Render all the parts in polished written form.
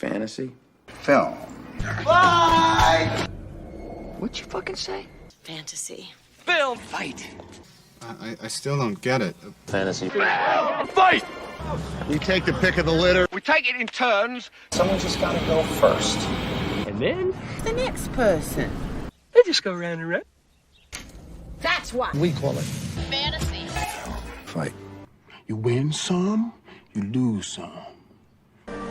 Fantasy? Film. Fight! What'd you fucking say? Fantasy. Film fight! I still don't get it. Fantasy. Fight! You take the pick of the litter. We take it in turns. Someone just gotta go first. And then? The next person. They just go round and round. That's what We call it fantasy. fight. You win some, you lose some.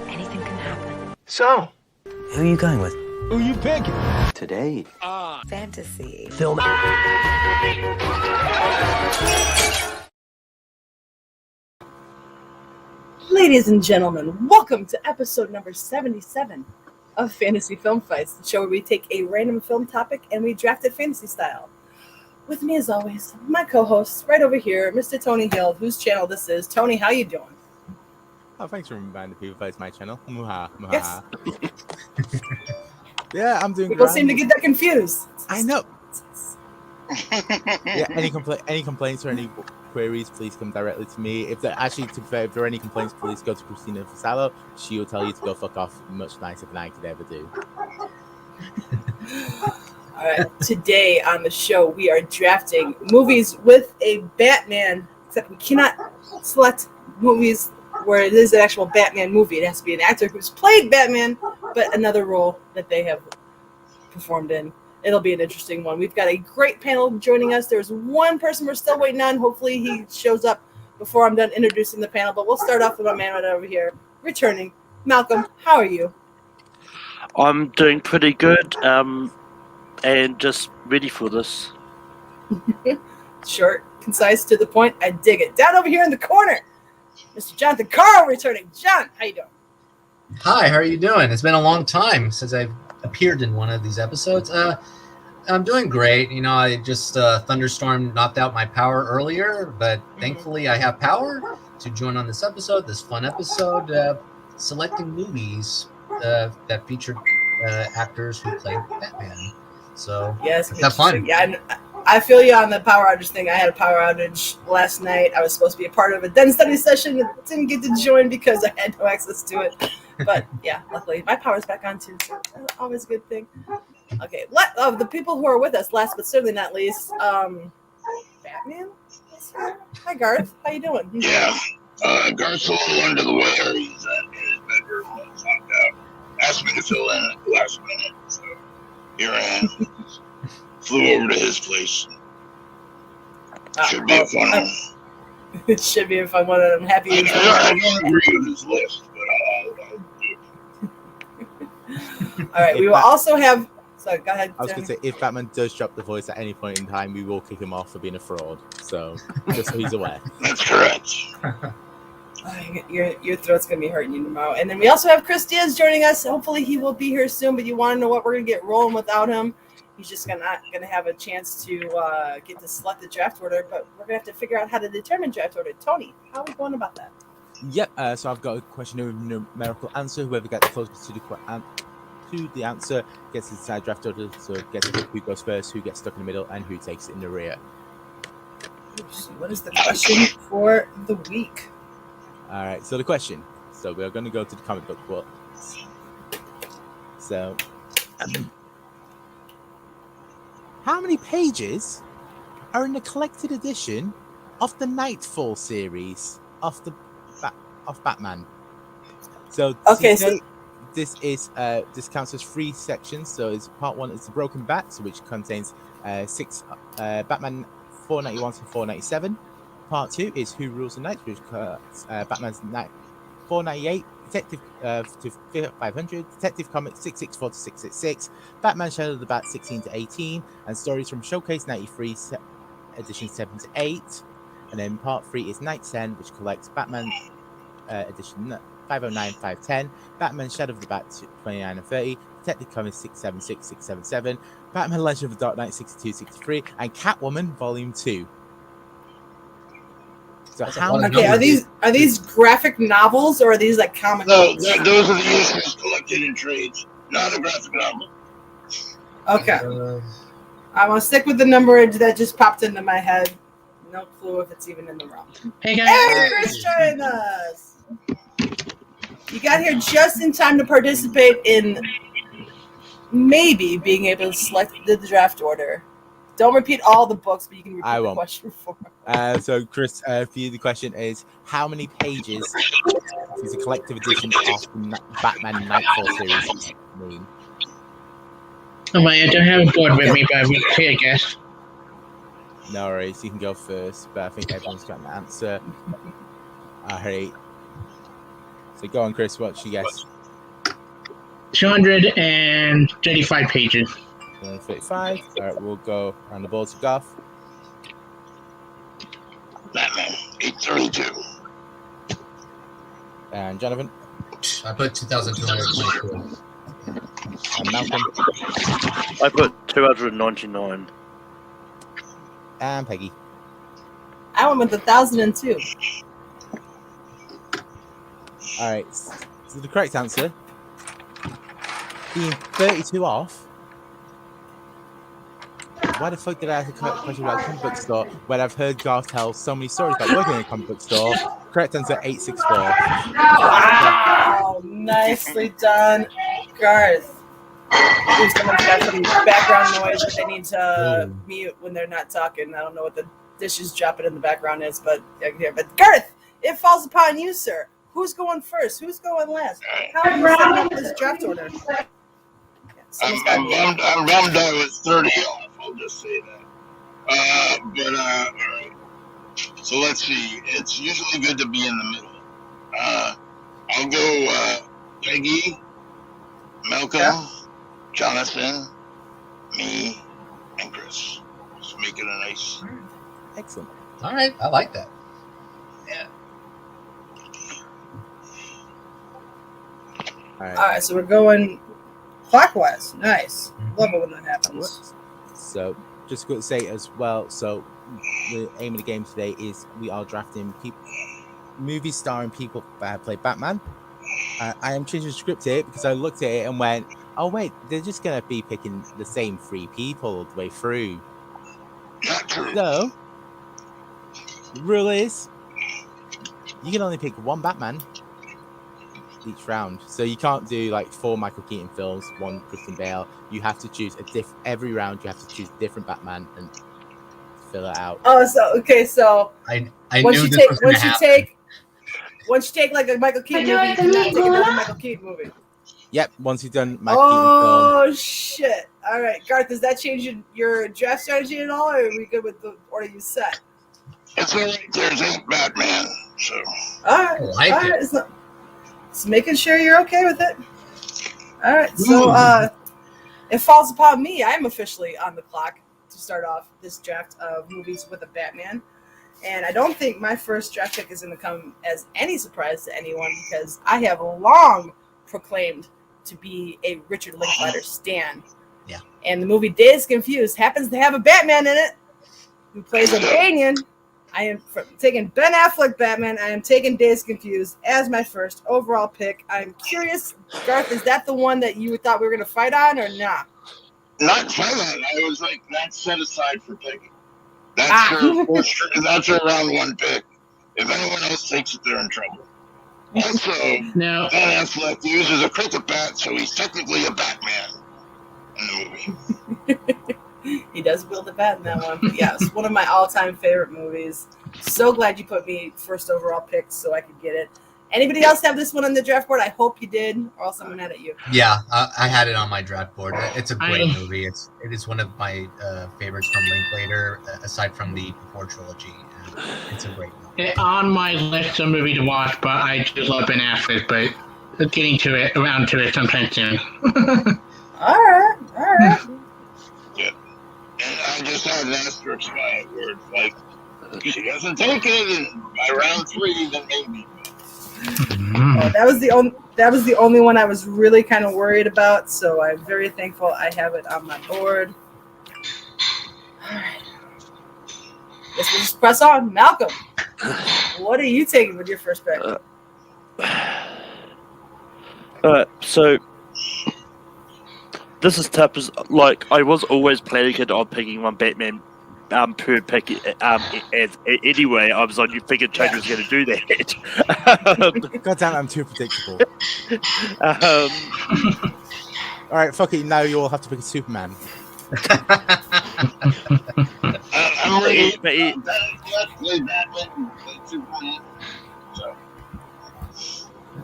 Anything can happen. So, Who are you going with? who you picking? Today. Fantasy. Film. Ladies and gentlemen, welcome to episode number 77 of Fantasy Film Fights, the show where we take a random film topic and we draft it fantasy style. With me, as always, my co-host right over here, Mr. Tony Hill, whose channel this is. Tony, how you doing? Oh, thanks for reminding people that it's my channel. Muha, muha. Yes. Yeah, I'm doing People grand. seem to get that confused. I know. Yeah, any complaints or any queries, please come directly to me. If there are any complaints, please go to Christina Fasalo. She will tell you to go fuck off much nicer than I could ever do. All right, today on the show, we are drafting movies with a Batman, except we cannot select movies where it is an actual Batman movie. It has to be an actor who's played Batman, but another role that they have performed in. It'll be an interesting one. We've got a great panel joining us. There's one person we're still waiting on. Hopefully he shows up before I'm done introducing the panel, but we'll start off with my man right over here, returning. Malcolm, how are you? I'm doing pretty good, and just ready for this. Short, concise, to the point. I dig it. Down over here in the corner, Mr. Jonathon Caro returning. John, how you doing? Hi, how are you doing? It's been a long time since I've appeared in one of these episodes. I'm doing great. You know, I just thunderstorm knocked out my power earlier, but thankfully I have power to join on this episode, this fun episode, selecting movies that featured actors who played Batman. So Yes, let's have fun. Yeah, I feel you on the power outage thing. I had a power outage last night. I was supposed to be a part of a den study session and didn't get to join because I had no access to it. But yeah, luckily my power's back on too, so that's always a good thing. Okay, of the people who are with us, last but certainly not least, Batman is here. Hi Garth, how you doing? Yeah, Garth's a little under the weather. He's in his bedroom, locked out. Asked me to fill in at the last minute, so here I am. Flew over to his place. Should be a fun one. It should be a fun one, and I'm happy you joined. I don't agree with his list, but I'll do it. All right, we will also have. So go ahead. I was going to say, if Batman does drop the voice at any point in time, we will kick him off for being a fraud. So, just so he's aware. That's correct. Your throat's going to be hurting you tomorrow. And then we also have Chris Diaz joining us. Hopefully he will be here soon, but you want to know what we're going to get rolling without him. He's just not going to have a chance to get to select the draft order, but we're going to have to figure out how to determine draft order. Tony, how are we going about that? Yep, so I've got a question with a numerical answer. Whoever gets closest to the answer gets to decide draft order, so gets to pick who goes first, who gets stuck in the middle, and who takes it in the rear. What is the question for the week? All right, so the question. So we're going to go to the comic book books. So, how many pages are in the collected edition of the Nightfall series of Batman? So, okay, so this counts as 3 sections. So, it's part 1 is the Broken Bat, so which contains 6 Batman 491 to 497. Part 2 is Who Rules the Night, which Batman's Night 498, Detective to 500, Detective Comics 664 to 666, Batman Shadow of the Bat 16 to 18, and stories from Showcase 93 edition 7 to 8. And then part 3 is Night's End, which collects Batman edition 509 510, Batman Shadow of the Bat 29 and 30, Detective Comics 676 677, Batman Legend of the Dark Knight 62 63, and Catwoman Volume 2. So are these graphic novels or are these like comic books? No, those are the issues collected in trades, not a graphic novel. Okay. I'm going to stick with the number that just popped into my head. No clue if it's even in the realm. Hey guys. Hey, Chris joined us. You got here just in time to participate in maybe being able to select the draft order. Don't repeat all the books, but you can repeat the question for me. So, Chris, for you, the question is, how many pages does a collective edition of the Batman Nightfall series mean? Oh, I don't have a board with me, but I will take a guess. No worries, you can go first, but I think everyone's got an answer. All right. So go on, Chris, what's your guess? 235 pages. 235. All right, we'll go around the board to Garth. Batman, 832. And Jonathon. I put 2,222. And Malcolm. I put 299. And Peggy. I went with 1,002. All right. So the correct answer, being 32 off. Why the fuck did I ask a question about a comic book store when I've heard Garth tell so many stories about working in a comic book store? Correct answer, 864. Wow, nicely done, Garth. Ooh, someone's got some background noise that they need to mute when they're not talking. I don't know what the dishes dropping in the background is, but I can hear. But Garth, it falls upon you, sir. Who's going first? Who's going last? How are you setting up this draft order? I'm bummed I was 30 off. I'll just say that. All right. So let's see. It's usually good to be in the middle. I'll go Peggy, Malcolm, Jonathon, me, and Chris. Just make it a nice. Excellent. All right, I like that. Yeah. All right, so we're going clockwise. Nice. Love it when that happens. So, just going to say as well, so the aim of the game today is we are drafting people, movies starring people that have played Batman. I am changing the script here because I looked at it and went, oh wait, they're just going to be picking the same 3 people all the way through. So, the rule is, you can only pick 1 Batman each round. So you can't do like 4 Michael Keaton films, 1 Christian Bale. You have to choose every round you have to choose a different Batman and fill it out. Oh, so okay, so I once knew you this take was gonna happen. once you take like a Michael Keaton movie, you cannot take another Michael Keaton movie. Yep, once you've done Michael Keaton film. Oh shit. All right, Garth, does that change your draft strategy at all, or are we good with the order you set? It's all right. There's 8 Batman. So. All right. I like it. It's making sure you're okay with it. All right, so it falls upon me. I'm officially on the clock to start off this draft of movies with a Batman. And I don't think my first draft pick is going to come as any surprise to anyone because I have long proclaimed to be a Richard Linklater stan. Yeah. And the movie Diaz Confused happens to have a Batman in it who plays a Banian. I am taking Ben Affleck Batman. I am taking Diaz Confused as my first overall pick. I'm curious, Garth, is that the one that you thought we were going to fight on or not? Not fight on. I was like, that's set aside for Peggy. That's her round 1 pick. If anyone else takes it, they're in trouble. Also, No. Ben Affleck uses a cricket bat, so he's technically a Batman in the movie. He does wield a bat in that one. But yeah, it's one of my all-time favorite movies. So glad you put me first overall pick so I could get it. Anybody else have this one on the draft board? I hope you did, or else I'm mad at you. Yeah, I had it on my draft board. It's a great movie. It is one of my favorites from Linklater, aside from the Before trilogy. It's a great movie. On my list of movie to watch, but I do love Ben Affleck, but getting around to it sometime soon. All right. Yeah. And I just had an asterisk by it where it's like, she doesn't take it, and by round 3, then maybe. That was the only one I was really kind of worried about, so I'm very thankful I have it on my board. All right. Guess we'll just press on. Malcolm, what are you taking with your first pick? So this is tough. Like I was always planning on picking 1 Batman per pick. Anyway, I was on. You figured Tony was going to do that. God damn it, I'm too predictable. All right, fuck it. Now you all have to pick a Superman. I'm ready. Play Batman. Play Superman. So.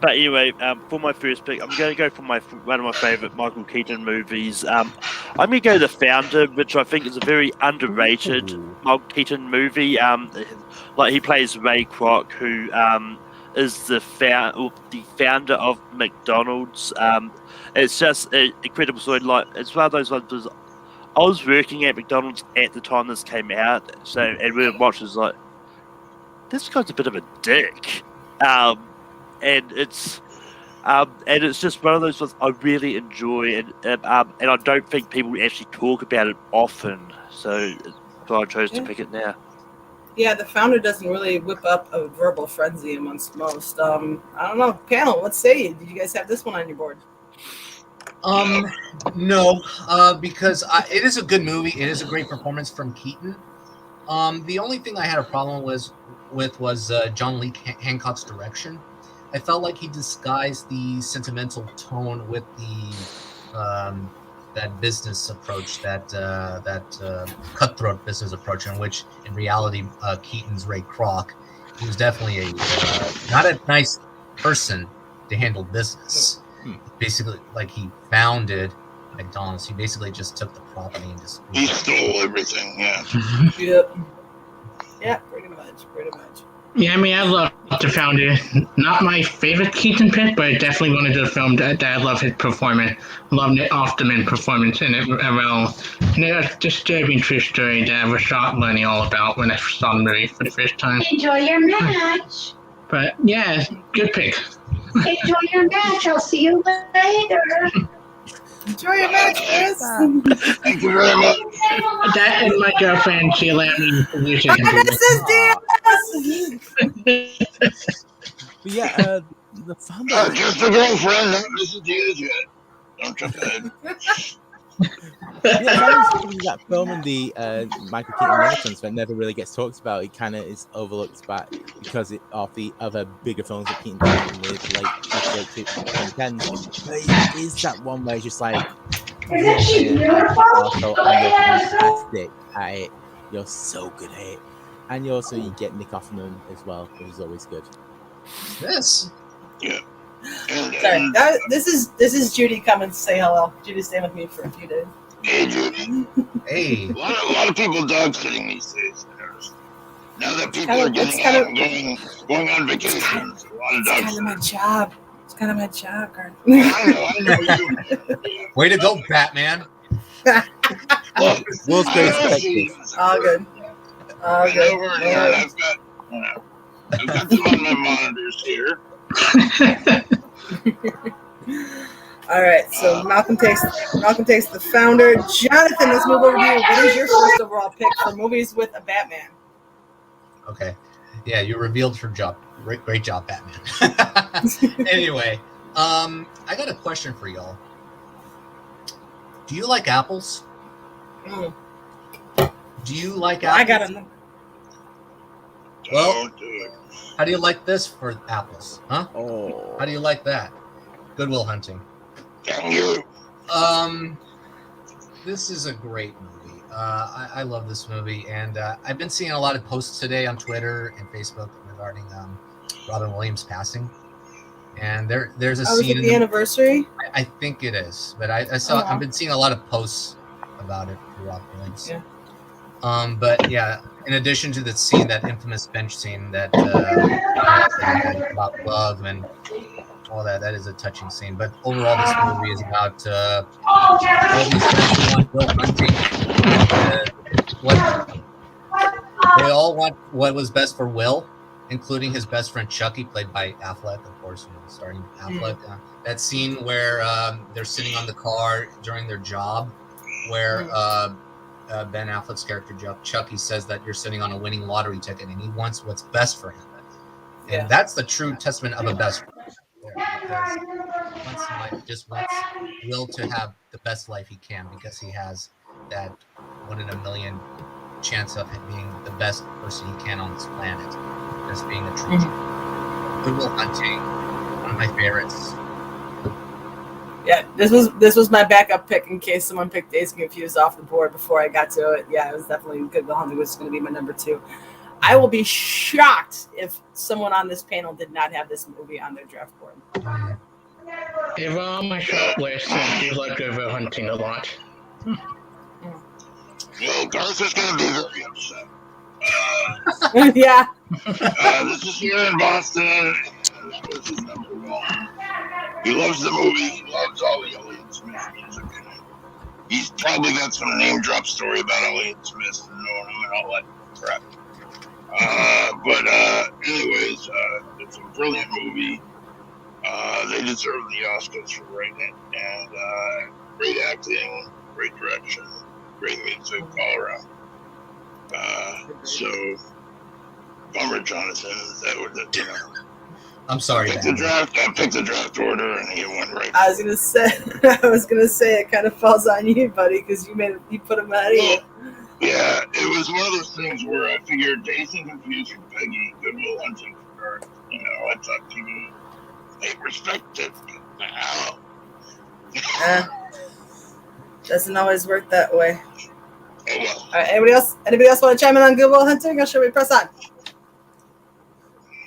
But anyway, for my first pick, I'm going to go for one of my favourite Michael Keaton movies. I'm going to go The Founder, which I think is a very underrated Michael Keaton movie. Like he plays Ray Kroc, who is the founder of McDonald's. It's just an incredible story. Like it's one of those ones. I was working at McDonald's at the time this came out, and we were watching. Like, this guy's a bit of a dick. And it's just one of those ones I really enjoy, and I don't think people actually talk about it often. So I chose to pick it now. Yeah, The Founder doesn't really whip up a verbal frenzy amongst most. I don't know, panel. Let's say, did you guys have this one on your board? No, because it is a good movie. It is a great performance from Keaton. The only thing I had a problem with was John Lee Hancock's direction. I felt like he disguised the sentimental tone with the that business approach, that cutthroat business approach, in which, in reality, Keaton's Ray Kroc. He was definitely not a nice person to handle business. Basically, like he founded McDonald's. He basically just took the property and just he stole everything. Yeah. Yep. Yeah, pretty much. Yeah, I mean, I love The Founder. Not my favorite Keaton pick, but definitely one of the films that I love his performance. Love Nick Offerman's performance in it as well. And it's a disturbing true story that I was shocked learning all about when I saw the movie for the first time. Enjoy your match. But yeah, good pick. Enjoy your match. I'll see you later. Enjoy your match, Chris. Thank you very much. That and my girlfriend, she allowed me to use it. But yeah, The Founder. Just a girlfriend, not Mrs. Diaz yet. Don't jump ahead. That film in the Michael Keaton Renaissance that never really gets talked about. It kind of is overlooked back because of the other bigger films that Keaton did with, like 2010s. But it is that one where it's just like, you're fantastic at it. You're so good at it, and you get Nick Offerman as well, which is always good. Yes. Yeah. Sorry, this is Judy coming to say hello. Judy's staying with me for a few days. Hey, Judy. Hey. A lot of people dog sitting these days. Now that people are going on vacations, a lot of dogs. It's kind of my job. It's kind of my job, Garth. I know. Way to go, Batman. Look, World's greatest detective. All good. All good. Over here, I've got them on my monitors here. All right, so Malcolm takes The Founder. Jonathan, let's move over to you. What is your first overall pick for movies with a Batman? Okay. Yeah, you revealed her job. Great job, Batman. Anyway, I got a question for y'all. Do you like apples? Mm. Do you like apples? I got them. Well, how do you like this for apples? Huh? Oh. How do you like that? Goodwill Hunting. Thank you. This is a great movie. I love this movie, and I've been seeing a lot of posts today on Twitter and Facebook regarding Robin Williams passing. And there's a scene. Is it the anniversary? I think it is, but I saw. I've been seeing a lot of posts about it for Robin Williams. Yeah. But yeah, in addition to the scene, that infamous bench scene that about love and all that is a touching scene. But overall, this movie is about all these friends who want Will Hunting. They all want what was best for Will, including his best friend Chucky, played by Affleck, of course, starring Affleck. That scene where they're sitting on the car during their job, where Ben Affleck's character Chucky says that you're sitting on a winning lottery ticket, and he wants what's best for him. And that's the true testament of a best friend. Because just wants Will to have the best life he can, because he has that 1 in a million chance of him being the best person he can on this planet, just being a true. Good Will Hunting, one of my favorites. Yeah, this was my backup pick in case someone picked Days Confused off the board before I got to it. Yeah, it was definitely Good Will Hunting was going to be my number 2. I will be shocked if someone on this panel did not have this movie on their draft board. They were on my short list, and I do like Good Will Hunting a lot. Well, Garth is going to be very upset. Yeah. This is here in Boston. And this was his number 1. He loves the movie. He loves all the Elliott Smith music in it. He's probably got some name drop story about Elliott Smith and knowing him and all that crap. Anyways, it's a brilliant movie. They deserve the Oscars for writing it. And great acting, great direction, great music all around. So, bummer, Jonathan. That would, you know. I'm sorry. I picked the draft order, and he went right. I was gonna say it kind of falls on you, buddy, because you put him out of you. Yeah, it was one of those things where I figured Dazed and Confused for Peggy, Good Will Hunting for Garth. You know, I thought people they respect it. Doesn't always work that way. Oh well. All right, anybody else want to chime in on Good Will Hunting, or should we press on?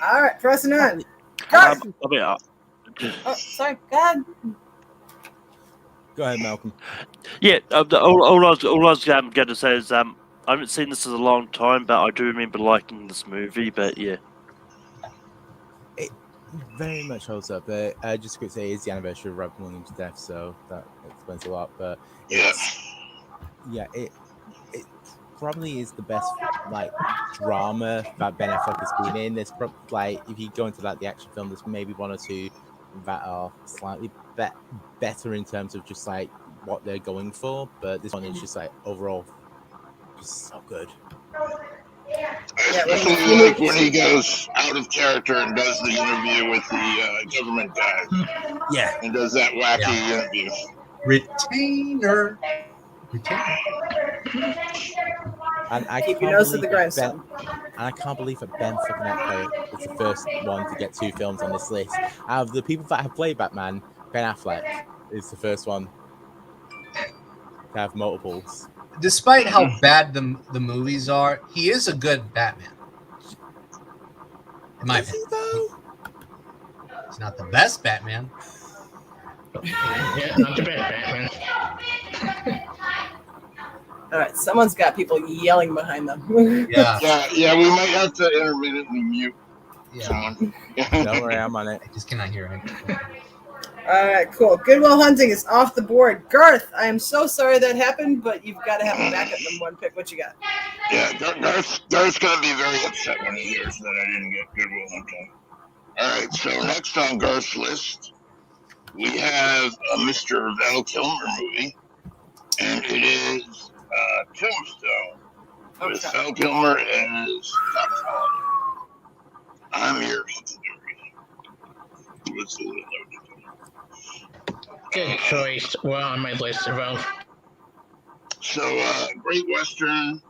All right, pressing on. Garth! Oh, sorry. Go ahead. Go ahead, Malcolm. Yeah, all I was going to say is I haven't seen this in a long time, but I do remember liking this movie. But yeah, it very much holds up. Just quick say, it's the anniversary of Robin Williams' death, so that explains a lot. But it probably is the best drama that Ben Affleck has been in. There's probably if you go into the action film, there's maybe one or two that are slightly better in terms of just what they're going for, but this one is just overall just so good. Especially when he goes out of character and does the interview with the government guy. Yeah. And does that wacky interview. Retainer. And I keep your nose to the grindstone. And I can't believe that Ben fucking Affleck is the first one to get 2 films on this list. Out of the people that have played Batman, Ben Affleck is the first one to have multiples. Despite how bad the movies are, he is a good Batman. In my opinion. He's not the best Batman. Yeah, not the best Batman. All right, someone's got people yelling behind them. Yeah. We might have to intermittently mute someone. Don't worry, I'm on it. I just cannot hear him. All right, cool. Good Will Hunting is off the board. Garth, I am so sorry that happened, but you've got to have a backup number 1 pick. What you got? Yeah, Garth's going to be very upset when he hears that I didn't get Good Will Hunting. All right, so next on Garth's list, we have a Mr. Val Kilmer movie, and it is Tombstone with Val Kilmer as Tom Holland. I'm your Huckleberry. What's the little note? Good choice. Well on my list as well. So, great Western,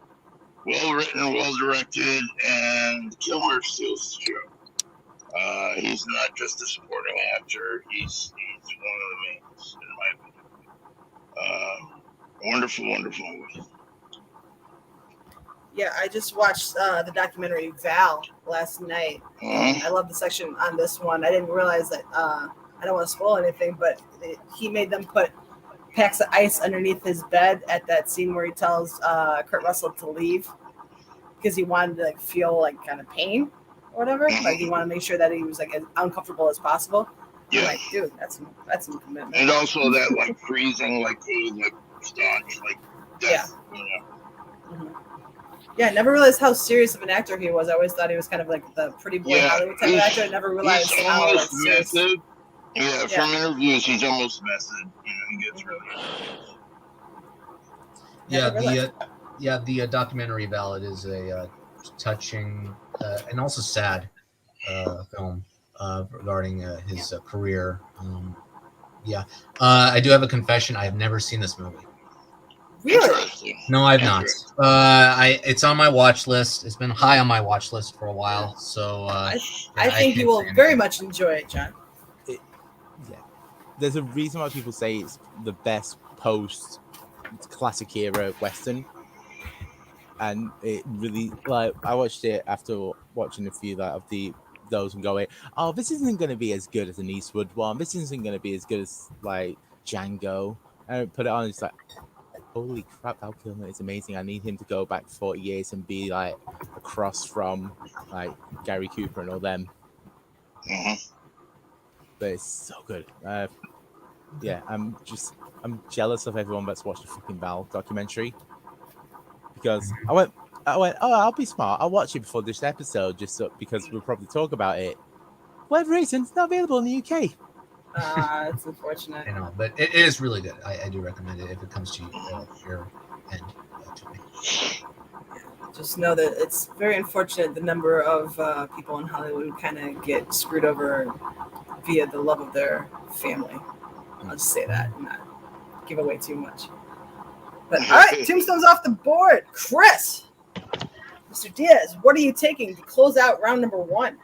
well written, well directed, and Kilmer steals the show. He's not just a supporting actor, he's one of the mains, in my opinion. Wonderful, wonderful movie. Yeah, I just watched the documentary Val last night. I love the section on this one. I didn't realize that, I don't want to spoil anything, but he made them put packs of ice underneath his bed at that scene where he tells Kurt Russell to leave because he wanted to feel kind of pain or whatever. He wanted to make sure that he was as uncomfortable as possible. Yeah. I'm dude, that's some commitment. And also that freezing, cold, staunch, death. Yeah. Mm-hmm. Yeah, I never realized how serious of an actor he was. I always thought he was kind of the pretty boy Hollywood type of actor. I never realized how serious. Yeah, from interviews, he's almost method. He gets really. The documentary Val is a touching and also sad film regarding his career. I do have a confession. I have never seen this movie. Really? Interesting. No, I've not. It's on my watch list. It's been high on my watch list for a while. So I I think you can't will say very anything. much enjoy it, John. Yeah. There's a reason why people say it's the best post classic era Western. And it really, like, I watched it after watching a few of those and going, oh, this isn't going to be as good as an Eastwood one. This isn't going to be as good as like Django. And I put it on, it's like, holy crap, Val Kilmer is amazing. I need him to go back 40 years and be like across from like Gary Cooper and all them. But it's so good. Yeah, I'm jealous of everyone that's watched the fucking Val documentary. Because I went, oh, I'll be smart. I'll watch it before this episode, just because we'll probably talk about it. For whatever reason, it's not available in the UK. It's unfortunate. I know, but it is really good. I do recommend it if it comes to your end to me. Just know that it's very unfortunate the number of people in Hollywood kind of get screwed over via the love of their family. I'll just say that and not give away too much. But all right, Tombstone's off the board. Chris, Mr. Diaz, what are you taking to close out round number 1?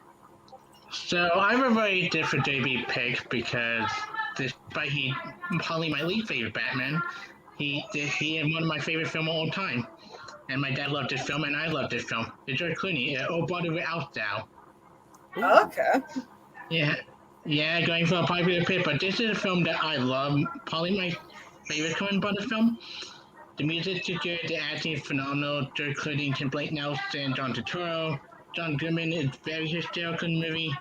So I have a very different JB pick because despite he probably my least favorite Batman, he is one of my favorite films of all time. And my dad loved this film, and I loved this film. The George Clooney, Oh Brother Without Thou. Okay. Yeah, going for a popular pick, but this is a film that I love. Probably my favorite Coen Brothers film. The music is good, the acting is phenomenal. George Clooney, Tim Blake Nelson, John Turturro. John Goodman is very hysterical in the movie.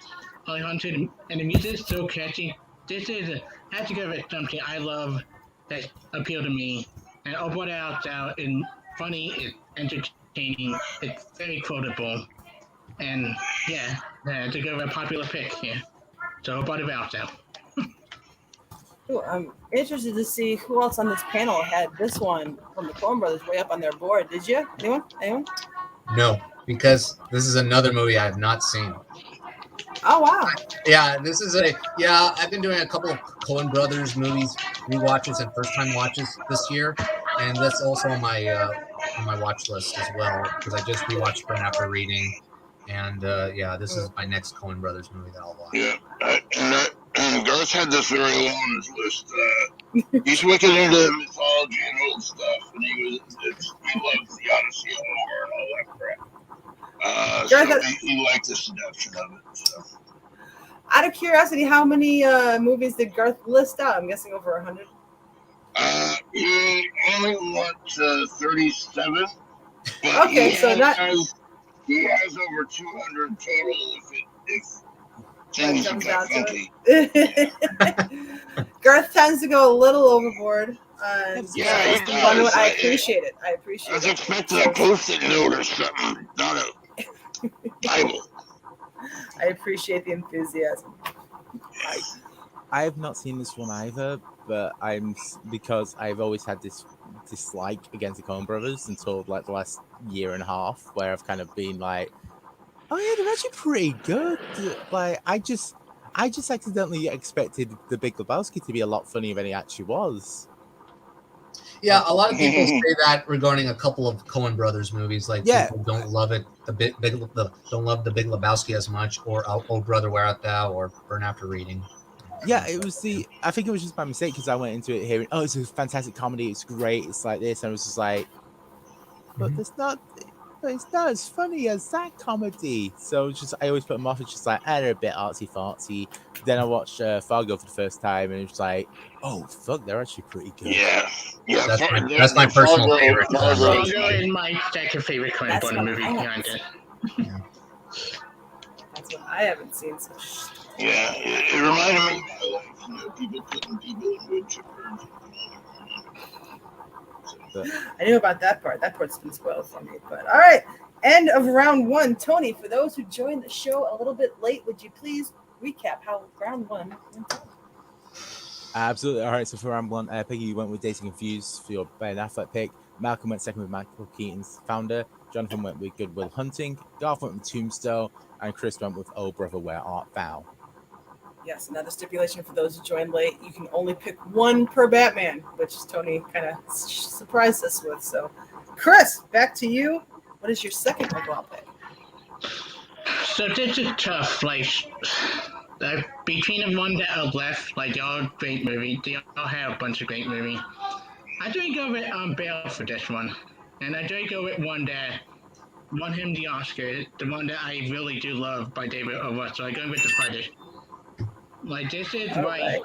Holly Hunter, and the music is so catchy. This is has to go with something I love that appealed to me. And Oh Brother Without Thou is funny, it's entertaining, it's very quotable. And yeah, to go with a popular pick here. So Oh Brother Without Thou. Ooh, I'm interested to see who else on this panel had this one from the Coen Brothers way up on their board. Did you? Anyone? No, because this is another movie I have not seen. Oh wow! Yeah, this is I've been doing a couple of Coen Brothers movies rewatches and first time watches this year, and that's also on my watch list as well because I just rewatched Burn After Reading, and this is my next Coen Brothers movie that I'll watch. Yeah, and Garth had this very low on his list. He's wicked into mythology and old stuff, and he loves the Odyssey of Homer and all that crap. So he liked the seduction of it. So. Out of curiosity, how many movies did Garth list out? I'm guessing over 100. He only went 37. Okay, so he has over 200 total. If things comes get down to funky. Garth tends to go a little overboard. He does. I appreciate it. I was expecting a post-it note or something, not a Bible. I appreciate the enthusiasm. I have not seen this one either, but because I've always had this dislike against the Coen Brothers until like the last year and a half, where I've kind of been like, oh yeah, they're actually pretty good. Like I just accidentally expected The Big Lebowski to be a lot funnier than it actually was. Yeah, a lot of people say that regarding a couple of Coen Brothers movies. Like, people don't love it. Don't love The Big Lebowski as much, or Oh Brother Where Art Thou, or Burn After Reading. Yeah, I think it was just by mistake because I went into it hearing, oh, it's a fantastic comedy, it's great, it's like this, and I was just like, but it's not as funny as that comedy. So I always put them off. It's just like, they're a bit artsy fartsy. Then I watched Fargo for the first time, and it's like, oh fuck, they're actually pretty good. Yeah, that's my personal favorite. Fargo is my second favorite Coen Brothers movie behind it. That's what I haven't seen. So. Yeah, it reminded me of my life. People putting people in wood chippers. I knew about that part. That part's been spoiled for me. But all right, end of round 1. Tony, for those who joined the show a little bit late, would you please recap how round 1 went down? Absolutely. All right, so for round 1, Peggy, you went with Dating Confused for your Ben Affleck pick. Malcolm went second with Michael Keaton's Founder. Jonathan went with Good Will Hunting. Garth went with Tombstone. And Chris went with Oh Brother Where Art Thou? Yes, another stipulation for those who joined late. You can only pick one per Batman, which Tony kind of surprised us with. So, Chris, back to you. What is your second overall pick? So this is tough. Between the one that are left, they all great movies. They all have a bunch of great movies. I do go with Bale for this one, and I do go with one that won him the Oscar, the one that I really do love by David O. Russell. I go with The Fighter. This is why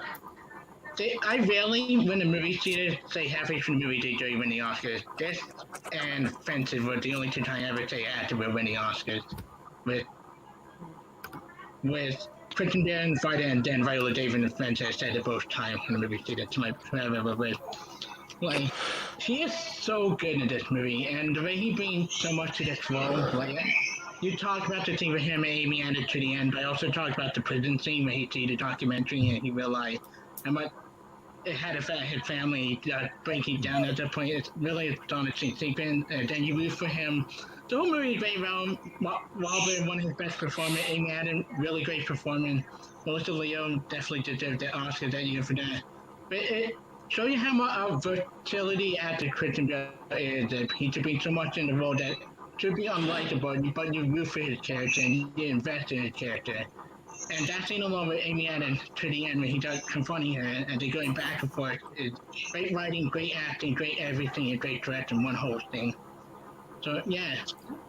I rarely, when the movie theater say halfway through the movie, they do win the Oscars. This and Fences were the only two times I ever say actor will win the Oscars. With Christian Bale and Fighter, and then Viola Davis and Fences said it both times in the movie theater to my forever with. He is so good in this movie, and the way he brings so much to this role, you talk about the thing with him and Amy added to the end, but I also talked about the prison scene where he see the documentary and he realized how much it had affected his family, breaking down at that point. It's really astonishing. And then you root for him. The whole movie is very well. Wahlberg, one of his best performers. Amy Adams, really great performance. Melissa Leo definitely deserved the Oscar that year for that. But it shows you how much versatility actor Christian Bale is. That he could be so much in the role that should be unlikable, but you root for his character and you invest in his character. And that scene along with Amy Adams to the end when he does confronting her and they're going back and forth is great writing, great acting, great everything, and great directing, one whole thing. So yeah,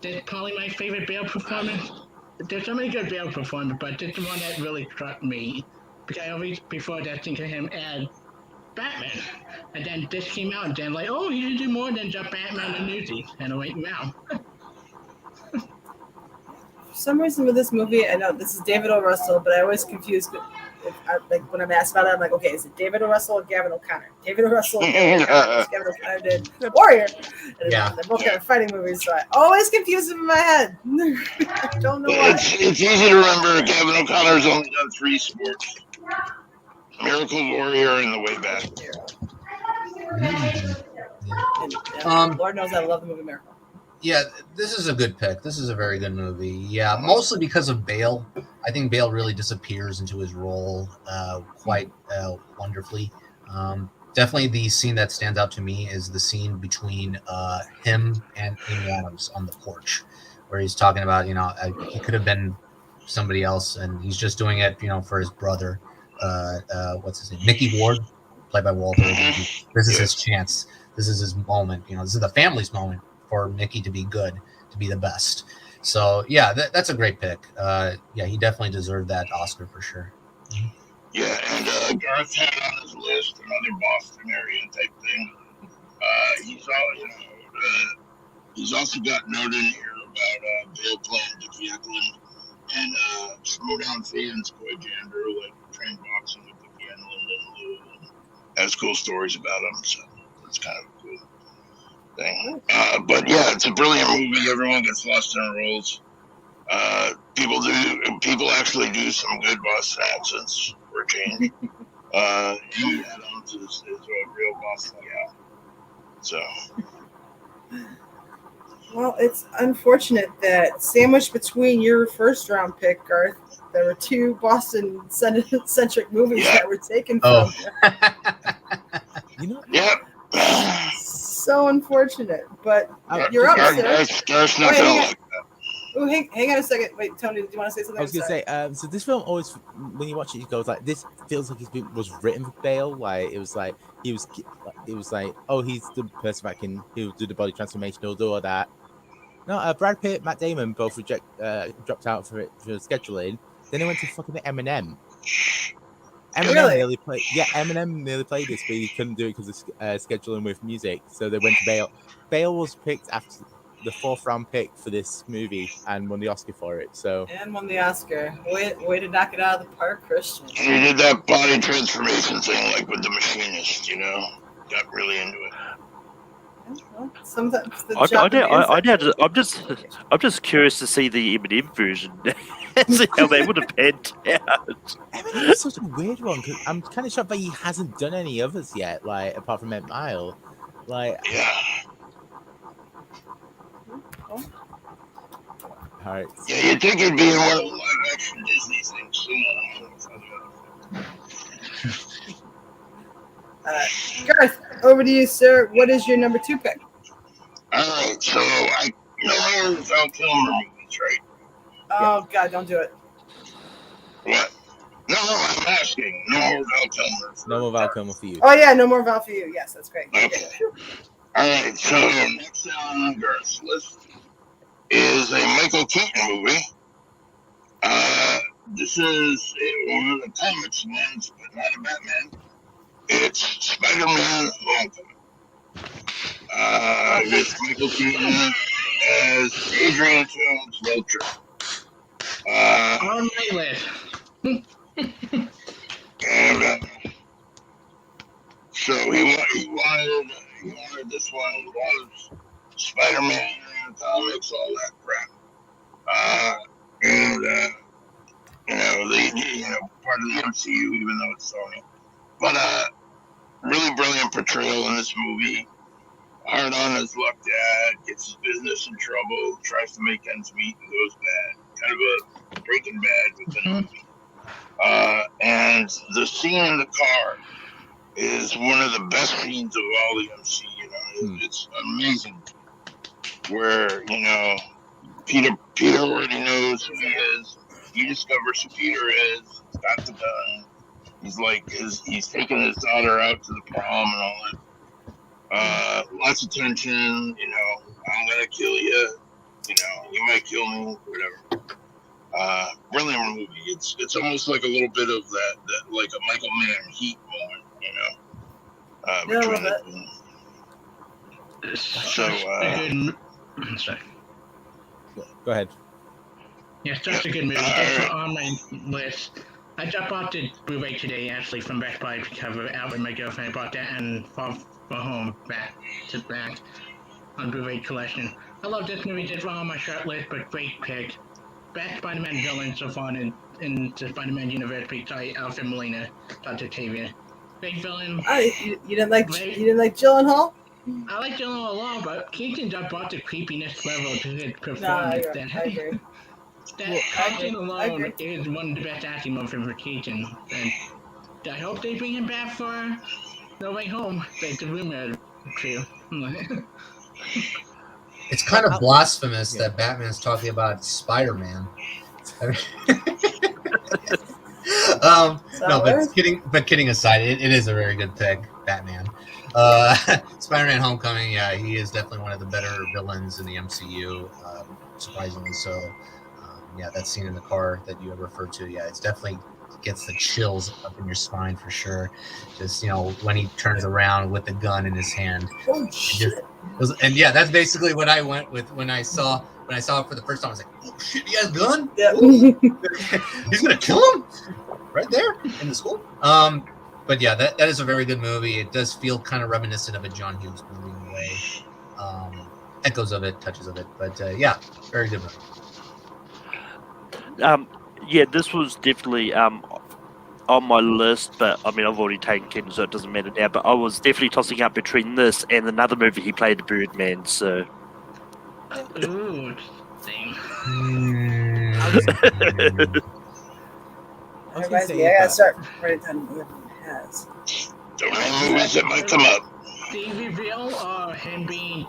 that's probably my favorite Bale performance. There's so many good Bale performances, but this is the one that really struck me. Because I always, before that, think of him as Batman. And then this came out and then oh, you should do more than just Batman the movie. And I'm like, wow. For some reason with this movie, I know this is David O. Russell, but I always confuse when I'm asked about it, I'm like, okay, is it David O. Russell or Gavin O'Connor? David O. Russell or Gavin O'Connor did Warrior. And they're both kind of fighting movies, so I always confuse them in my head. I don't know why. It's easy to remember. Gavin O'Connor's only done 3 sports. Miracle Warrior and The Way Back. And, Lord knows I love the movie Miracle. Yeah, this is a good pick. This is a very good movie. Yeah, mostly because of Bale. I think Bale really disappears into his role quite wonderfully. Definitely the scene that stands out to me is the scene between him and Amy Adams on the porch, where he's talking about, he could have been somebody else, and he's just doing it, for his brother. What's his name? Mickey Ward, played by Walter. This is his chance. This is his moment. This is the family's moment for Mickey to be good, to be the best. So yeah, that's a great pick. He definitely deserved that Oscar for sure. Yeah, and Garth had on his list another Boston area type thing. He's also got noted in here about Bale playing Dickie Eklund and Schmodown fans Coy Jander, trained boxing with Dickie Eklund and Lou, and has cool stories about him. So that's kind of a cool thing. But yeah, it's a brilliant movie. Everyone gets lost in their roles. People actually do some good Boston accents for a change. Amy Adams is a real Boston gal. So. Well, it's unfortunate that sandwiched between your first round pick, Garth, there were 2 Boston-centric movies that were taken from you. Yep. So unfortunate, but you're up, sir. There's nothing like that. Oh, hang on a second. Wait, Tony, do you want to say something? I was gonna say, so this film always, when you watch it, it goes this feels like was written for Bale. It was like he's the person that he'll do the body transformation, he'll do all that. No, Brad Pitt, Matt Damon both dropped out for scheduling. Then they went to fucking Eminem. Eminem nearly played this, but he couldn't do it because of scheduling with music. So they went to Bale. Bale was picked after the 4th round pick for this movie and won the Oscar for it. And won the Oscar. Way to knock it out of the park, Christian. He did that body transformation thing, with the machinist. Got really into it. Well, sometimes I'm just curious to see the Eminem version. See how they would have panned out. Eminem is such a weird one because I'm kind of shocked that he hasn't done any others yet, apart from Ed Mile. Yeah. All right. Yeah, you'd think he'd be in one of the live-action Disney things soon. Garth, over to you, sir. What is your number 2 pick? Alright, so no more Val Kilmer movies, right? Oh, God, don't do it. What? No, I'm asking. No more Val Kilmer. No more Val Kilmer for you. Oh, yeah, no more Val for you. Yes, that's great. Okay. Alright, so next on Garth's list is a Michael Keaton movie. This is one of the comics ones, but not a Batman. It's Spider-Man Homecoming. With Michael Keaton as Adrian Toomes Vulture. On my list. And so he wanted this one was Spider-Man comics, all that crap. Part of the MCU, even though it's Sony. But really brilliant portrayal in this movie. Hard on his luck dad, gets his business in trouble, tries to make ends meet, and goes bad. Kind of a Breaking Bad within a movie. And the scene in the car is one of the best scenes of all the MCU. It's amazing. Where Peter already knows who he is. He discovers who Peter is. He's got the gun. He's taking his daughter out to the prom and all that. Lots of tension. I'm gonna kill you. You might kill me. Whatever. Brilliant movie. It's almost like a little bit of that like a Michael Mann Heat moment. Between the Sorry. Go ahead. Yeah, such a good movie. That's on my list. I just bought the Blu-ray today, actually, from Best Buy because of out with my girlfriend. I bought that and for home back on Blu-ray collection. I love this movie. Just on my short list, but great pick. Best Spider-Man villain so far in the Spider-Man universe besides Alfred Molina, Dr. Octavia. Great villain. You didn't like Gyllenhaal? I like Gyllenhaal a lot, but Keaton just brought the creepiness level to his performance. I agree. That acting alone is one of the best acting moments for Keaton. And I hope they bring him back for No Way Home, like the rumor is true. It's kind of blasphemous that Batman's talking about Spider-Man. No, but kidding aside, it is a very good pick, Batman. Spider-Man Homecoming, yeah, he is definitely one of the better villains in the MCU, surprisingly so. Yeah, that scene in the car that you had referred to, yeah, it's definitely gets the chills up in your spine for sure. Just, when he turns around with the gun in his hand. Oh, shit. And yeah, that's basically what I went with when I saw it for the first time. I was like, oh shit, he has a gun? Yeah. He's gonna kill him right there in the school. But yeah, that is a very good movie. It does feel kind of reminiscent of a John Hughes movie in a way. Echoes of it, touches of it. But yeah, very good movie. Yeah, this was definitely on my list, but I mean, I've already taken Keaton, so it doesn't matter now. But I was definitely tossing up between this and another movie he played, The Birdman. So. Ooh, thing. I gotta start writing down what he has. Don't know movies that might come up. The reveal of him being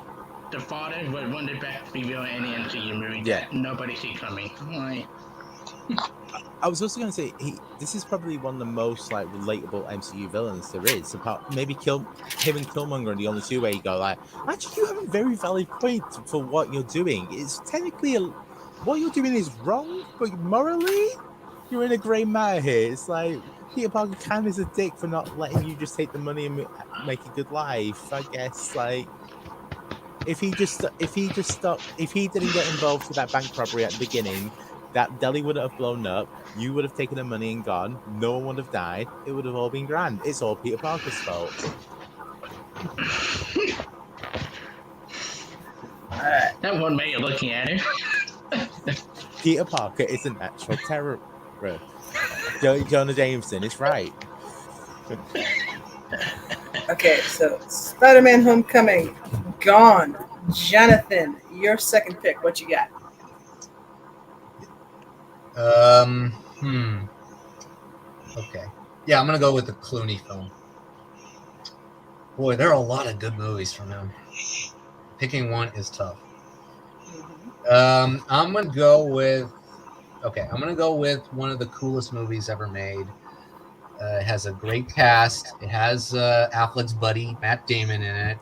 the father was one of the best reveal in any MCU movie. Yeah. Nobody sees coming. Like. I was also going to say this is probably one of the most relatable MCU villains there is. Apart maybe him and Killmonger are the only two where you go actually you have a very valid point for what you're doing. It's technically what you're doing is wrong, but morally you're in a grey matter here. It's like Peter Parker kind of is a dick for not letting you just take the money and make a good life. I guess if he didn't get involved with that bank robbery at the beginning. That deli wouldn't have blown up. You would have taken the money and gone. No one would have died. It would have all been grand. It's all Peter Parker's fault. That one way of looking at it. Peter Parker is a natural terror. Jonah Jameson is right. Okay, so Spider-Man Homecoming, gone. Jonathon, your second pick. What you got? Okay. Yeah, I'm gonna go with the Clooney film. Boy, there are a lot of good movies from him. Picking one is tough. I'm gonna go with one of the coolest movies ever made. It has a great cast. It has Affleck's buddy Matt Damon in it.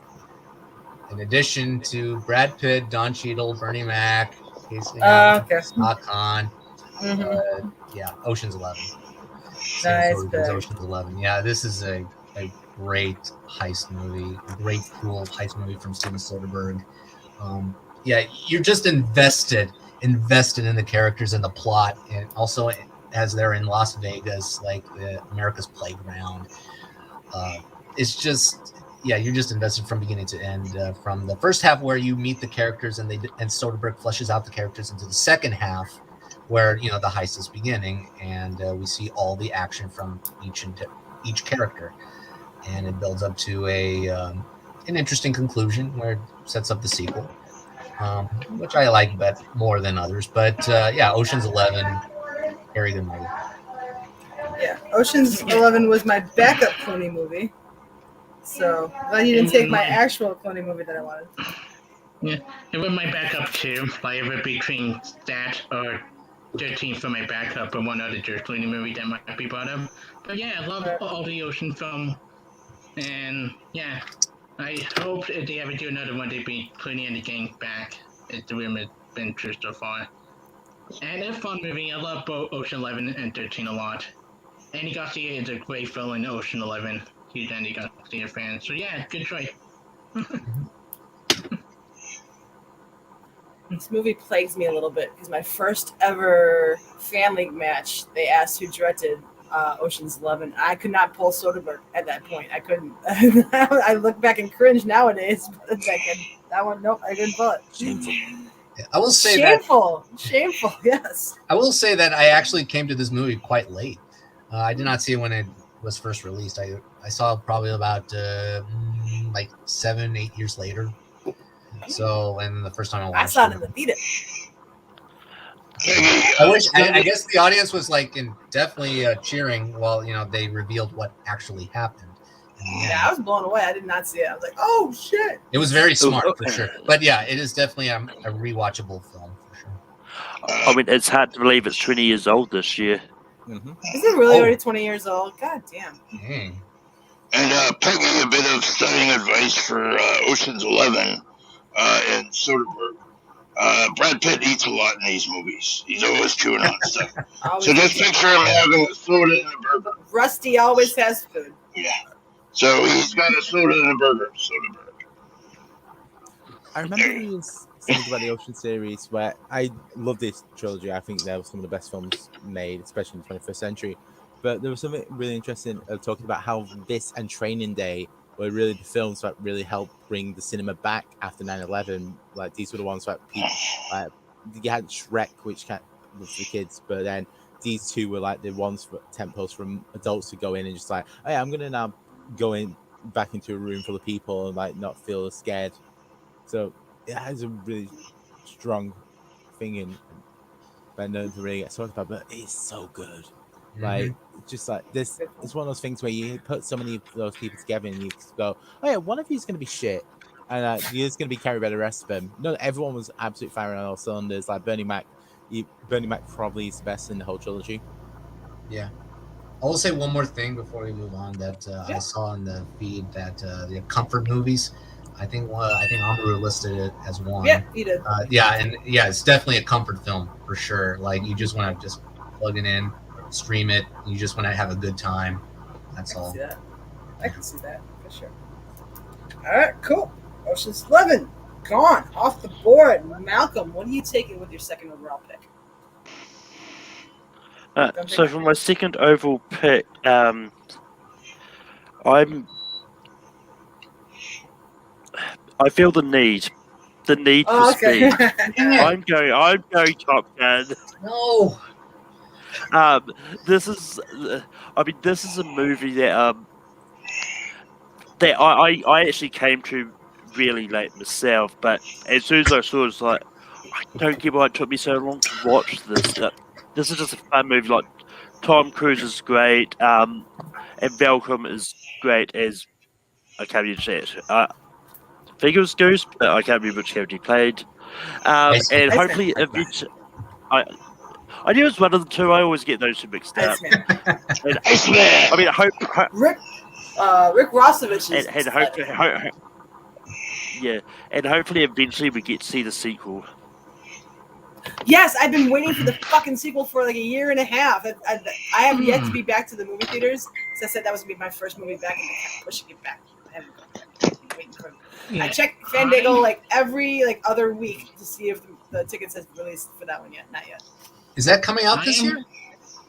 In addition to Brad Pitt, Don Cheadle, Bernie Mac, Casey Scott Conn. Ocean's 11. Nice. Ocean's 11. Yeah, this is a great heist movie, a great cool heist movie from Steven Soderbergh. You're just invested in the characters and the plot, and also as they're in Las Vegas, like the America's Playground. It's just, you're just invested from beginning to end. From the first half where you meet the characters and Soderbergh fleshes out the characters, into the second half where the heist is beginning, and we see all the action from each character, and it builds up to an interesting conclusion where it sets up the sequel, which I like more than others. But Ocean's 11, very good movie. Yeah, Ocean's 11 was my backup Clooney movie. So glad you didn't take my actual Clooney movie that I wanted. Yeah, it was my backup too. I ever between that or 13 for my backup and one other George Clooney movie that might be brought up. But yeah, I love all the Ocean film. And yeah, I hope if they ever do another one, they bring Clooney and the gang back. It's really been true so far. And it's a fun movie. I love both Ocean 11 and 13 a lot. Andy Garcia is a great film in Ocean 11. Huge Andy Garcia fan. So yeah, good choice. This movie plagues me a little bit because my first ever family match, they asked who directed Ocean's 11. I could not pull Soderbergh at that point. I couldn't. I look back and cringe nowadays, but that one, nope, I couldn't pull it. Shameful. I will say shameful, yes. I will say that I actually came to this movie quite late. I did not see it when it was first released. I saw it probably about 7-8 years later. So, and the first time I watched I saw it in the theater. I guess the audience was definitely cheering while they revealed what actually happened. Yeah, I was blown away. I did not see it. I was like, "Oh shit!" It was very smart for sure. But yeah, it is definitely a rewatchable film for sure. I mean, it's hard to believe it's 20 years old this year. Mm-hmm. Is it really already 20 years old? God damn. Mm. And Peggy, a bit of studying advice for Ocean's 11 and Soderbergh. Brad Pitt eats a lot in these movies. He's always chewing on stuff. So just picture him having a soda and a burger. Rusty always has food. Yeah. So he's got a soda and a burger. Soderbergh. I remember reading something about the Ocean series where I love this trilogy. I think they were some of the best films made, especially in the 21st century. But there was something really interesting talking about how this and Training Day were really the films that really helped bring the cinema back after 9/11. Like, these were the ones that people, you had Shrek, which was for the kids, but then these two were like the ones for tempos from adults to go in and just like, oh yeah, I'm gonna now go in back into a room full of people and like not feel scared. So it has a really strong thing in, but no one really gets talked about. But it's so good. Like, just like this, it's one of those things where you put so many of those people together and you go, oh yeah, one of you is going to be shit, and the other's going to be carried by the rest of them. No, everyone was absolutely firing on all cylinders. Like Bernie Mac probably is the best in the whole trilogy. Yeah. I will say one more thing before we move on that I saw in the feed that the comfort movies. I think Amaru listed it as one. Yeah, he did. It's definitely a comfort film for sure. Like, you just want to just plug it in, stream it. You just want to have a good time. That's all. I can see that for sure. All right, cool. Ocean's 11 gone off the board. Malcolm, what are you taking with your second overall pick? So for my second overall pick, I feel the need for speed. I'm going Top Gun. No. This is a movie that I actually came to really late myself, but as soon as I saw it, it's like, I don't get why it took me so long to watch this. This is just a fun movie. Like, Tom Cruise is great, and Val Kilmer is great as I can't remember which I think it was Goose, but I can't remember which character he played. And hopefully, eventually, I knew it was one of the two. I always get those two mixed up. Iceman. I mean, I hope Rick Rossovich is. And hopefully, eventually, we get to see the sequel. Yes, I've been waiting for the fucking sequel for like a year and a half. I have yet to be back to the movie theaters. So I said that was gonna be my first movie back, and they kept pushing it back. I haven't gone back. I'm waiting for it. I check Fandango like every other week to see if the tickets has released for that one yet. Not yet. Is that coming out this year?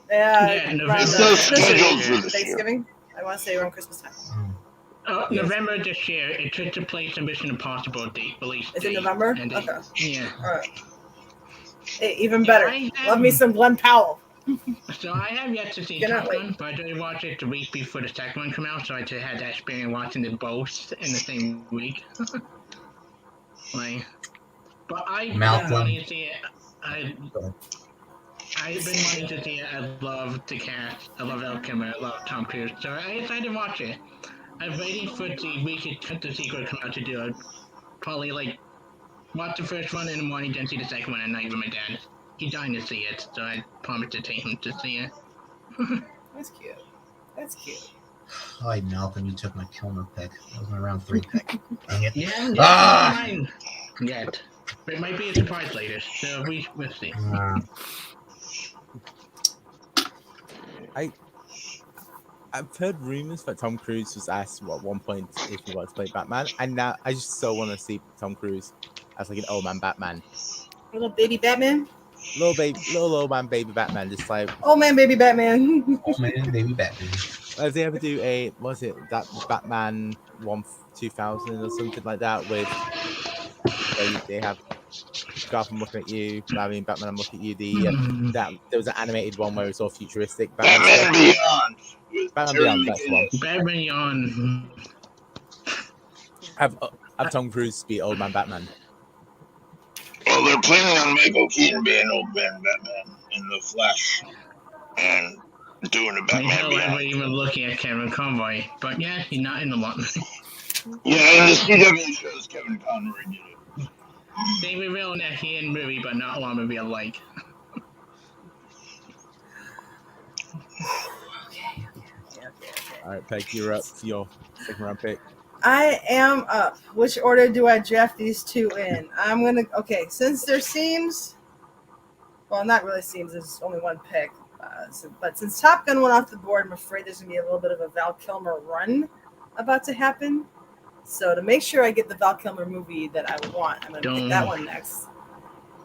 Thanksgiving. I want to say around Christmas time. November this year. It took the place of Mission Impossible date release. Is it November? Okay. Yeah. All right. Hey, even better. Love me some Glenn Powell. So I have yet to see Top Gun, but I did watch it the week before the second one came out, so I just had that experience watching them both in the same week. But I've been wanting to see it. I've been wanting to see it. I love the cast. I love Val Kilmer. I love Tom Cruise. So I decided to watch it. I'm waiting for the week the sequel to come out to do it. Probably watch the first one in the morning, then see the second one at night with my dad. He's dying to see it, so I promised to take him to see it. That's cute. That's cute. Oh, Malcolm, you took my Kilmer pick. That was my round 3 pick. Dang it. Yeah, mine yet. But it might be a surprise later, so we'll see. I've heard rumors that Tom Cruise was asked at one point if he wanted to play Batman, and now I just so want to see Tom Cruise as like an old man Batman. Little baby Batman? Little old man baby Batman, just like old man baby Batman. Old man baby Batman. Did they ever do that Batman 2000 or something like that with they have Gotham looking at you, Batman I'm looking at you. There was an animated one where it was all futuristic. Batman Beyond. Batman Beyond, that's the one. Batman Beyond. Have Tom Cruise be old man Batman. Well, they're planning on Michael Keaton being old man Batman in the Flash and doing a Batman Beyond. I'm even looking at Kevin Conroy, but yeah, he's not in the one. Yeah, in the CW shows, Kevin Conroy did it. They reveal that he in movie, but not a lot of real like. All right, Peg, you're up for your second round pick. I am up. Which order do I draft these two in? Since there seems, well, not really seems, there's only one pick. But since Top Gun went off the board, I'm afraid there's going to be a little bit of a Val Kilmer run about to happen. So to make sure I get the Val Kilmer movie that I want, I'm going to pick that one next.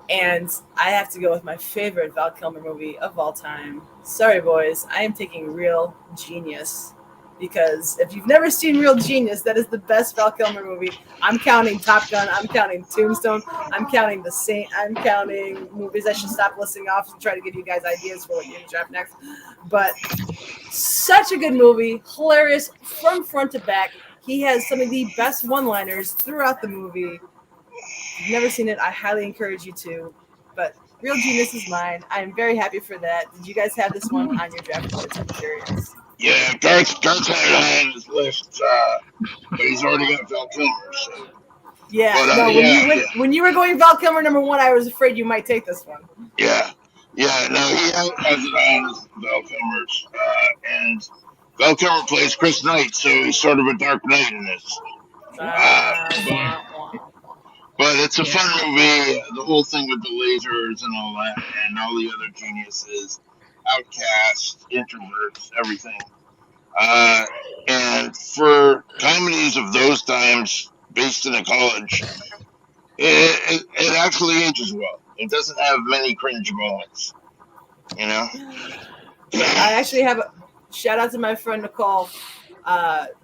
And I have to go with my favorite Val Kilmer movie of all time. Sorry, boys. I am taking Real Genius. Because if you've never seen Real Genius, that is the best Val Kilmer movie. I'm counting Top Gun. I'm counting Tombstone. I'm counting The Saint. I'm counting movies I should stop listing off and try to give you guys ideas for what you're going to draft next. But such a good movie. Hilarious from front to back. He has some of the best one-liners throughout the movie. If you've never seen it, I highly encourage you to. But Real Genius is mine. I am very happy for that. Did you guys have this one on your draft boards? I'm curious. Yeah, Garth had it on his list, but he's already got Val Kilmer. So. Yeah, But, when you were going Val Kilmer number one, I was afraid you might take this one. Yeah, no, he has it on his Val Kilmer's, and Val Kilmer plays Chris Knight, so he's sort of a Dark Knight in this. But it's a fun movie. The whole thing with the lasers and all that, and all the other geniuses. Outcasts, introverts, everything. And for comedies of those times, based in a college, it actually ages well. It doesn't have many cringe moments, you know? I actually have a shout out to my friend Nicole.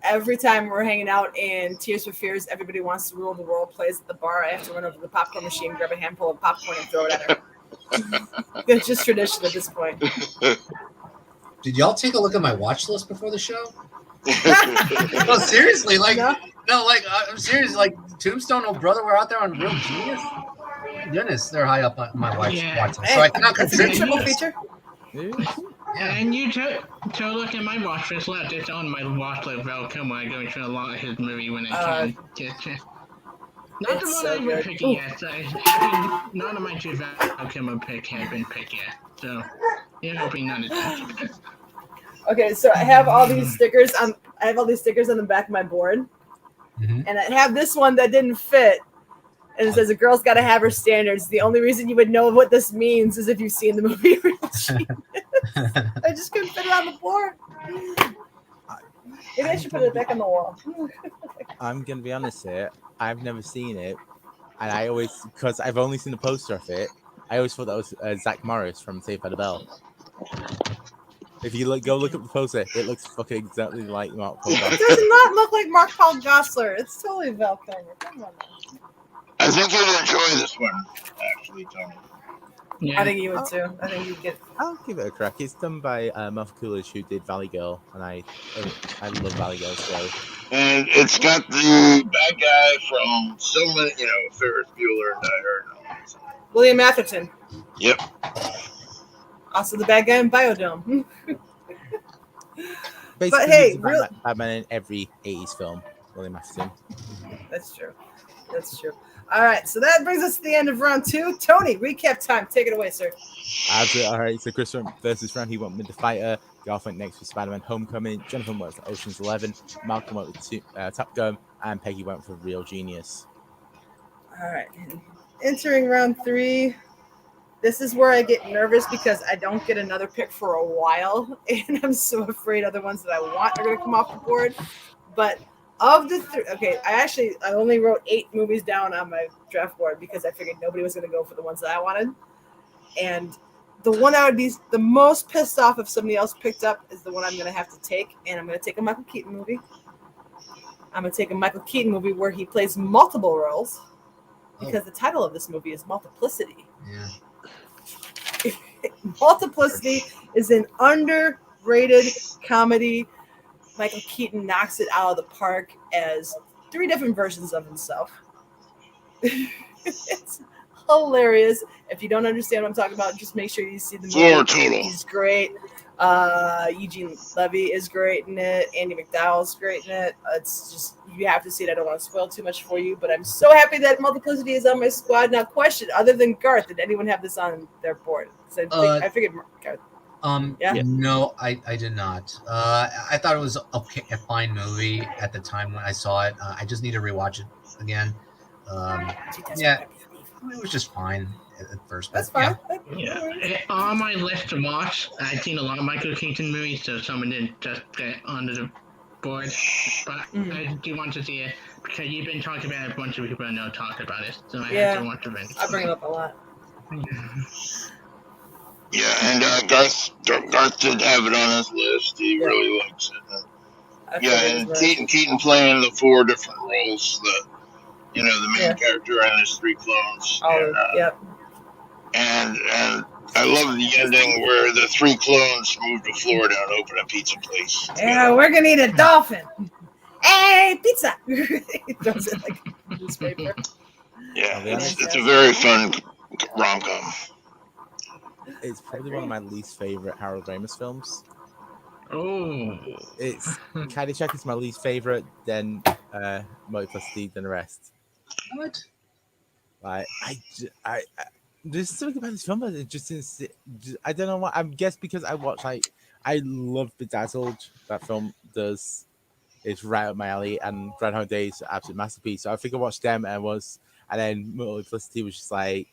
Every time we're hanging out in Tears for Fears, Everybody Wants to Rule the World plays at the bar. I have to run over to the popcorn machine, grab a handful of popcorn, and throw it at her. It's just tradition at this point. Did y'all take a look at my watch list before the show? No, seriously, I'm serious. Like Tombstone, Oh Brother, we're out there on Real Genius. My goodness, they're high up on my watch list, so I cannot That's a good contribute. triple feature. And you took look at my watch list left. It's on my watch list. Val Kilmer. I go through a lot of his movie when I can. Not the It's one so I've been good. picking yet. None of my two Val Kilmer picks have been picked yet. So you're hoping none of them. Okay, so I have all these stickers on. I have all these stickers on the back of my board, and I have this one that didn't fit, and it says a girl's got to have her standards. The only reason you would know what this means is if you've seen the movie. I just couldn't fit it on the board. Maybe I should put it back on the wall. I'm gonna be honest here. I've never seen it, and I always, because I've only seen the poster of it, I always thought that was Zach Morris from Saved by the Bell. If you go look up the poster, it looks fucking exactly like Mark Paul Gosselaar. It does not look like Mark Paul Gosselaar. It's totally Val Kilmer. Come on. I think you'd enjoy this one, actually, Tony. Yeah. I think you would too. I think you'd get. I'll give it a crack. It's done by Martha Coolidge, who did Valley Girl, and I love Valley Girl. So, And it's got the bad guy from so many, Ferris Bueller and Die Hard. And all that. William Atherton. Yep. Also the bad guy in Biodome. basically, But hey, he's Batman in every 80s film. William Atherton. That's true. That's true. All right, so that brings us to the end of round 2. Tony, recap time. Take it away, sir. Absolutely. All right. So Chris went versus round. He went with The Fighter. Garth went next with Spider-Man: Homecoming. Jonathon went with Ocean's 11. Malcolm went with Top Gun, and Peggy went for Real Genius. All right. Entering round 3. This is where I get nervous because I don't get another pick for a while, and I'm so afraid other ones that I want are going to come off the board. But of the I only wrote 8 movies down on my draft board because I figured nobody was going to go for the ones that I wanted. And the one I would be the most pissed off if somebody else picked up is the one I'm going to have to take, and I'm going to take a Michael Keaton movie. I'm going to take a Michael Keaton movie where he plays multiple roles because the title of this movie is Multiplicity. Yeah. Multiplicity is an underrated comedy. Michael Keaton knocks it out of the park as 3 different versions of himself. It's hilarious. If you don't understand what I'm talking about, just make sure you see the movie. He's great. Eugene Levy is great in it. Andy McDowell's great in it. It's just, you have to see it. I don't want to spoil too much for you, but I'm so happy that Multiplicity is on my squad. Now, question, other than Garth, did anyone have this on their board? I figured Garth. No, I did not. I thought it was a fine movie at the time when I saw it. I just need to rewatch it again. It was just fine at first. That's fine. Yeah. On my list to watch, I've seen a lot of Michael Keaton movies, so someone didn't just get onto the board. But I do want to see it because you've been talking about it. A bunch of people I know talk about it, so I have to watch it. I bring it up a lot. Yeah, and Garth did have it on his list. He really likes it. And Keaton playing the 4 different roles, the main character and his 3 clones. And I love the ending where the 3 clones move to Florida and open a pizza place. Yeah, we're gonna eat a dolphin. Hey, pizza! He throws it like a newspaper. Yeah, it's a very fun rom-com. It's probably one of my least favorite Harold Ramis films. Oh, it's Caddyshack is my least favorite, then Multiplicity, then the rest. What? Like I there's something about this film that it just I don't know what. I guess because I love Bedazzled. That film it's right up my alley, and Groundhog Day is an absolute masterpiece. So I think I watched them and then Multiplicity was just like,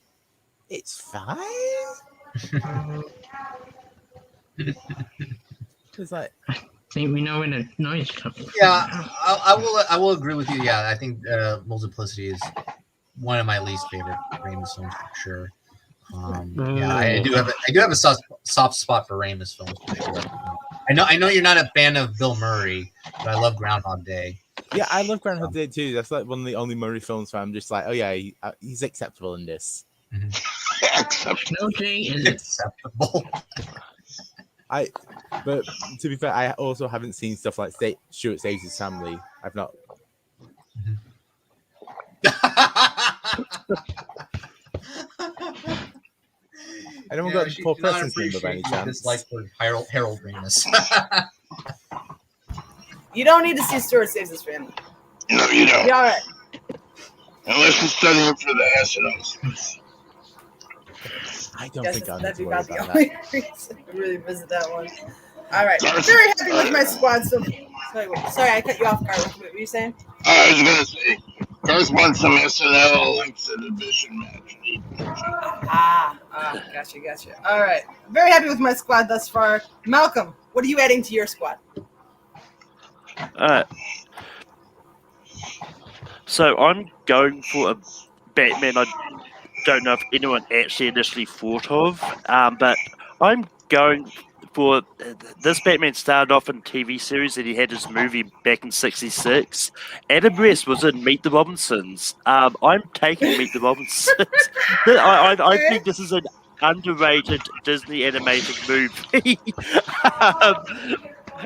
it's fine. It's like, I think we know when the noise comes. Yeah, I will agree with you. Yeah, I think Multiplicity is one of my least favorite Ramis films for sure. I do have a soft spot for Ramis films. I know you're not a fan of Bill Murray, but I love Groundhog Day. Yeah, I love Groundhog Day too. That's like one of the only Murray films where I'm just like, oh yeah, he's acceptable in this. No Day is acceptable. But to be fair, I also haven't seen stuff like Stuart Saves His Family. I've not. Anyone Yeah, got she Paul did not Preston's number by any appreciate your chance? dislike for Harold Ramis. You don't need to see Stuart Saves His Family. No, you don't. Be all right. Unless you're studying for the SNLs. I don't Yes, think I need that'd to be worry about the about only that. reason to really visit that one. All right. Garth- Very happy with my squad. So, sorry, I cut you off, Carl. What were you saying? I was gonna say, Garth wants some SNL exhibition match. Gotcha. All right. Very happy with my squad thus far. Malcolm, what are you adding to your squad? So I'm going for a Batman I don't know if anyone actually initially thought of, but I'm going for this Batman started off in a TV series that he had his movie back in '66. Adam West was in Meet the Robinsons. I'm taking Meet the Robinsons. I think this is an underrated Disney animated movie.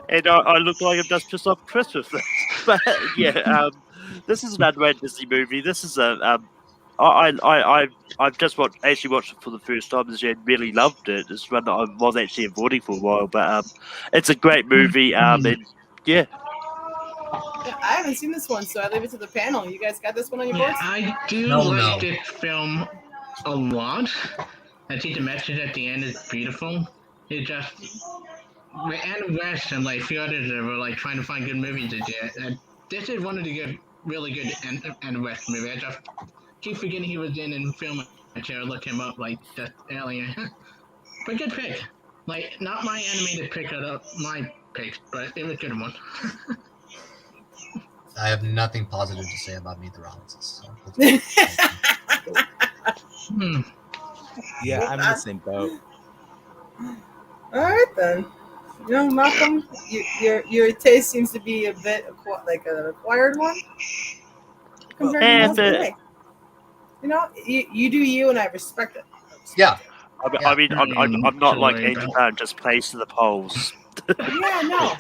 And I look like I'm just pissed off Chris with this. But yeah, this is an underrated Disney movie. This is a I've just actually watched it for the first time this year and really loved it. It's one that I was actually avoiding for a while, but it's a great movie. And yeah. I haven't seen this one, so I leave it to the panel. You guys got this one on your boards? I do like this film a lot. I think the message at the end is beautiful. It just with Adam West and like a few others that were like trying to find good movies to do. This is one of the really good Adam West movies. I just keep forgetting he was in film. I try to look him up like just earlier. But good pick. Like not my animated pick of my pick, but it was a good one. I have nothing positive to say about Meet the Robinsons. So. Yeah, I'm in the same boat. All right then. You know, Malcolm, your taste seems to be a bit like an acquired one compared to most. You know, you do you, and I respect it. Yeah. I mean, I'm not like Angel Brown, just plays to the polls. Yeah, no.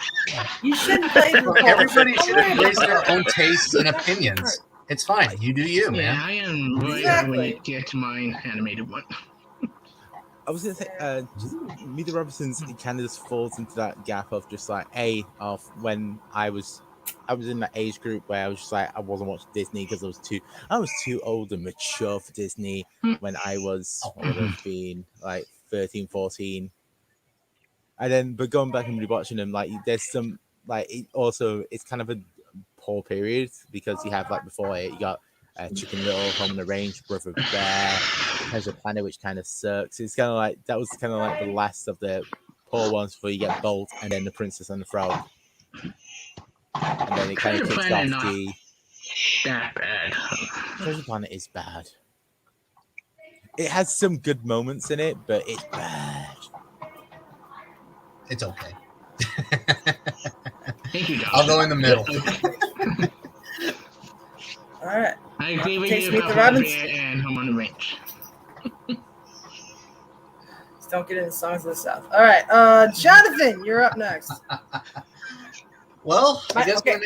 You shouldn't play to the polls. Everybody should embrace their own tastes and opinions. It's fine. You do you, man. Yeah, I am right when you get to my animated one. I was gonna say, Meet the Robinsons, it kind of just falls into that gap of just like of when I was in that age group where I was just like I wasn't watching Disney because I was too old and mature for Disney when I was what would have been like 13, 14. And then but going back and rewatching them, like there's some like it's kind of a poor period because you have like before it you got Chicken Little, Home on the Range, Brother Bear, Treasure Planet, which kind of sucks. It's kind of like that was kind of like the last of the poor ones before you get Bolt and then The Princess and the Frog. And then it kind of kicks off the. That bad. Treasure Planet is bad. It has some good moments in it, but it's bad. It's okay. Thank you, Josh. I'll go in the middle. All right. I agree with Takes you Meet about the Robinsons and Home on the Range. Just don't get into Songs of the South. All right. Jonathon, you're up next. Well, I guess okay.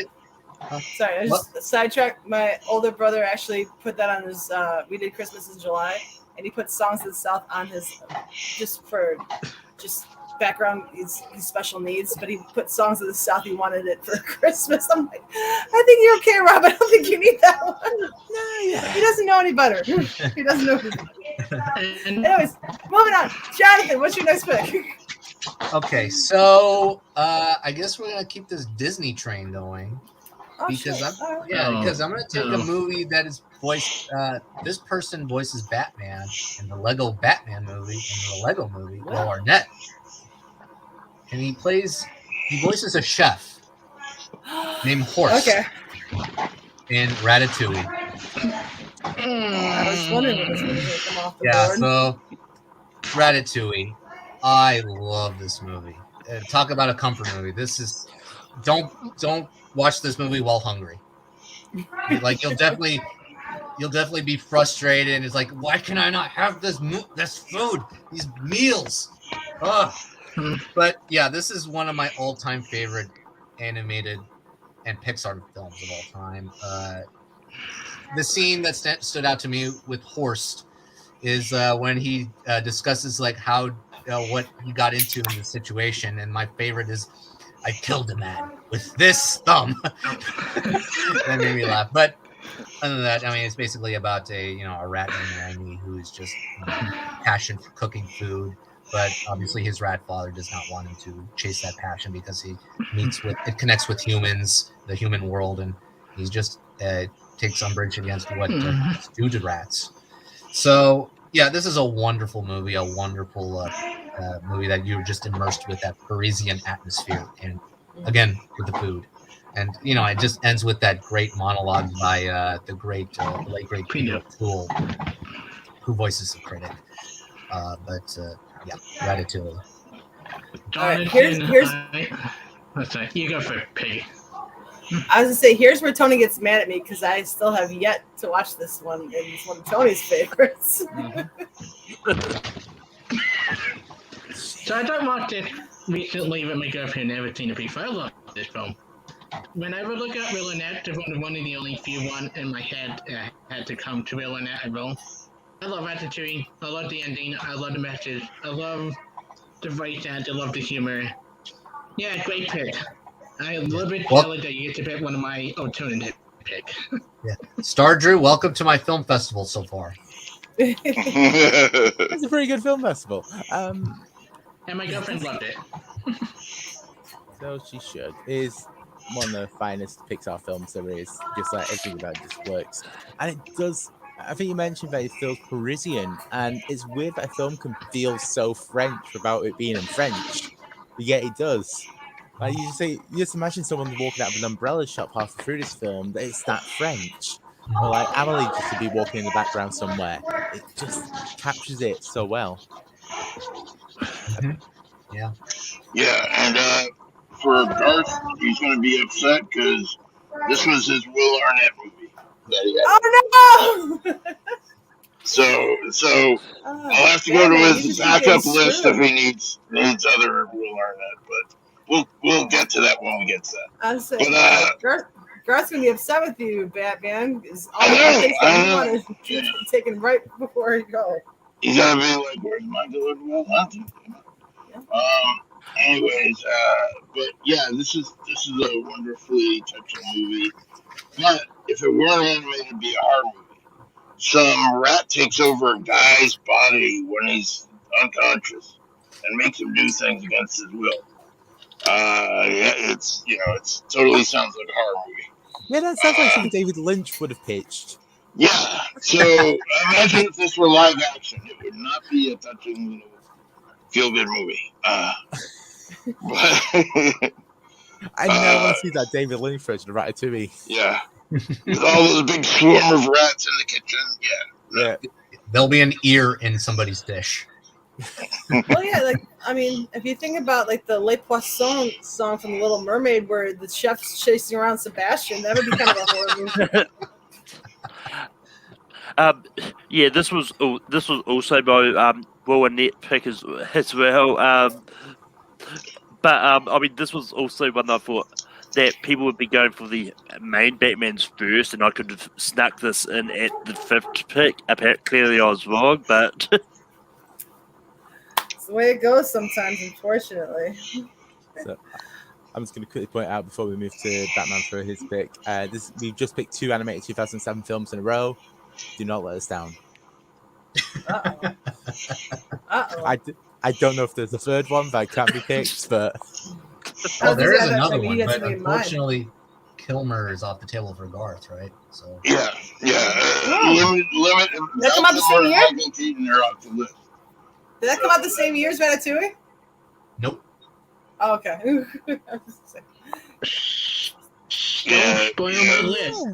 Sorry, I just sidetracked. My older brother actually put that on his. We did Christmas in July, and he put Songs of the South on his just background. He's special needs, but he put Songs of the South. He wanted it for Christmas. I'm like, I think you're okay, Rob. I don't think you need that one. No, yeah. He doesn't know any better. He doesn't know. Anyways, moving on. Jonathon, what's your next pick? Okay, so I guess we're gonna keep this Disney train going because I'm gonna take a movie that is voiced. This person voices Batman in the Lego Batman movie, in the Lego movie, Will Arnett, and he voices a chef named Horst in Ratatouille. I was wondering when this movie was gonna come off the board. So Ratatouille. I love this movie. Talk about a comfort movie. This is don't watch this movie while hungry. Like you'll definitely be frustrated. And it's like, why can I not have this food, these meals? Ugh. But yeah, this is one of my all-time favorite animated and Pixar films of all time. The scene that stood out to me with Horst is when he discusses like how what he got into in the situation, and my favorite is, "I killed a man with this thumb." That made me laugh. But other than that, I mean, it's basically about a rat named Randy who is just passion for cooking food, but obviously his rat father does not want him to chase that passion because it connects with humans, the human world, and he's just takes umbrage against what do to rats. So yeah, this is a wonderful movie, a wonderful movie that you're just immersed with that Parisian atmosphere, and again with the food. And it just ends with that great monologue by the late great Peter O'Toole, who voices the critic. Yeah, Ratatouille. All right, here's Let's say you go for it, Peggy. I was gonna say, here's where Tony gets mad at me because I still have yet to watch this one, and it's one of Tony's favorites. So I don't watch it recently with my girlfriend and never seen it before. I love this film. Whenever I look at Will Arnett, it's one of the only few one in my head had to come to Will Arnett. I love Ratatouille. I love the ending. I love the message. I love the voice act. I love the humor. Yeah, great pick. I'm a little bit jealous that you get to pick one of my alternative pick. Yeah, Star Drew, welcome to my film festival so far. It's a pretty good film festival. And my girlfriend loved it. So she should. It is one of the finest Pixar films there is. Just like everything about it just works. And it does, I think you mentioned that it feels Parisian, and it's weird that a film can feel so French without it being in French. But yet it does. Like you just imagine someone walking out of an umbrella shop halfway through this film that it's that French. Or like Amelie just to be walking in the background somewhere. It just captures it so well. Yeah. Yeah, and for Garth, he's going to be upset because this was his Will Arnett movie that he had. Oh no! So I'll have to go to his backup list if he needs other Will Arnett, but we'll get to that when we get to that. I was saying, Garth's gonna be upset with you, Batman. I know. Taken right before he go. He's gonna be like, "Where's my deliverable hunting?" Anyways, but yeah, this is a wonderfully touching movie. But if it weren't animated, it'd be a horror movie. Some rat takes over a guy's body when he's unconscious and makes him do things against his will. Yeah, it's totally sounds like a horror movie. Yeah, that sounds like something David Lynch would have pitched. Yeah, so imagine if this were live action, it would not be a touching, feel-good movie. But I never want to see that David Lynch version of Ratatouille. Yeah, with all those big swarm of rats in the kitchen. Yeah. There'll be an ear in somebody's dish. Well, yeah, if you think about the Le Poisson song from The Little Mermaid, where the chef's chasing around Sebastian, that would be kind of a horror movie. Yeah, this was also my Will Arnett pick as well. But this was also one I thought that people would be going for the main Batman's first, and I could have snuck this in at the 5th pick. Clearly, I was wrong, but it's the way it goes sometimes, unfortunately. So, I'm just going to quickly point out before we move to Batman for his pick. We've just picked 2 animated 2007 films in a row. Do not let us down. Uh-oh. I don't know if there's a third one that can't be picked, but there is another one. But unfortunately, Kilmer is off the table for Garth, right? So yeah. Limit. That come out the same year? Michael Keaton are off the list. Did that come out the same year as Ratatouille? Nope. Oh, okay. Spoil my list.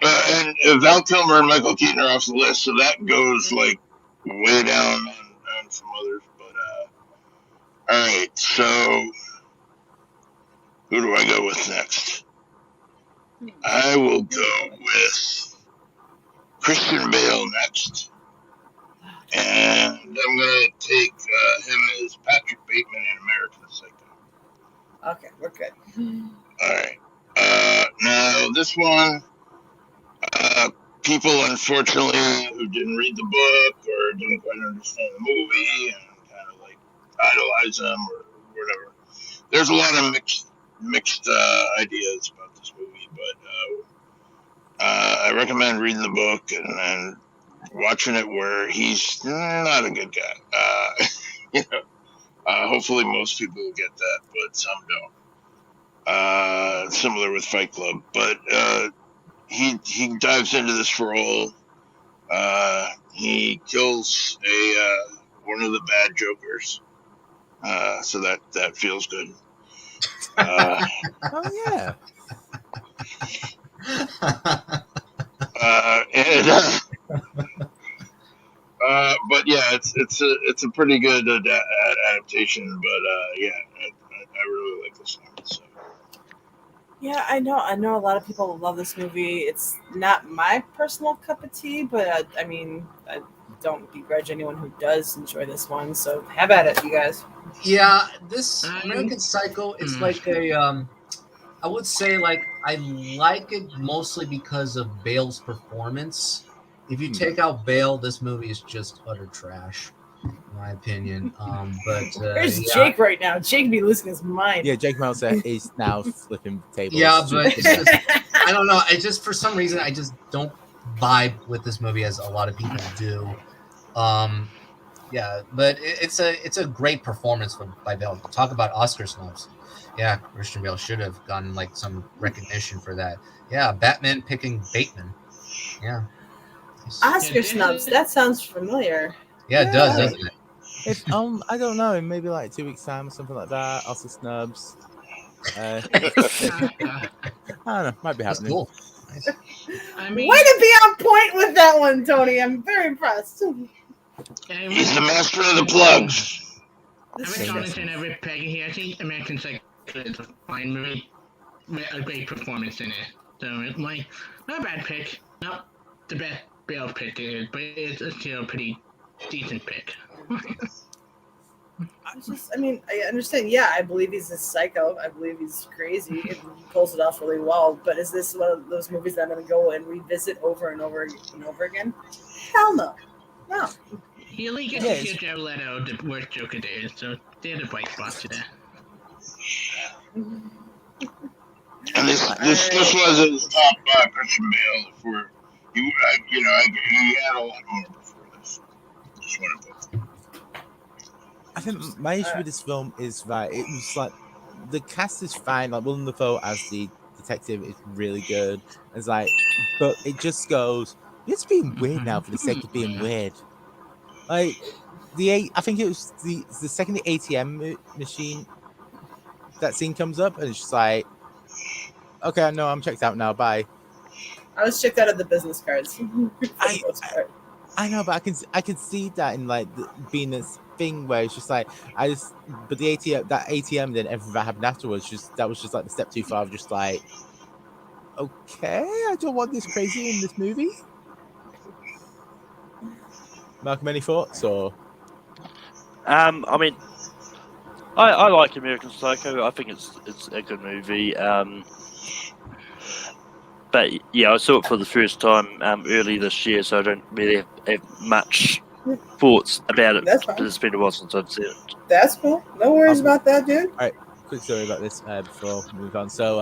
And Val Kilmer and Michael Keaton are off the list, so that goes way down on some others. But all right, so who do I go with next? I will go with Christian Bale next, and I'm gonna take him as Patrick Bateman in American Psycho. Okay, we're good. All right. Now this one. people, unfortunately, who didn't read the book or didn't quite understand the movie and kind of like idolize them or whatever. There's a lot of mixed ideas about this movie, but I recommend reading the book and watching it where he's not a good guy. You know, hopefully most people will get that, but some don't. Similar with Fight Club, but he dives into this role. He kills one of the bad Jokers, so that feels good. Oh yeah. But yeah, it's a pretty good adaptation. But yeah, I really like this one. So. Yeah, I know a lot of people love this movie. It's not my personal cup of tea, but I mean, I don't begrudge anyone who does enjoy this one. So have at it, you guys. Yeah, this American Psycho, it's like a, I would say like I like it mostly because of Bale's performance. If you take out Bale, this movie is just utter trash, in my opinion. There's Jake right now. Jake be losing his mind. Yeah, Jake Meltzer is now flipping tables. Yeah, but it's just, I don't know. I just for some reason I just don't vibe with this movie as a lot of people do. Yeah, but it's a great performance by Bale. Talk about Oscar snubs. Yeah, Christian Bale should have gotten like some recognition for that. Yeah, Batman picking Bateman. Yeah. Oscar snubs. That sounds familiar. Yeah, it does, doesn't it? If I don't know, in maybe like 2 weeks' time or something like that. Oscar snubs. I don't know. Might be happening. Cool. Nice. I mean, Way to be on point with that one, Tony. I'm very impressed. He's the master of the plugs. I with Jonathon and with Peggy here, I think American Psycho is a fine movie with a great performance in it. So it's like not a bad pick, not the best Bale pick it is, but it's still a pretty decent pick. I mean, I understand. Yeah, I believe he's a psycho. I believe he's crazy. He pulls it off really well. But is this one of those movies that I'm going to go and revisit over and over and over again? Hell no. No. He only gets to hear Jared Leto, the worst Joker there is, so they're the bright spots today. And this was his top Christian Bale. He had a lot more before this. Just want to put. I think my issue with this film is that it was like the cast is fine. Like Willem Dafoe as the detective is really good. It's like, but it just goes. It's being weird now for the sake of being weird. Like I think it was the second the ATM machine that scene comes up, and it's just like, okay, I know I'm checked out now. Bye. I was checked out of the business cards. I know, but I can see that in like being this thing where it's just like but the ATM then everything that happened afterwards that was just like the step too far of just like, okay, I don't want this crazy in this movie. Malcolm, any thoughts or? I mean, I like American Psycho. I think it's a good movie. But yeah, I saw it for the first time early this year, so I don't really have much thoughts about it. That's fine. It's been a while since I've seen it. That's cool. No worries about that, dude. All right, quick story about this before we move on. So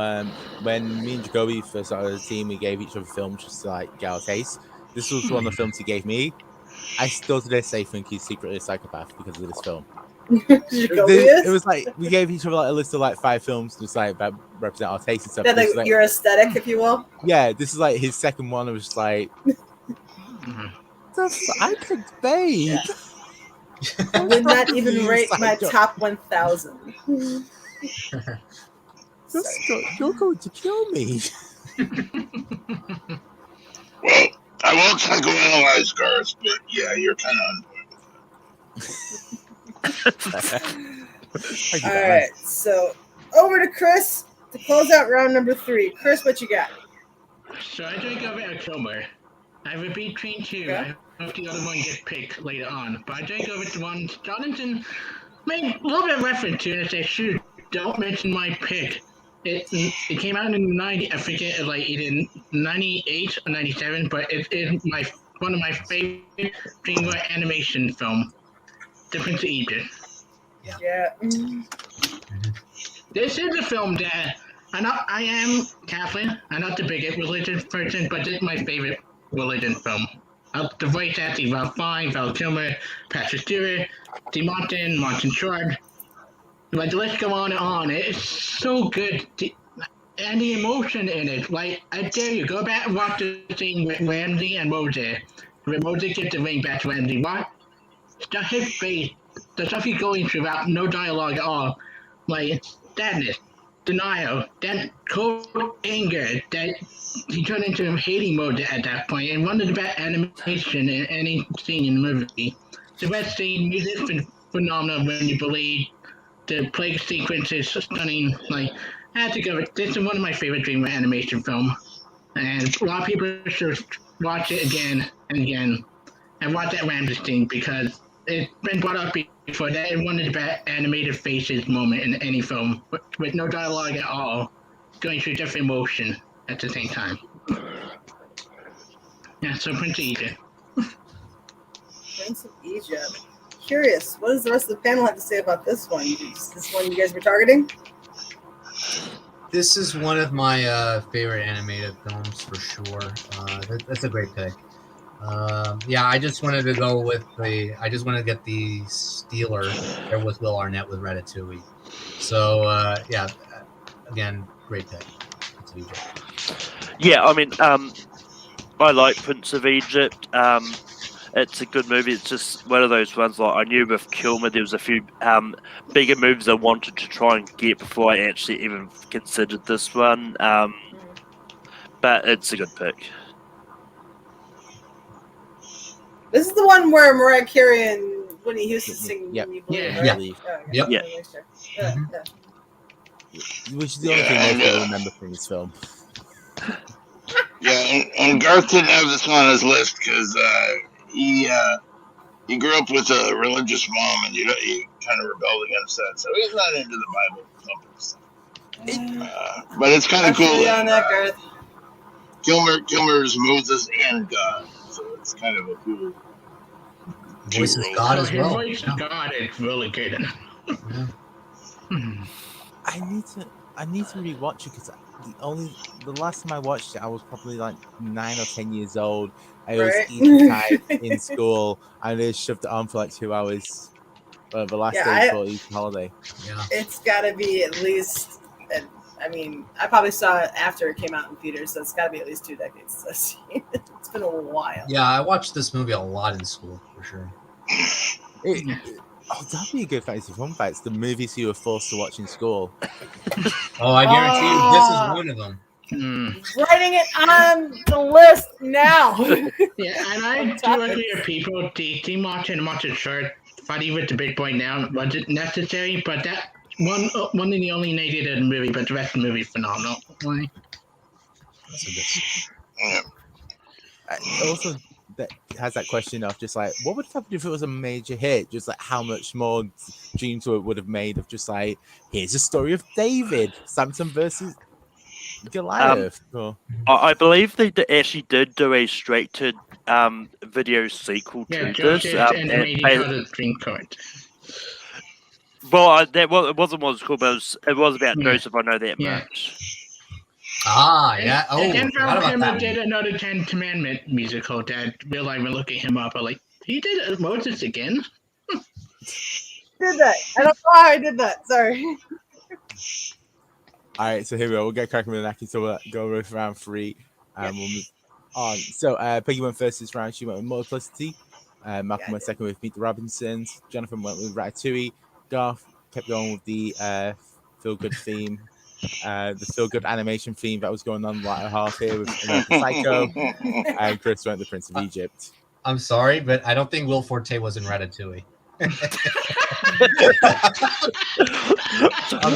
when me and Jacoby first started the team, we gave each other films just to like get our taste. This was one of the films he gave me. I still to this day think he's secretly a psychopath because of this film. It was like we gave each other like a list of like 5 films just like that represent our taste and stuff. That, like, your aesthetic, if you will. Yeah, this is like his second one. It was just like, I picked Babe. Yeah. I would not even rate my top 1,000. You're going to kill me. Well, I won't psychoanalyze Garth, but yeah, you're kind of on point with that. All right, so over to Chris to close out round number 3. Chris, what you got? So I drank over October. I have a between 2. Okay. I hope the other one gets picked later on. But I drank over the one Jonathan made a little bit of reference to, and I said, shoot, don't mention my pick. It came out in 90. I forget, like either 98 or 97, but it is one of my favorite DreamWorks animation film, The Prince of Egypt. Yeah. This is a film that I am Catholic. I'm not the biggest religious person, but this is my favorite religion film. The voice acting, Val Fine, Val Kilmer, Patrick Stewart, Martin Short. Like, the list go on and on. It's so good. And the emotion in it. Like, I dare you, go back and watch the scene with Ramsey and Moses. When Moses gets the ring back to Ramsey. What? Just his face. The stuff he's going through without no dialogue at all. Like, sadness, denial, then cold anger that he turned into him hating mode at that point, and one of the best animation in any scene in the movie. The best scene, music is phenomenal when you believe. The play sequence is stunning. Like, I have to go. This is one of my favorite DreamWorks animation films, and a lot of people should watch it again and again, and watch that Ramsey scene because it's been brought up before. That is one of the best animated faces moment in any film, with no dialogue at all, going through different emotion at the same time. Yeah, so Prince of Egypt. Prince of Egypt. Curious, what does the rest of the panel have to say about this one? Is this one you guys were targeting? This is one of my favorite animated films for sure. That's a great pick. Yeah, I just wanted to go with I just wanted to get the Steeler there with Will Arnett with Ratatouille. So yeah, again, great pick. Prince of Egypt. Yeah, I mean, I like Prince of Egypt. It's a good movie. It's just one of those ones. Like, I knew with Kilmer there was a few bigger movies I wanted to try and get before I actually even considered this one. But it's a good pick. This is the one where Mariah Carey and Whitney Houston sing. Yep. Yeah. Yep. Which is the only thing most people remember from this film. Yeah, and Garth didn't have this on his list because he grew up with a religious mom, and he kind of rebelled against that, so he's not into the Bible thumping stuff. But it's kind of cool. On that, Garth. Kilmer's Moses and God, so it's kind of a cool. Voice is God as well. Voice of God is really good. I need to rewatch it because the last time I watched it, I was probably like 9 or 10 years old. I was eating tired in school, and I shoved it on for like 2 hours. The last day before Easter holiday. Yeah, it's got to be at least. I mean, I probably saw it after it came out in theaters, so it's got to be at least 2 decades. It's been a while. Yeah, I watched this movie a lot in school for sure. That'd be a good fantasy fun fact. It's the movies you were forced to watch in school. Oh, I guarantee you, this is one of them. Writing it on the list now. Yeah, and I do agree with people. The team watching Martin Short, fighting with the big boy now, wasn't necessary, but that one of the only negative in the movie, but the rest of the movie is phenomenal. Like, That's a good. Also, that has that question of just like, what would happen if it was a major hit? Just like how much more DreamWorks would have made of just like, here's a story of David, Samson versus Goliath. I believe they actually did do a straight-to video sequel to this. Well, it wasn't what it was called, but it was about Joseph. I know that much. Ah, yeah. Oh, and forgot about that. did another 10 Commandment musical that Bill and I were looking him up. I'm like, he did Moses again? Did that? I don't know how I did that. Sorry. All right, so here we go. We'll get cracking with the Naki, so we'll go with round 3. We'll move on. So Peggy went first this round. She went with Multiplicity. Malcolm went second with Meet the Robinsons. Jonathon went with Ratatouille. Garth kept going with the feel-good theme. The feel-good animation theme that was going on right half here with American Psycho. And Chris went the Prince of Egypt. I'm sorry, but I don't think Will Forte was in Ratatouille. I'm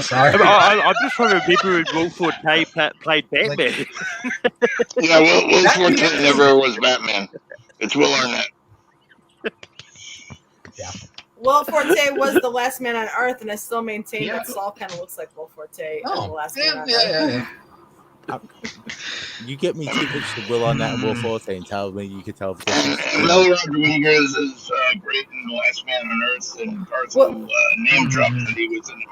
sorry. I'm just trying to remember when Will Forte played Batman. Yeah, Will Forte never was Batman. It's Will Arnett. Yeah. Will Forte was the last man on Earth, and I still maintain that Saul kind of looks like Will Forte as the last man on Earth. You get me too much to Will Arnett and Will Forte and tell me you could tell the difference. And Will Rodriguez is great in The Last Man on Earth, and Garth will name drop that he was in the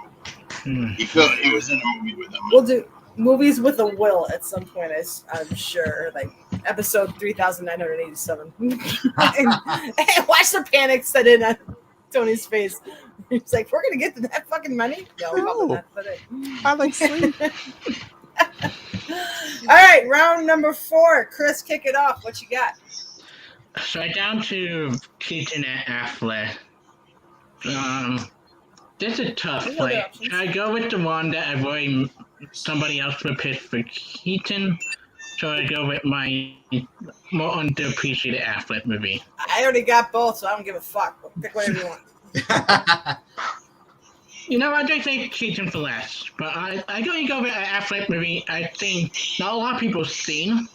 movie. He was in a movie with him. We'll do movies with a Will at some point, I'm sure, like episode 3987. and watch the panic set in on Tony's face. He's like, "We're gonna get to that fucking money." No, probably not. But I like sleep. All right, round number 4. Chris, kick it off. What you got? So down to Keaton and Affleck. This is tough. Like, should I go with the one that I've already somebody else would pick for Keaton? Should I go with my more underappreciated Affleck movie? I already got both, so I don't give a fuck. Pick whatever you want. You know, I do think Keaton for last, but I'm going to go with an Affleck movie I think not a lot of people have seen.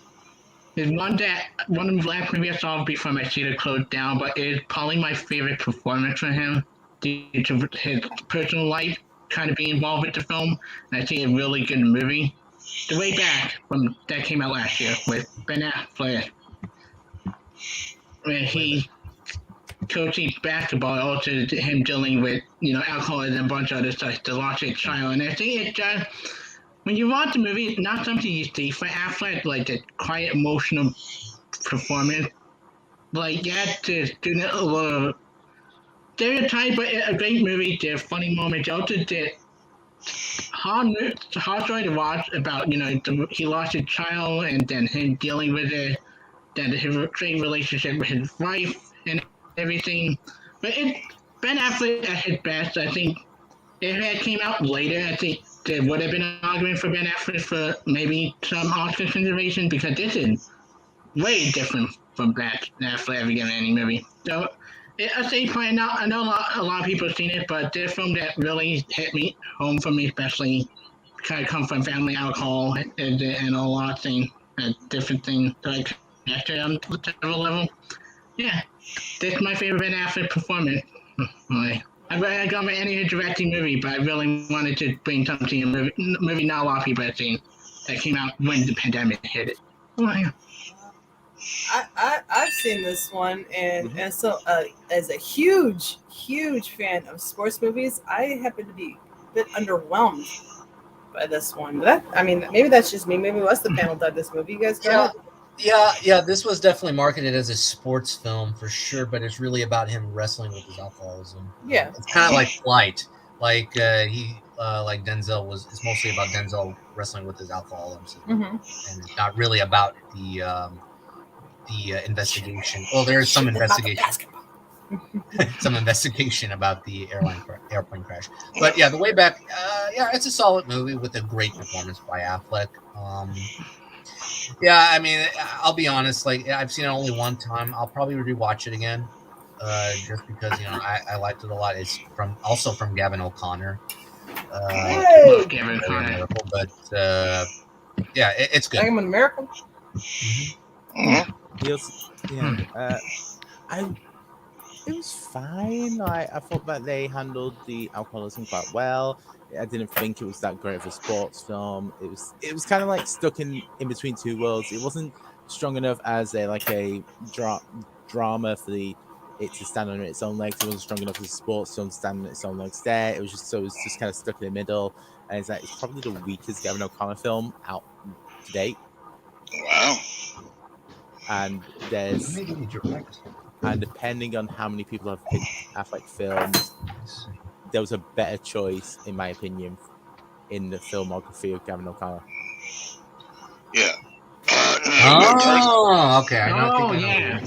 There's one of the last movie I saw before my theater closed down, but it's probably my favorite performance from him due to his personal life kind of being involved with the film, and I think it's a really good movie. The Way Back, that came out last year with Ben Affleck, where he coaching basketball, also him dealing with, alcoholism and a bunch of other stuff to launch a child. And I think it just, when you watch the movie, it's not something you see for Affleck, like the quiet, emotional performance. Like, you had to do a little stereotype, but a great movie. There are funny moments. Also, did hard story to watch about, he lost his child and then him dealing with it, then his great relationship with his wife and everything. But Ben Affleck at his best, I think if it came out later, I think there would have been an argument for Ben Affleck for maybe some Oscar consideration, because this is way different from Ben Affleck ever given any movie. So I say probably not. I know a lot of people have seen it, but this film that really hit me home for me, especially kind of come from family alcohol and a lot of things, different things that I connected on several level. Yeah, this is my favorite Ben Affleck performance. I got my any directing movie, but I really wanted to bring something, a movie not a lot of people have seen, that came out when the pandemic hit it. Oh, yeah. I've seen this one, and so as a huge fan of sports movies, I happen to be a bit underwhelmed by this one. But maybe that's just me. Maybe what's the panel did this movie? You guys got it? Yeah. This was definitely marketed as a sports film for sure, but it's really about him wrestling with his alcoholism. Yeah, it's kind of like Flight. Like like Denzel it's mostly about Denzel wrestling with his alcoholism, and it's not really about the investigation. Well, there is some investigation. Some investigation about the airplane crash. But yeah, The Way Back, it's a solid movie with a great performance by Affleck. I'll be honest, like, I've seen it only one time. I'll probably rewatch it again, just because, I liked it a lot. It's also from Gavin O'Connor. Gavin O'Connor. But it's good. I'm an American. It was fine. I thought that they handled the alcoholism quite well. I didn't think it was that great of a sports film. It was kind of like stuck in between two worlds. It wasn't strong enough as a drama for it to stand on its own legs. It wasn't strong enough as a sports film to stand on its own legs there. It was just kind of stuck in the middle. And it's probably the weakest Gavin O'Connor film out to date. Wow. And depending on how many people have picked Affleck films, there was a better choice, in my opinion, in the filmography of Gavin O'Connor. Yeah. Okay. Yeah.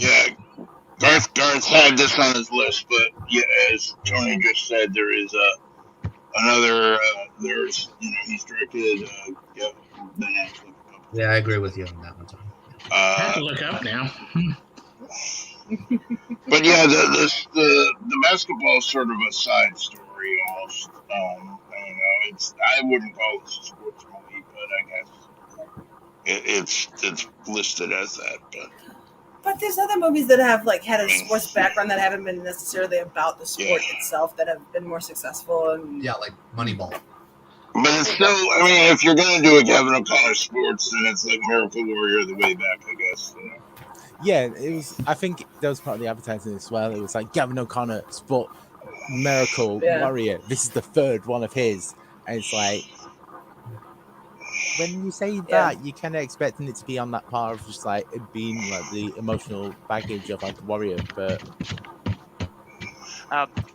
Garth had this on his list, but yeah, as Tony just said, there is another. He's directed. Ben Affleck. Yeah, I agree with you on that one, Tony. I have to look up now. But yeah, the basketball is sort of a side story almost. I don't know. I wouldn't call this a sports movie, but I guess it's listed as that. But But there's other movies that have like had a sports background that haven't been necessarily about the sport itself that have been more successful. And Yeah, like Moneyball. But it's still, I mean, if you're going to do a Kevin O'Connor sports, then it's like Miracle Warrior the way back, I guess. You know? Yeah, it was. I think that was part of the advertising as well. It was like Gavin O'Connor, Sport, Miracle Warrior. This is the third one of his, and it's like when you say that, you're kind of expecting it to be on that part of just like it being like the emotional baggage of like Warrior, but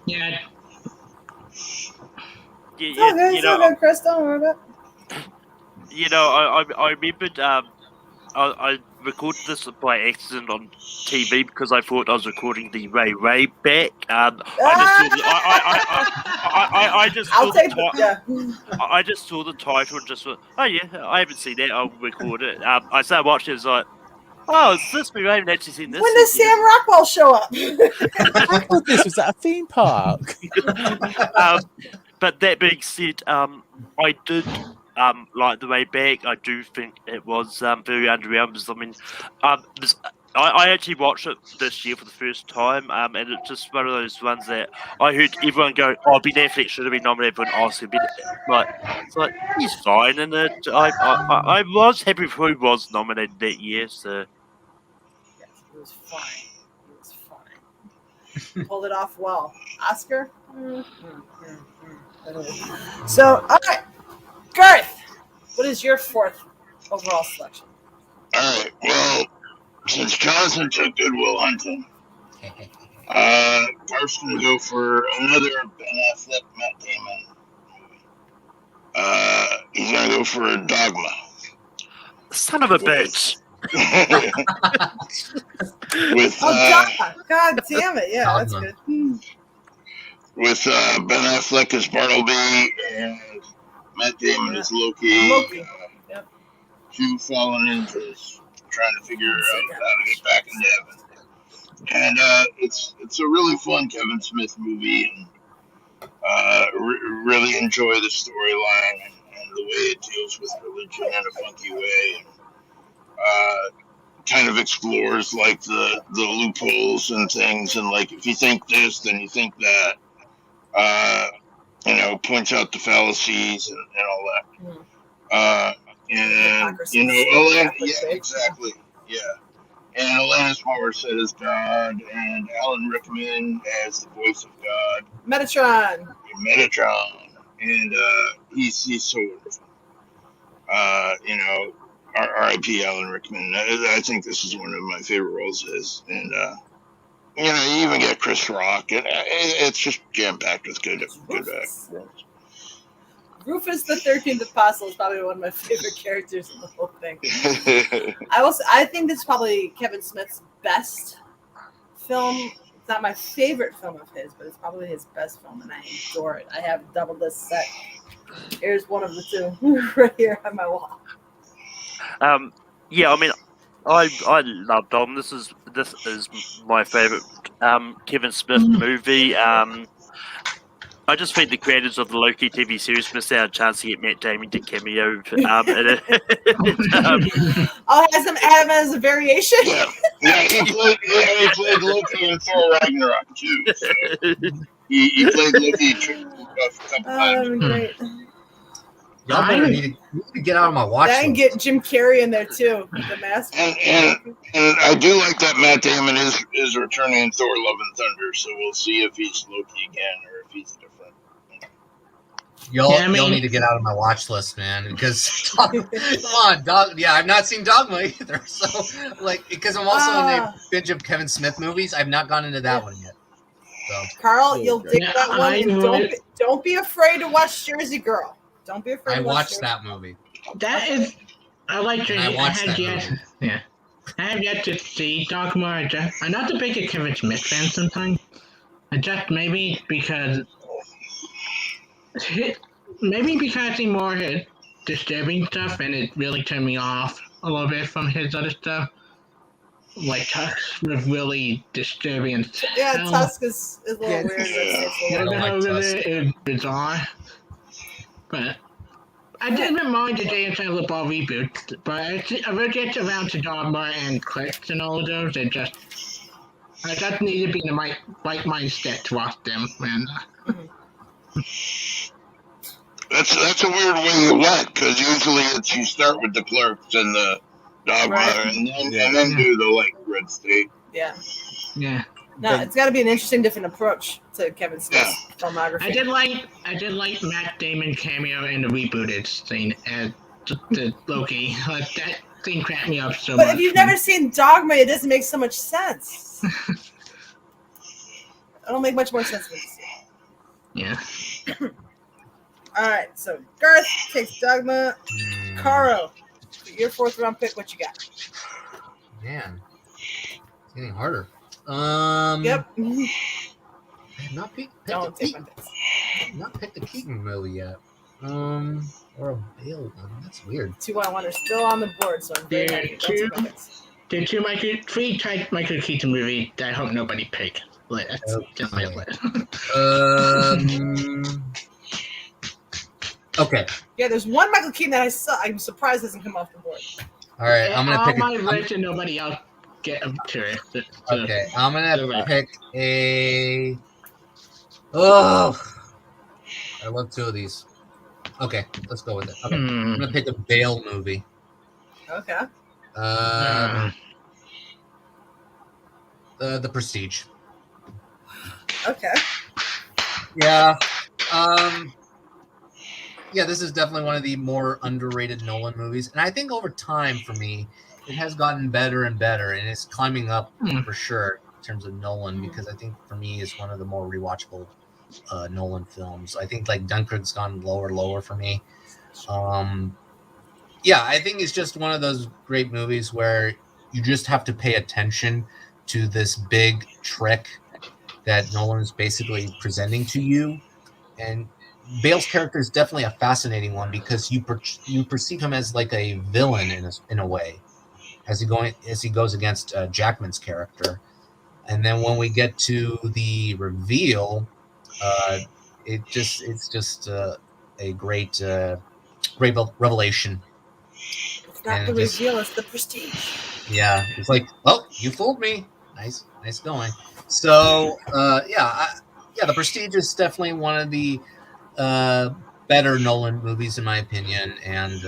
yeah. It's all good, Chris. Don't worry about it. You know, I remembered I recorded this by accident on TV because I thought I was recording the Ray back. I just saw the title and just thought, oh yeah, I haven't seen that. I'll record it. I started watching it. It's like, oh, is this me? I haven't actually seen this. When does Sam Rockwell show up? I thought this was at a theme park. But that being said, I did like the way back. I do think it was very underwhelming. I mean, I actually watched it this year for the first time, and it's just one of those ones that I heard everyone go, "Oh, Ben Affleck should have been nominated for an Oscar." It's like he's fine, and I was happy with who he was nominated that year. So yes, it was fine. It was fine. Pulled it off well. Oscar. So, all right, Garth, what is your fourth overall selection? All right. Well, since Jonathon took Good Will Hunting, Garth's going to go for another Ben Affleck, Matt Damon movie. He's going to go for Dogma. Son of a bitch. With God damn it! Yeah, that's good. With Ben Affleck as Bartleby and Matt Damon as Loki. Yep. Hugh falling into trying to figure out how to get back into heaven. And it's a really fun Kevin Smith movie, and really enjoy the storyline and the way it deals with religion in a funky way. And, kind of explores like the loopholes and things, and like if you think this, then you think that. Points out the fallacies and all that. And exactly, yeah. And Alanis Morissette as God, and Alan Rickman as the voice of God. Metatron, and he's so wonderful. R.I.P. Alan Rickman. I think this is one of my favorite roles of his, and you even get Chris Rock, and it's just jam-packed with good actors. Rufus the 13th Apostle is probably one of my favorite characters in the whole thing. I think this is probably Kevin Smith's best film. It's not my favorite film of his, but it's probably his best film, and I adore it. I have double this set. Here's one of the two right here on my wall. Yeah, I mean, I love Dom. This is my favorite Kevin Smith movie. I just think the creators of the Loki TV series missed out a chance to get Matt Damon to cameo in it. Has him have as a variation? Yeah, he played Loki in Thor Ragnarok too. So he played Loki a couple times. Great. Y'all better need to get out of my watch list. And get Jim Carrey in there too, the mask. And I do like that Matt Damon is returning in Thor: Love and Thunder, so we'll see if he's Loki again or if he's different. Y'all need to get out of my watch list, man. Because come on, I've not seen Dogma either. So because I'm also in a binge of Kevin Smith movies, I've not gone into that one yet. So. Carl, you'll dig that one, and don't be afraid to watch Jersey Girl. Don't be afraid. I watched that movie. I like Jersey. I watched that movie. Yeah. I have yet to see Dogma. I'm not the biggest Kevin Smith fan sometimes. Maybe because he more his disturbing stuff, and it really turned me off a little bit from his other stuff. Like Tusk was really disturbing and Tusk is a little weird. It was bizarre. But I didn't mind the Jay and Silent Bob reboot, but I will get around to Dogma and Clicks and all of those. I just need to be in the right mindset to watch them. And That's a weird way you went, because usually it's you start with the Clerks and the Dogma, and then do the Red State. Yeah. Yeah. No, it's got to be an interesting, different approach to Kevin Smith's filmography. I did like Matt Damon cameo in the rebooted scene as the Loki. That thing cracked me up so much. But if you've never seen Dogma, it doesn't make so much sense. It'll make much more sense when you see it. Yeah. All right, so Garth takes Dogma. Caro, your 4th round pick. What you got? Man, it's getting harder. Yep. I have not picked the Keaton movie yet. Or a Bale one. That's weird. 2 1 are still on the board, so I'm very happy. There are 3 type Michael Keaton movie that I hope nobody picked. That's just my list. Okay. Yeah, there's one Michael Keaton that I saw. I'm surprised doesn't come off the board. All right, I'm gonna pick my list and nobody else get up to it. Okay, I'm gonna pick a. Oh, I love 2 of these. Okay, let's go with it. Okay, I'm gonna pick a Bale movie. Okay. The Prestige. Okay. Yeah. Yeah, this is definitely one of the more underrated Nolan movies, and I think over time, for me, it has gotten better and better, and it's climbing up for sure in terms of Nolan, because I think for me it's one of the more rewatchable Nolan films. I think like Dunkirk's gone lower for me. Yeah, I think it's just one of those great movies where you just have to pay attention to this big trick that Nolan is basically presenting to you, and Bale's character is definitely a fascinating one because you perceive him as like a villain in a way, as he goes against Jackman's character, and then when we get to the reveal, it's just a great revelation. It's not the reveal; it's the Prestige. Yeah, it's like, oh, you fooled me. Nice going. So the Prestige is definitely one of the better Nolan movies in my opinion, and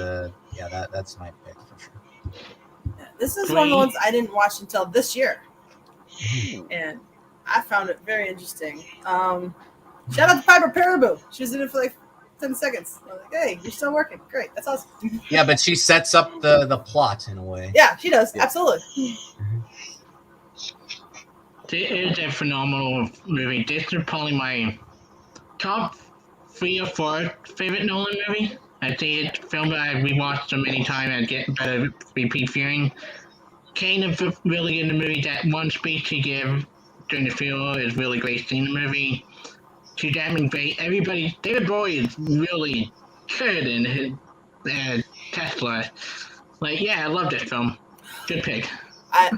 that's my pick for sure. This is one of the ones I didn't watch until this year, and I found it very interesting. Shout out to Piper Perabo. She was in it for like 10 seconds. I was like, hey, you're still working. Great, that's awesome. Yeah, but she sets up the plot in a way. Yeah, she does. Yeah. Absolutely. It is a phenomenal movie. This is probably my top 3 or 4 favorite Nolan movie. I think it's a film that I've rewatched so many times and get better repeat viewing. Kane is really in the movie. That one speech he gave during the funeral is really great scene in the movie. She's damn great. Everybody, David Bowie is really good in his Tesla. Like, yeah, I love this film. Good pick. I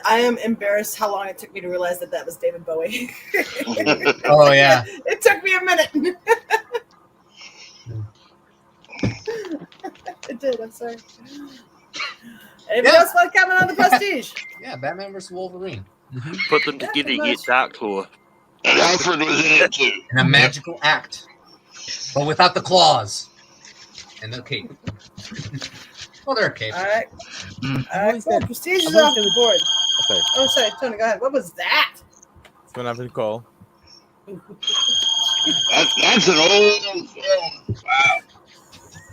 am embarrassed how long it took me to realize that was David Bowie. Oh yeah, it took me a minute. It did. I'm sorry. Anybody else want to comment on the Prestige? Yeah, Batman vs. Wolverine. Put them together, get Darklaw. And Alfred was in it too. In a magical act, but without the claws and the cape. Well, they're a cape. All right. Cool. Prestige is off the board. Oh, sorry, Tony, go ahead. What was that? It's going to have to call. That's an old film. Wow.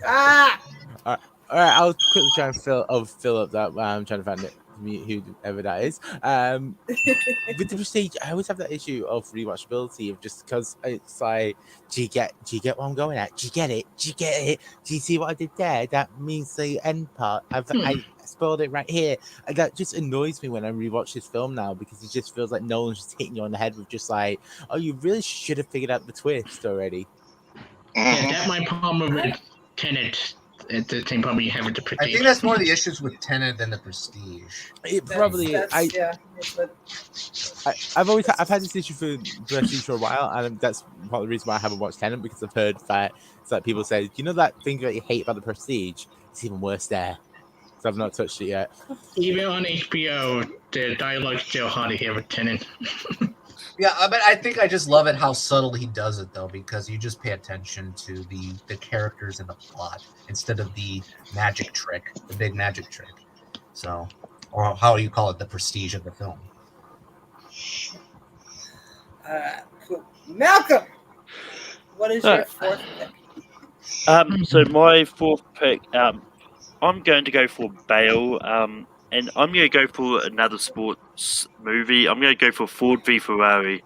Ah. All right. I'll quickly try and fill up that. I'm trying to find it. Whoever that is. With the Prestige, I always have that issue of rewatchability of just because it's like, do you get what I'm going at? Do you get it? Do you see what I did there? That means the end part. I spoiled it right here. And that just annoys me when I rewatch this film now because it just feels like Nolan's just hitting you on the head with just like, oh, you really should have figured out the twist already. Yeah, that's my problem with Tenet the same problem you have with the Prestige. I think that's more the issues with Tenet than the Prestige. It probably. I've had this issue for Prestige for a while, and that's part of the reason why I haven't watched Tenet, because I've heard that it's like people say, you know that thing that you hate about the Prestige? It's even worse there. So I've not touched it yet. Even on HBO, the dialogue's still hard to hear with Tenet. Yeah, but I think I just love it how subtle he does it, though, because you just pay attention to the characters and the plot instead of the magic trick, the big magic trick. So, or how do you call it, the prestige of the film? Cool. Malcolm, what is your fourth pick? So my fourth pick, I'm going to go for Bale, and I'm going to go for another sports movie. I'm going to go for Ford v Ferrari.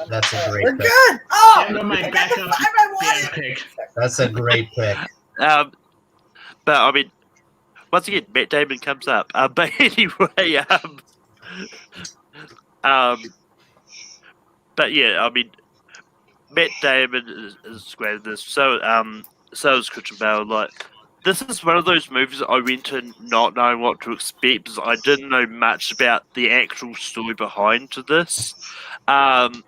That's a great We're pick. good. Oh, And my I got the backup five I wanted. pick. That's a great pick. But I mean, once again, Matt Damon comes up. But anyway, but yeah, I mean, Matt Damon is great at this. So is Christian Bale. Like, this is one of those movies that I went in not knowing what to expect because I didn't know much about the actual story behind to this. And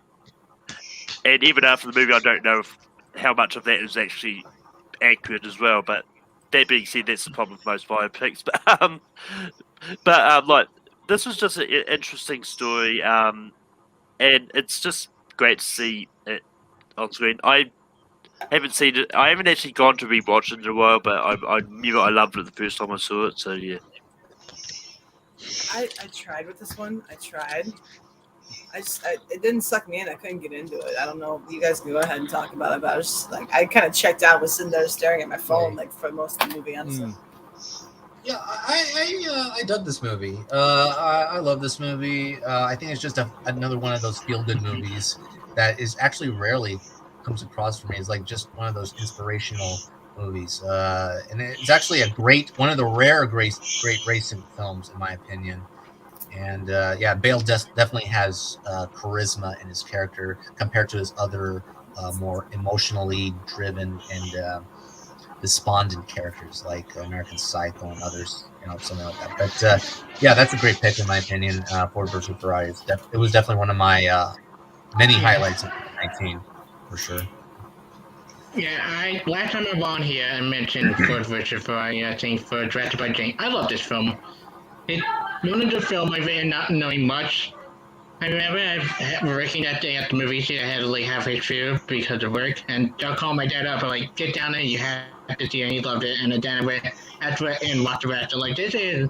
even after the movie, I don't know how much of that is actually accurate as well. But that being said, that's the problem with most biopics. But like, this was just an interesting story, and it's just great to see it on screen. I haven't seen it. I haven't actually gone to rewatch it in a while, but I knew I loved it the first time I saw it. So yeah. I tried with this one. I tried. It didn't suck me in. I couldn't get into it. I don't know. You guys can go ahead and talk about it. But I was just like, I kind of checked out. Was sitting there staring at my phone like for most of the movie. Honestly. Yeah, I dug this movie. I love this movie. I think it's just another one of those feel-good movies that is actually rarely comes across for me. It's like just one of those inspirational movies, and it's actually one of the rare great racing films in my opinion. And yeah, Bale definitely has charisma in his character compared to his other more emotionally driven and despondent characters like American Psycho and others, something like that. But yeah, that's a great pick in my opinion. Ford versus Ferrari. It was definitely one of my many highlights of 2019 for sure. Yeah, last time I was on here, I mentioned Ford vs. Ferrari, I think, for directed by Jane. I love this film. It's one of the films I've been not knowing much. I remember working that day at the movie theater. I had to leave halfway through because of work, and I called my dad up and like, get down there, you have to see it, and he loved it. And then I went after it and watched the rest. I'm like, this is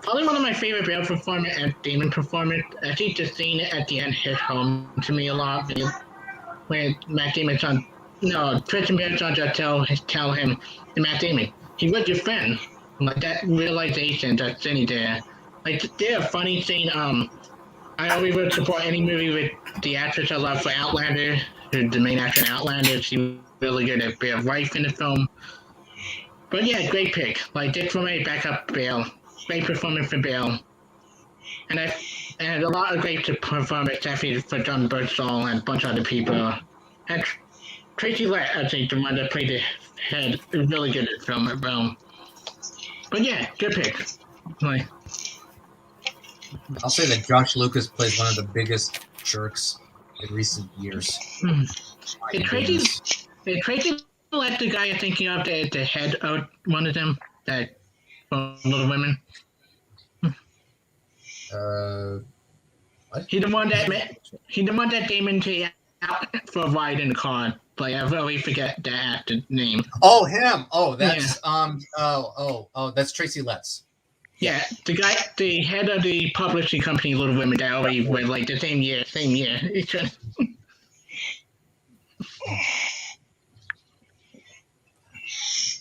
probably one of my favorite Bale performance and Damon performance. I think the scene at the end hit home to me a lot when Matt Damon's on. No, Christian Bale's on to tell him, Matt Damon, he was your friend. Like that realization that's sitting there. Like they're a funny scene. I always would support any movie with the actress I love for Outlander, the main actor in Outlander. She's really good at being wife in the film. But yeah, great pick. Like this for my backup Bale. Great performance for Bale. And a lot of great performance definitely for John Birdsall and a bunch of other people. And Tracy Lett, I think, the one that played the head, is really good at film as well. But yeah, good pick. Like, I'll say that Josh Lucas plays one of the biggest jerks in recent years. It's Tracy Lett the guy you're thinking of, the head of one of them, that Little Women. What? He's the one that Damon took out for a ride in the car. Like I always forget the actor's name. Oh, him. Oh, that's that's Tracy Letts. Yeah, the head of the publishing company, Little Women, that already were like the same year. It's just...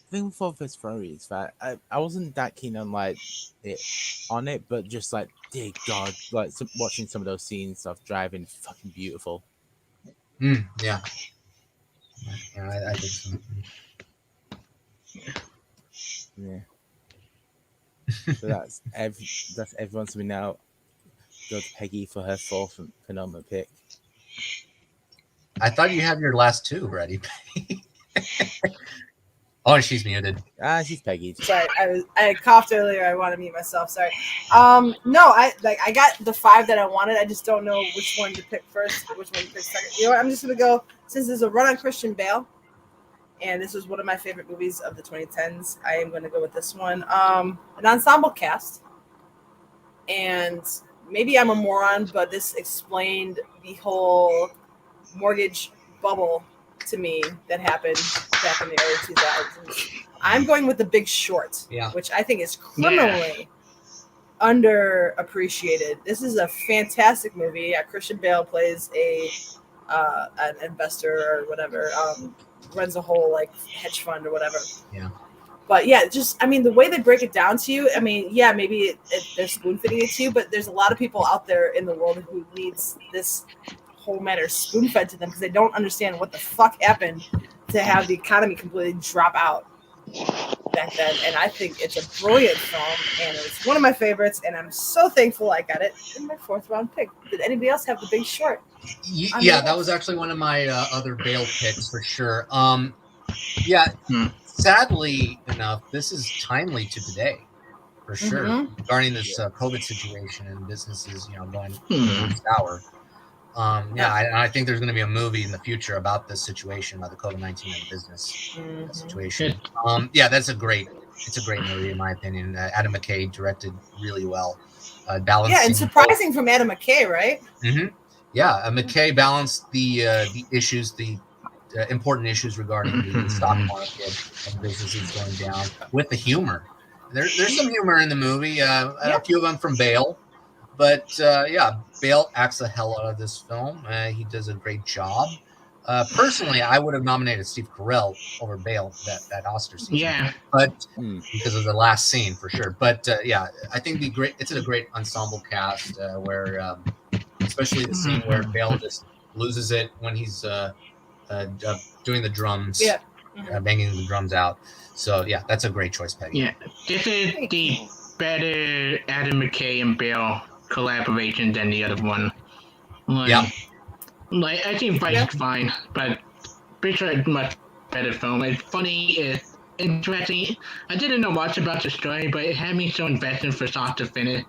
thing with Ford vs. Ferrari is that I wasn't that keen on it, but just like, dear God, like watching some of those scenes of driving, fucking beautiful. Yeah. Yeah, I think so. Yeah. So that's everyone to me now. Go to Peggy for her fourth penultimate pick. I thought you had your last two ready. Oh, she's muted. She's Peggy. Sorry, I coughed earlier. I want to mute myself. Sorry. No, I got the 5 that I wanted. I just don't know which one to pick first, which one to pick second. You know what? I'm just gonna go, since there's a run on Christian Bale, and this was one of my favorite movies of the 2010s. I am gonna go with this one. An ensemble cast, and maybe I'm a moron, but this explained the whole mortgage bubble to me that happened back in the early 2000s. I'm going with The Big Short, which I think is criminally underappreciated. This is a fantastic movie. Christian Bale plays an investor or whatever, runs a whole like hedge fund or whatever. Yeah. But yeah, just, I mean, the way they break it down to you, I mean, yeah, maybe they're spoon feeding it to you, but there's a lot of people out there in the world who needs this whole matter spoon fed to them because they don't understand what the fuck happened to have the economy completely drop out back then. And I think it's a brilliant film, and it's one of my favorites, and I'm so thankful I got it in my 4th round pick. Did anybody else have The Big Short? Yeah, that was actually one of my other Bale picks for sure. Sadly enough, this is timely to today, for sure, regarding this COVID situation and businesses, going sour. I think there's going to be a movie in the future about this situation, about the COVID-19 and business situation. It's a great movie in my opinion. Adam McKay directed really well. Balancing and surprising from Adam McKay, right? McKay balanced the issues, the important issues regarding the stock market and businesses going down with the humor. There's some humor in the movie, a few of them from Bale. But Bale acts the hell out of this film. He does a great job. Personally, I would have nominated Steve Carell over Bale that Oscar season. Yeah, but because of the last scene for sure. But I think it's a great ensemble cast where, especially the scene where Bale just loses it when he's doing the drums, banging the drums out. So that's a great choice, Peggy. Yeah, this is the better Adam McKay and Bale collaboration than the other one. I think Vice is fine, but Big Short is much better film. It's funny, it's interesting. I didn't know much about the story, but it had me so invested from start to finish,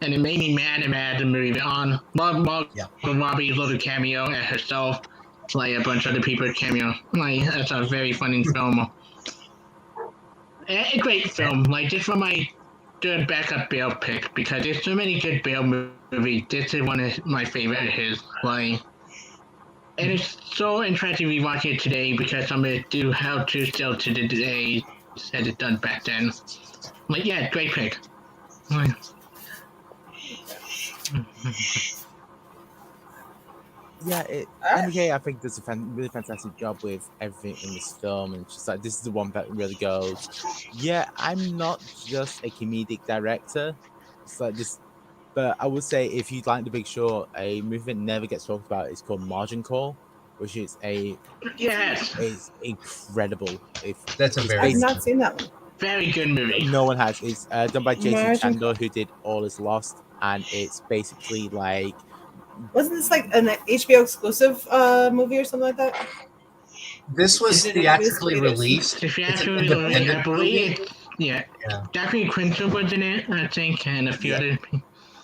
and it made me mad the movie on. Robbie's little cameo at herself, like a bunch of other people's cameo. That's a very funny film. A great film. This one my third backup Bale pick because there's so many good Bale movies. This is one of my favorite of his. And it's so interesting rewatching it today because I'm gonna do how to still to the day as it done back then. Great pick. McKay, I think does a really fantastic job with everything in this film, and just this is the one that really goes. I'm not just a comedic director. It's this, but I would say if you like The Big Short, a movie that never gets talked about is called Margin Call, which is is incredible. I've not seen that one. Very good movie. No one has. It's done by Jason Chandler, who did All Is Lost, and it's basically like. Wasn't this like an HBO exclusive movie or something like that? This was theatrically released. I believe. Daphne Quinto was in it, I think, and a few other.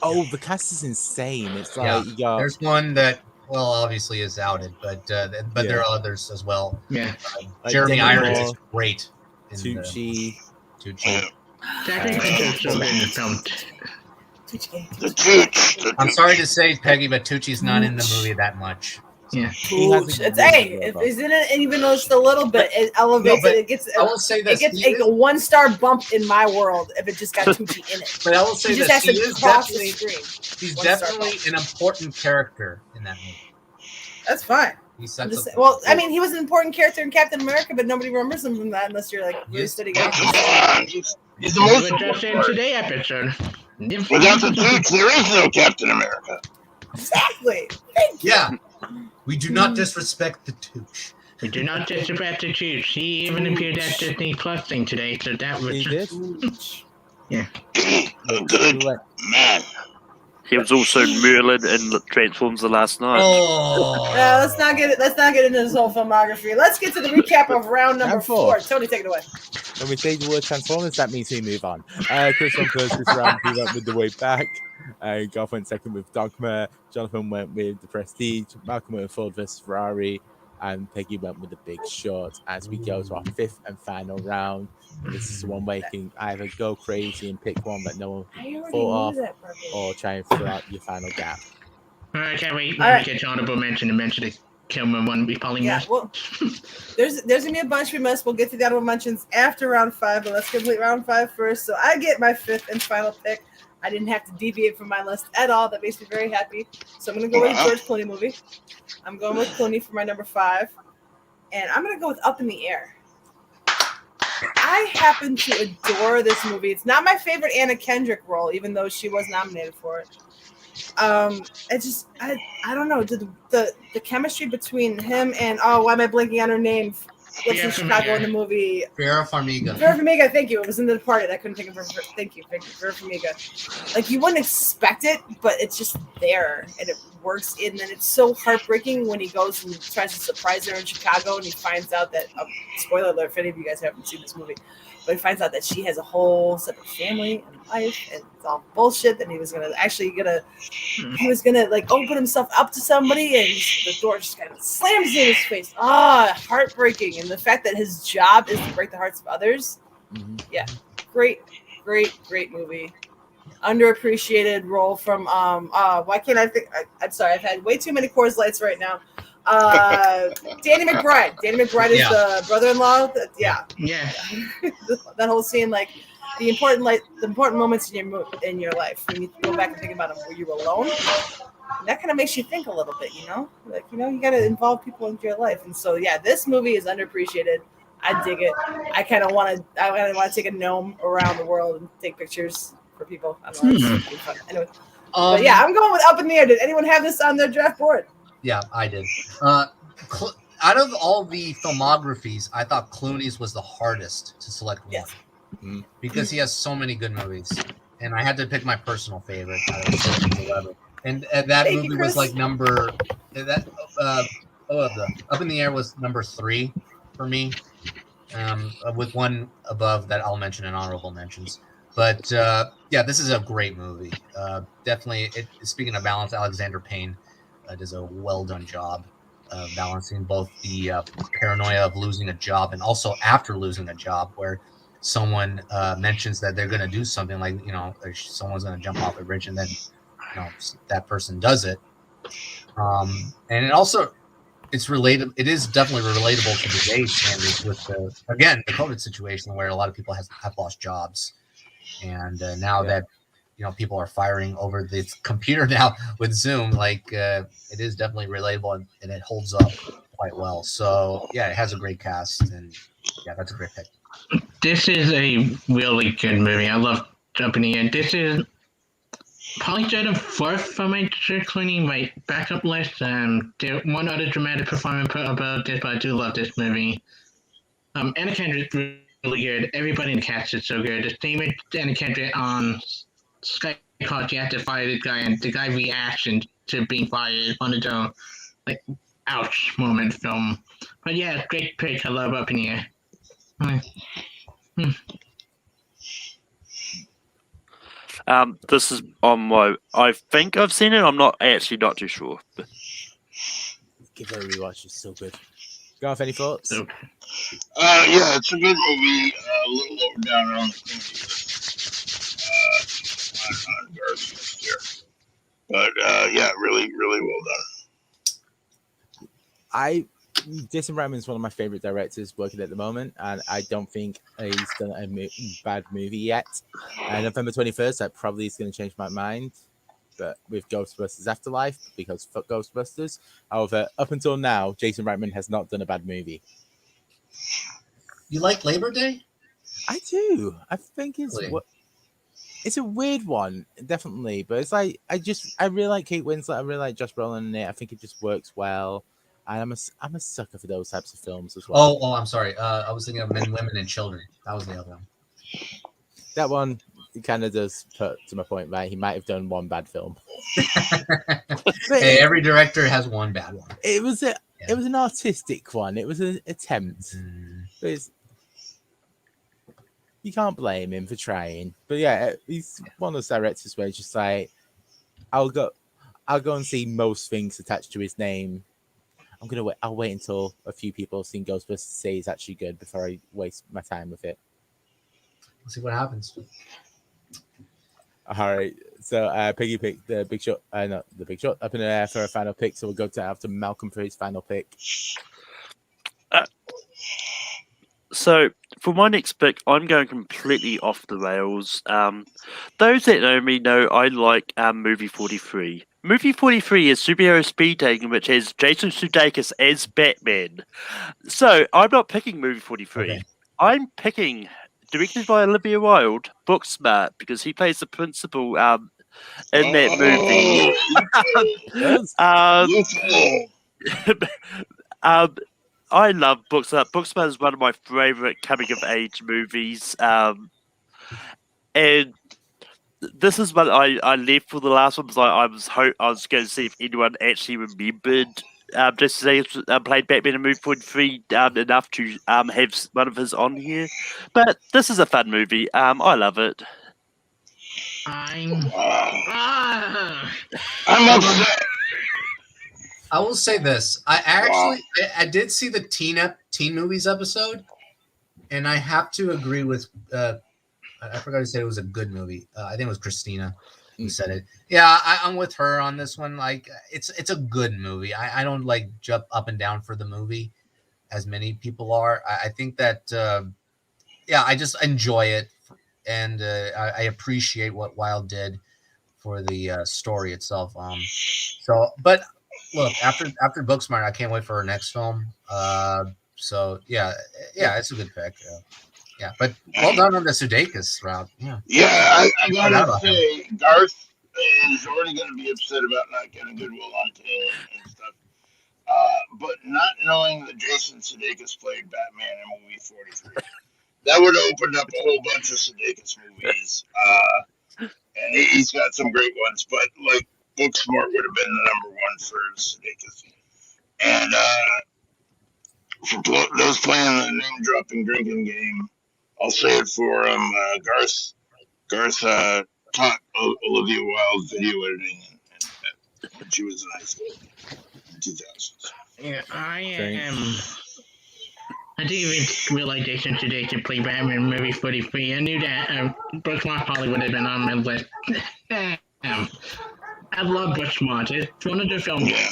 Oh, the cast is insane. It's like there's one that obviously is outed, but there are others as well. Jeremy Irons is great. Tucci. Daphne Quinto is so good in the film. I'm sorry to say, Peggy, but Tucci's not in the movie that much. If he's in it, even though it's a little bit, it elevates it. It gets. I will say this: it gets a 1-star bump in my world if it just got Tucci in it. But I will say this: he's definitely an important character in that movie. That's fine. He was an important character in Captain America, but nobody remembers him from that unless you're really studying. He's the most important today episode. Without the Tooch, there is no Captain America. Exactly. We do not disrespect the Tooch. We do not disrespect the Tooch. He even appeared at Disney Plus thing today, so that was he did. A good man. He was also Merlin in Transformers: The Last Night. Oh. Yeah, let's not get into this whole filmography. Let's get to the recap of round number 4. Tony, take it away. When we say the word Transformers, that means we move on. Chris went first this round. He went with The Way Back. Garth went second with Dogma. Jonathon went with The Prestige. Malcolm went with Ford vs. Ferrari. And Peggy went with The Big Short. As we go to our 5th and final round, this is the one where you can either go crazy and pick one that no one thought of, or try and fill out your final gap. I can't wait when we get to honorable mention and mention the Kilmer one we probably missed. Well, there's gonna be a bunch we missed. We'll get to the honorable mentions after round 5, but let's complete round 5 first. So I get my 5th and final pick. I didn't have to deviate from my list at all. That makes me very happy. So I'm gonna go with a George Clooney movie. I'm going with Clooney for my number 5, and I'm gonna go with Up in the Air. I happen to adore this movie. It's not my favorite Anna Kendrick role, even though she was nominated for it. I don't know. The chemistry between him and why am I blanking on her name? What's in Chicago in the movie? Vera Farmiga. Vera Farmiga, thank you. It was in The Departed. I couldn't think of her. Thank you, Vera Farmiga. Like, you wouldn't expect it, but it's just there, and it works. And then it's so heartbreaking when he goes and tries to surprise her in Chicago, and he finds out that, spoiler alert if any of you guys haven't seen this movie, but he finds out that she has a whole separate family and life, and it's all bullshit. And he was gonna like open himself up to somebody, and the door just kind of slams in his face. Heartbreaking. And the fact that his job is to break the hearts of others. Yeah, great movie. Underappreciated role from why can't I think? I'm sorry, I've had way too many Coors Lights right now. Danny McBride. Danny McBride is the brother-in-law. Yeah. That whole scene, like the important moments in your life. When you go back and think about them, were you alone? And that kind of makes you think a little bit, you know. Like, you know, you got to involve people into your life. And so, yeah, this movie is underappreciated. I dig it. I kind of want to take a gnome around the world and take pictures for people. I don't know. It's fun. Anyway, but yeah, I'm going with Up in the Air. Did anyone have this on their draft board? Yeah, I did. Out of all the filmographies, I thought Clooney's was the hardest to select one because he has so many good movies, and I had to pick my personal favorite. And that movie was like number Up in the Air was number 3 for me, with one above that I'll mention in honorable mentions. But yeah, this is a great movie. Definitely, speaking of balance, Alexander Payne does a well done job balancing both the paranoia of losing a job and also after losing a job, where someone mentions that they're going to do something, like, you know, someone's going to jump off a bridge, and then, you know, that person does it. And it also, it's related. It is definitely relatable to today's standards with the COVID situation, where a lot of people have lost jobs, and now that, you know, people are firing over the computer now with Zoom, like it is definitely relatable, and it holds up quite well. So yeah, it has a great cast, and yeah, that's a great pick. This is a really good movie. I love Up in the Air. This is probably the 4th for my George Clooney, my backup list. There one other dramatic performance about this, but I do love this movie. Anna Kendrick's really good. Everybody in the cast is so good. The theme of Anna Kendrick on Skype called "You Have to Fire the Guy," and the guy reaction to being fired, one of the like ouch moment film. But yeah, great pick. I love Up in the Air. This is on my. I think I've seen it. I'm not too sure. Give it a rewatch. It's so good. Garth, any thoughts? Yeah, it's a good movie. A little lower down on the on Garth's list here, but yeah, really, really well done. Jason Reitman is one of my favorite directors working at the moment, and I don't think he's done a bad movie yet. November 21st, that probably is going to change my mind, but with Ghostbusters Afterlife, because fuck Ghostbusters. However, up until now, Jason Reitman has not done a bad movie. You like Labor Day? I do. I think it's a weird one, definitely, but it's like I really like Kate Winslet. I really like Josh Brolin in it. I think it just works well. And I'm a sucker for those types of films as well. Oh, I'm sorry. I was thinking of Men, Women, and Children. That was the other one. That one, it kind of does put to my point, right? He might have done one bad film. Hey, every director has one bad one. It was an artistic one. It was an attempt. But you can't blame him for trying. But yeah, he's one of those directors where it's just like, I'll go and see most things attached to his name. I'll wait until a few people have seen Ghostbusters to say it's actually good before I waste my time with it. We'll see what happens. All right. So Peggy picked the Big Shot, not the Big Shot, up in the air for a final pick. So we'll go after Malcolm for his final pick. So for my next pick, I'm going completely off the rails. Those that know me know I like movie 43. Movie 43 is superhero speed dating, which has Jason Sudeikis as Batman. So I'm not picking movie 43. Okay. I'm picking, directed by Olivia Wilde, Booksmart, because he plays the principal in that movie. I love Booksmart. Booksmart is one of my favorite coming of age movies, and this is what I left for the last one because I was going to see if anyone actually remembered just to say played Batman in movie 43 enough to have one of his on here. But this is a fun movie. I love it. I'm upset. I will say this. I did see the teen movies episode, and I have to agree with I forgot to say it was a good movie. I think it was Christina who said it. Yeah, I'm with her on this one. Like, it's a good movie. I don't like jump up and down for the movie as many people are. I think that I just enjoy it, and I appreciate what Wilde did for the story itself. But look, after Booksmart, I can't wait for her next film. So yeah, it's a good pick. Yeah, but well done on the Sudeikis route. Yeah, I gotta say, Garth is already going to be upset about not getting Goodwill Hunting and stuff. But not knowing that Jason Sudeikis played Batman in movie 43, that would have opened up a whole bunch of Sudeikis movies. And he's got some great ones, but like Booksmart would have been the number one for Sudeikis. And for those playing the name-dropping drinking game, I'll say it for him. Garth taught Olivia Wilde video editing, and she was a nice lady in 2000s. Yeah, I didn't even realize Jason Sudeikis played Batman in movie 43. I knew that Booksmart probably would have been on my list. I love Booksmart. It's one of the films. Yeah.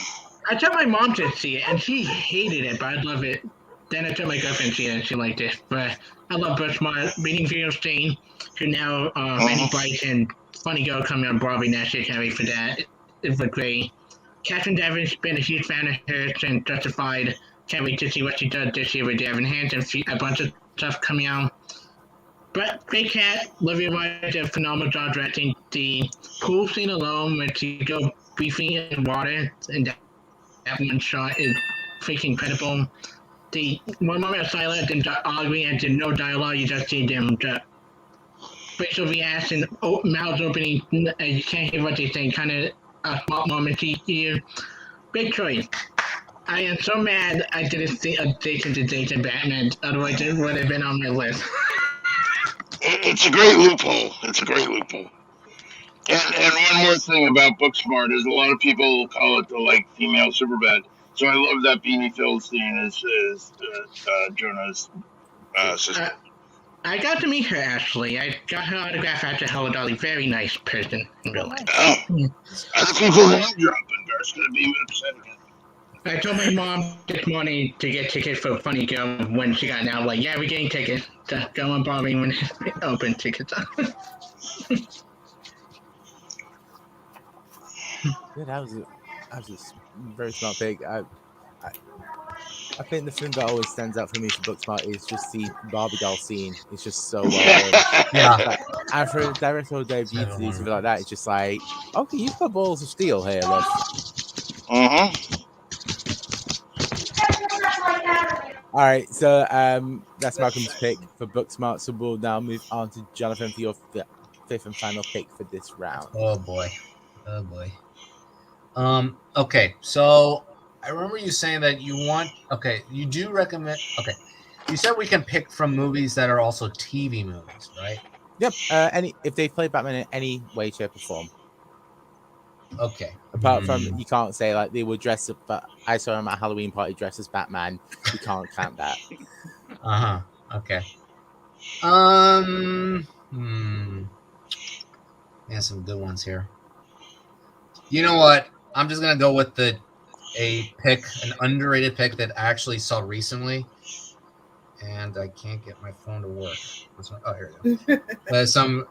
I took my mom to see it, and she hated it, but I love it. Then I took my girlfriend to see it, and she liked it. But I love Booksmart. Reading Video Stain, who now Fanny Bright and Funny Girl coming on Broadway National Carry for that. It was great. Catherine Devin's been a huge fan of hers and Justified. Can't wait to see what she does this year with Devin Hands and a bunch of stuff coming out. But great cat, Olivia Wilde did a phenomenal job directing the pool scene alone when she go briefing in water, and that one shot is freaking incredible. The one moment of silence and arguing and no dialogue, you just see them facial reaction, mouths opening, you can't hear what they say, kind of a small moment here. Great choice. I am so mad I didn't see a Jason Sudeikis Batman, otherwise it would have been on my list. It's a great loophole. And one more thing about Booksmart is a lot of people call it the female Superbad. So I love that Beanie Feldstein is Jonah's sister. I got to meet her, actually. I got her autograph after Hello Dolly. Very nice person in real life. Oh. Other people name dropping. Garth's going to be upset again. I told my mom this morning to get tickets for Funny Girl when she got out. Like, yeah, we're getting tickets. So go on Broadway when they open tickets. Yeah, that was a very smart pick. I think the thing that always stands out for me for Booksmart is just the Barbie doll scene. It's just so well done. Yeah. And for a directorial debut to do something like that, it's just like, okay, you've got balls of steel here, look. All right, so that's Malcolm's pick for Booksmart. So we'll now move on to Jonathon for your fifth and final pick for this round. Oh boy. Okay, so I remember you saying that you do recommend. Okay, you said we can pick from movies that are also TV movies, right? Yep. If they play Batman in any way, shape, or form. Okay. Apart from you can't say like they were dressed up, but I saw him at a Halloween party dressed as Batman. You can't count that. Okay. Yeah, some good ones here. You know what? I'm just gonna go with an underrated pick that I actually saw recently, and I can't get my phone to work. Oh, here we go. Some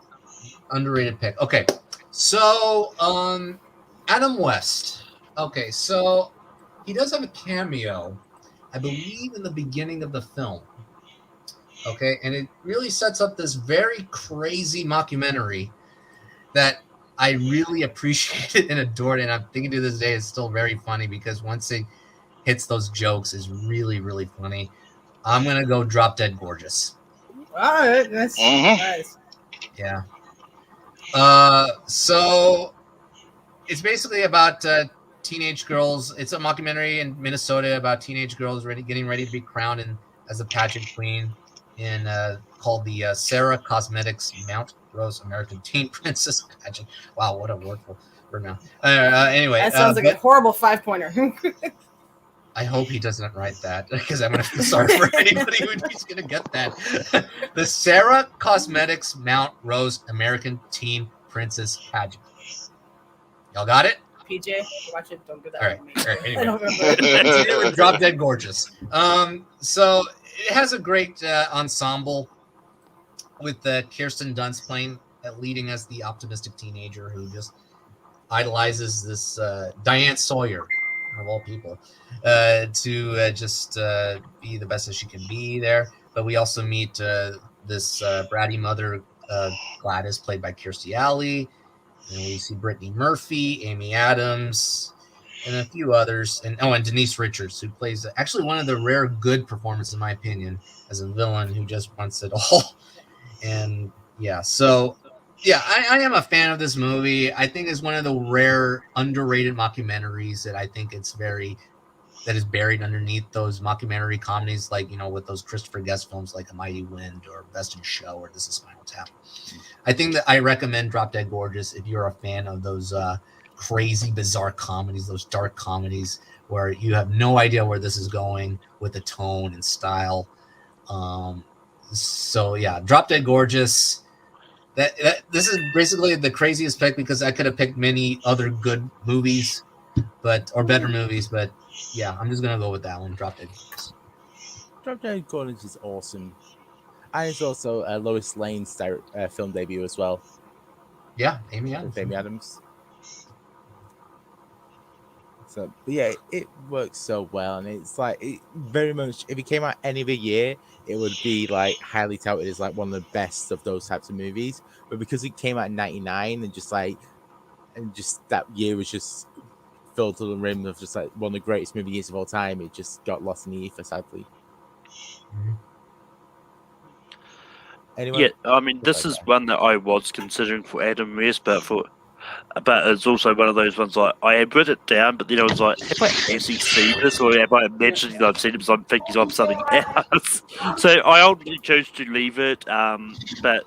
underrated pick. Okay, so Adam West. Okay, so he does have a cameo, I believe, in the beginning of the film. Okay, and it really sets up this very crazy mockumentary that I really appreciated and adored, and I'm thinking to this day it's still very funny because once it hits those jokes, is really, really funny. I'm gonna go Drop Dead Gorgeous. All right, that's nice. Yeah. So it's basically about teenage girls. It's a mockumentary in Minnesota about teenage girls getting ready to be crowned as a pageant queen in called the Sarah Cosmetics Mount Rose American Teen Princess pageant. Wow, what a wordful word now. Anyway, that sounds like a horrible 5-pointer. I hope he doesn't write that because I'm going to feel sorry for anybody who's going to get that. The Sarah Cosmetics Mount Rose American Teen Princess pageant. Y'all got it? PJ, watch it. Don't do that. All right. Anyway. I don't remember. Drop Dead Gorgeous. So it has a great ensemble with Kirsten Dunst leading as the optimistic teenager who just idolizes this Diane Sawyer, of all people, to just be the best that she can be there. But we also meet this bratty mother, Gladys, played by Kirstie Alley. And we see Brittany Murphy, Amy Adams, and a few others. And Denise Richards, who plays actually one of the rare good performances, in my opinion, as a villain who just wants it all. And yeah, so yeah, I am a fan of this movie. I think it's one of the rare underrated mockumentaries that I think that is buried underneath those mockumentary comedies, like, with those Christopher Guest films like A Mighty Wind or Best in Show or This Is Spinal Tap. I think that I recommend Drop Dead Gorgeous if you're a fan of those crazy, bizarre comedies, those dark comedies where you have no idea where this is going with the tone and style. So yeah, Drop Dead Gorgeous. This is basically the craziest pick because I could have picked many other good movies, or better movies, but yeah, I'm just gonna go with that one. Drop Dead Gorgeous. Drop Dead Gorgeous is awesome, and it's also Lois Lane's film debut as well. Yeah, Amy Adams. Amy Adams. So, but yeah, it works so well, and it's like very much. If it came out any other year, it would be like highly touted as like one of the best of those types of movies. But because it came out in '99, and just that year was just filled to the rim of just like one of the greatest movie years of all time, it just got lost in the ether, sadly. Mm-hmm. Yeah, I mean, this is one that I was considering for Adam West, but it's also one of those ones like I had written it down, but then I was like, have I actually seen this, or have I imagined that I've seen it because I'm thinking of something else? So I ultimately chose to leave it, but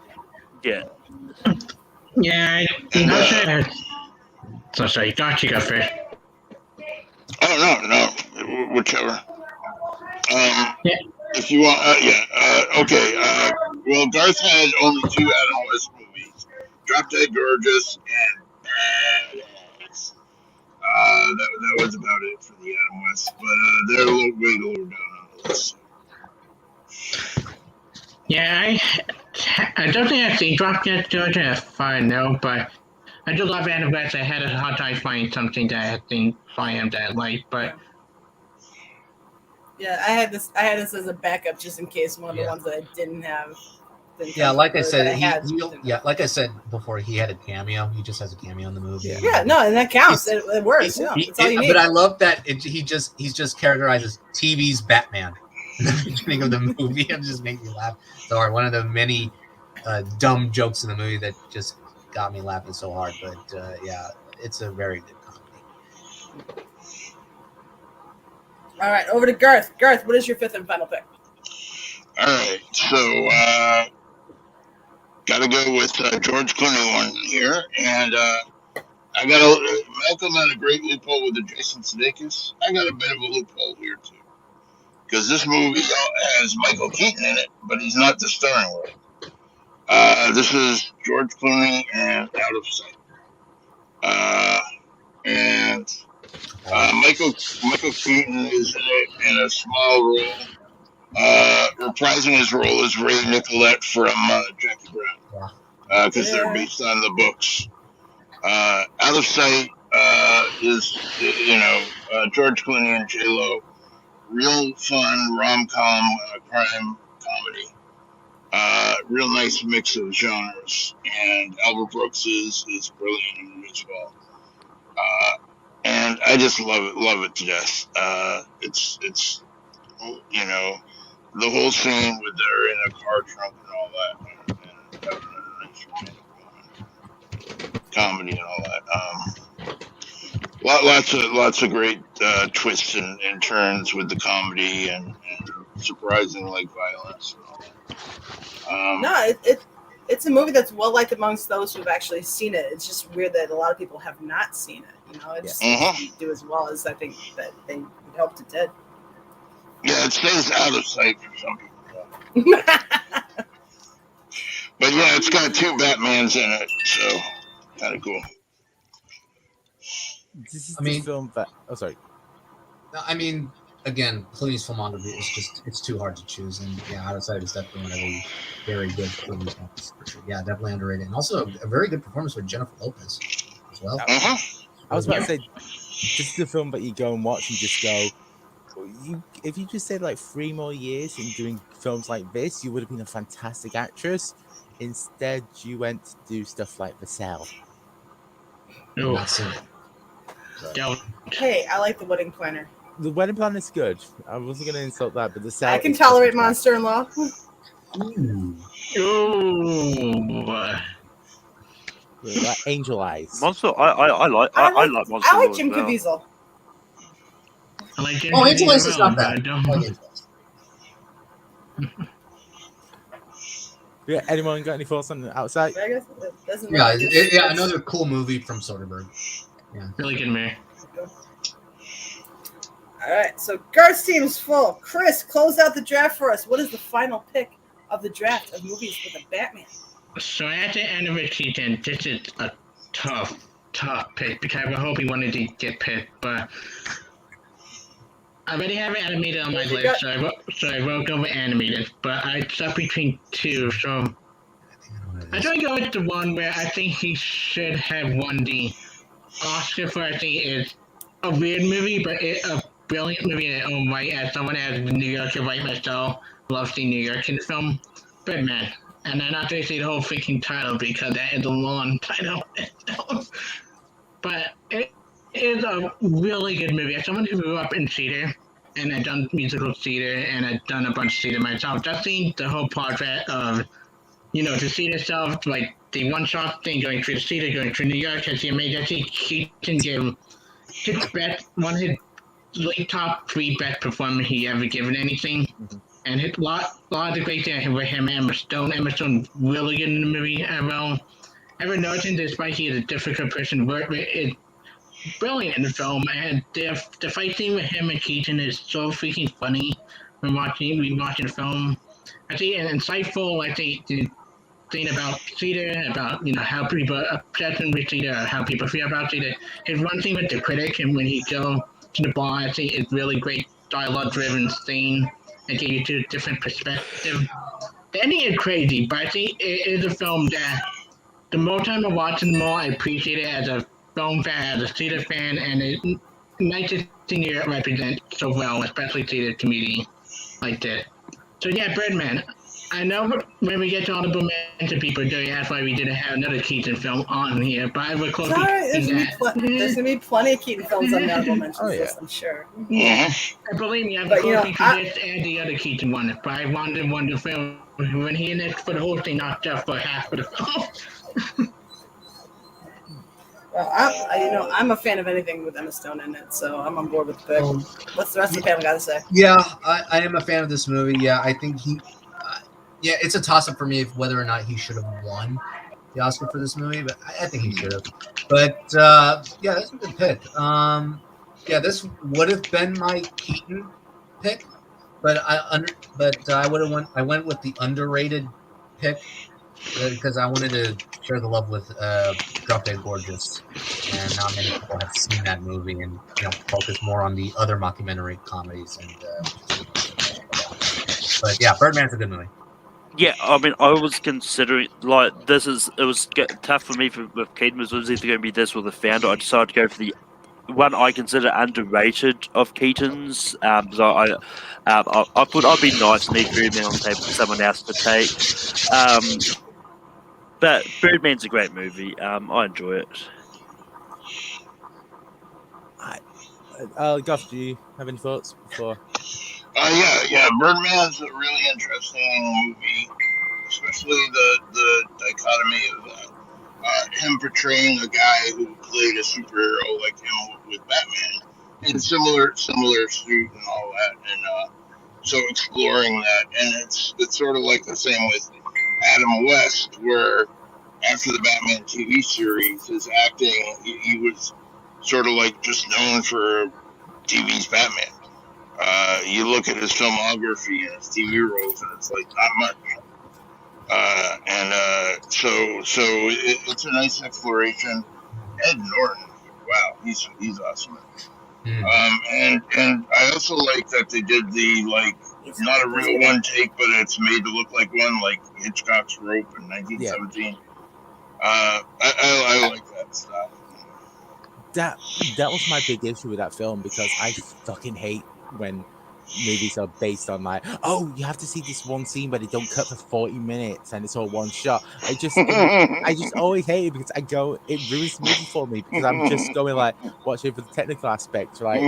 yeah. Yeah, I'm not sure. So sorry, Garth, you go first. Oh, no, whichever. Yeah. If you want, okay. Well, Garth had only 2 Adam West movies: Drop Dead Gorgeous and Badass. That was about it for the Adam West, but they're way lower down on the list. Yeah, I don't think I've seen Drop Dead Gorgeous, if I know, but I do love Adam West. I had a hard time finding something that I had seen by him that I liked, but yeah, I had this as a backup just in case one of the ones that I didn't have. Yeah, like I said, like I said before, he had a cameo. He just has a cameo in the movie. Yeah, no, and that counts. It works. That's all you need. But I love that he's just characterized as TV's Batman in the beginning of the movie. It just makes me laugh. So one of the many dumb jokes in the movie that just got me laughing so hard. But yeah, it's a very good comedy. All right, over to Garth. Garth, what is your fifth and final pick? All right, so got to go with George Clooney one here, and I got Malcolm had a great loophole with the Jason Sudeikis. I got a bit of a loophole here too, because this movie has Michael Keaton in it, but he's not the starring role. This is George Clooney and Out of Sight, and Michael Keaton is in it in a small role, reprising his role as Ray Nicolette from Jackie Brown, because they're based on the books. Out of Sight is, George Clooney and J-Lo. Real fun rom-com crime comedy. Real nice mix of genres. And Albert Brooks is brilliant in it as well. And I just love it to death. It's the whole scene with they're in a car trunk and all that. And having a nice romantic comedy and all that. Lots of great twists and turns with the comedy and surprising like violence and all that. No, it's a movie that's well liked amongst those who've actually seen it. It's just weird that a lot of people have not seen it. It just doesn't do as well as I think that they hoped it did. Yeah, it stays out of sight for some people. But yeah, it's got 2 Batmans in it, so kind of cool. This is the film that. Oh, sorry. No, I mean, again, Clooney's filmography is it's too hard to choose, and yeah, Out of Sight is definitely one of the very good Clooney films for sure. Yeah, definitely underrated, and also a very good performance with Jennifer Lopez as well. I was about to say, this is the film that you go and watch and just go. If you just said like 3 more years in doing films like this, you would have been a fantastic actress. Instead, you went to do stuff like The Cell. Not seen it. Hey, I like The Wedding Planner. The Wedding Planner is good. I wasn't going to insult that, but The Cell. I can tolerate Monster-in-Law. Like Angel Eyes. Monster. I like Monster. I like Jim Caviezel. I like Jim Angel Eyes is not bad. Yeah, anyone got any thoughts on the Outside? I guess it doesn't Yeah, another cool movie from Soderbergh. Yeah, really good movie. All right, so Garth's team is full. Chris, close out the draft for us. What is the final pick of the draft of movies with a Batman? So at the end of it, Keaton, this is a tough pick because I hope he wanted to get picked, but I already have it animated on my list, so I wrote over animated, but I stuck between 2, so I try to go with the one where I think he should have won the Oscar for. I think is a weird movie, but it's a brilliant movie in its own right. As someone as the New Yorker right myself loves the New Yorker film, Birdman. And I'm not going to say the whole freaking title because that is a long title. But it is a really good movie. As someone who grew up in theater, and I've done musical theater, and I've done a bunch of theater myself, just seeing the whole project of, the theater itself, like the one-shot thing going through the theater, going through New York, has been amazing. I think he can give one of his late top 3 best performance he ever given anything. And a lot of the great things with him and Emma Stone. Emma Stone really good in the movie as well. Ever noticing, despite he is a difficult person to work with, is brilliant in the film. And the fight scene with him and Keaton is so freaking funny when watching the film. I think and insightful. I think the thing about theater, about how people are obsessed with theater, how people feel about theater. His one thing with the critic and when he goes to the bar, I think is really great dialogue-driven scene. And give you 2 different perspectives. The ending is crazy, but I think it is a film that the more time I watch it, the more I appreciate it as a film fan, as a theater fan, and it's nice to see it represent so well, especially theater community like this. So yeah, Birdman. I know when we get to honorable mention, people do ask why we didn't have another Keaton film on here, but I would close there's going to be plenty of Keaton films on the honorable mentions list, I'm sure. Yeah. And believe me, I would close this and the other Keaton one, but I wanted one to film when he in it for the whole thing, not just for half of the film. I'm a fan of anything with Emma Stone in it, so I'm on board with the pick. What's the rest of the panel got to say? Yeah, I am a fan of this movie. Yeah, I think yeah, it's a toss-up for me of whether or not he should have won the Oscar for this movie, but I think he should have. But yeah, that's a good pick. Yeah, this would have been my Keaton pick, but I would have went. I went with the underrated pick because I wanted to share the love with Drop Dead Gorgeous, and not many people have seen that movie, and focus more on the other mockumentary comedies. And but yeah, Birdman's a good movie. Yeah, I mean, I was considering it was tough for me with Keaton. It was either going to be this or The Founder. I decided to go for the one I consider underrated of Keaton's. So I thought I'd be nice and leave Birdman on the table for someone else to take. But Birdman's a great movie. I enjoy it. Garth, do you have any thoughts before? Yeah. Birdman's a really interesting movie, especially the dichotomy of him portraying a guy who played a superhero like him with Batman, and similar suit and all that, and so exploring that, and it's sort of like the same with Adam West, where after the Batman TV series, his acting, he was sort of like just known for TV's Batman. You look at his filmography and his TV roles, and it's like not much. So it's a nice exploration. Ed Norton, wow, he's awesome. And I also like that they did the not a real one take, but it's made to look like one, like Hitchcock's Rope in 1917. I like that stuff. That was my big issue with that film, because I fucking hate when movies are based on you have to see this one scene where they don't cut for 40 minutes and it's all one shot. I just always hate it, because it ruins the movie for me, because I'm just going watching for the technical aspect, right?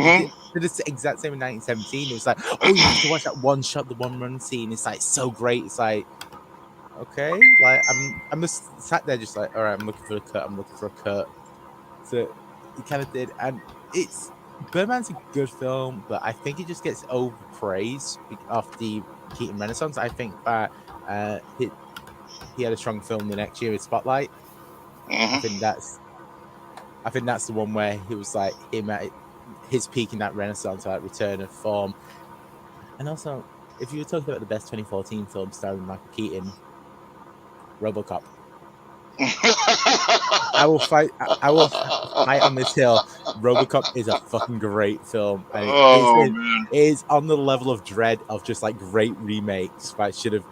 Did the exact same in 1917. It was you have to watch that one shot, the one run scene. It's so great. It's okay, I'm just sat there just all right, I'm looking for a cut. So he kind of did, and Birdman's a good film, but I think it just gets overpraised off the Keaton Renaissance. I think that he had a strong film the next year with Spotlight. I think that's the one where he was him at his peak in that Renaissance, return of form. And also, if you were talking about the best 2014 film starring Michael Keaton, RoboCop. I will fight on this hill. RoboCop is a fucking great film. It is on the level of Dread, of just great remakes that should have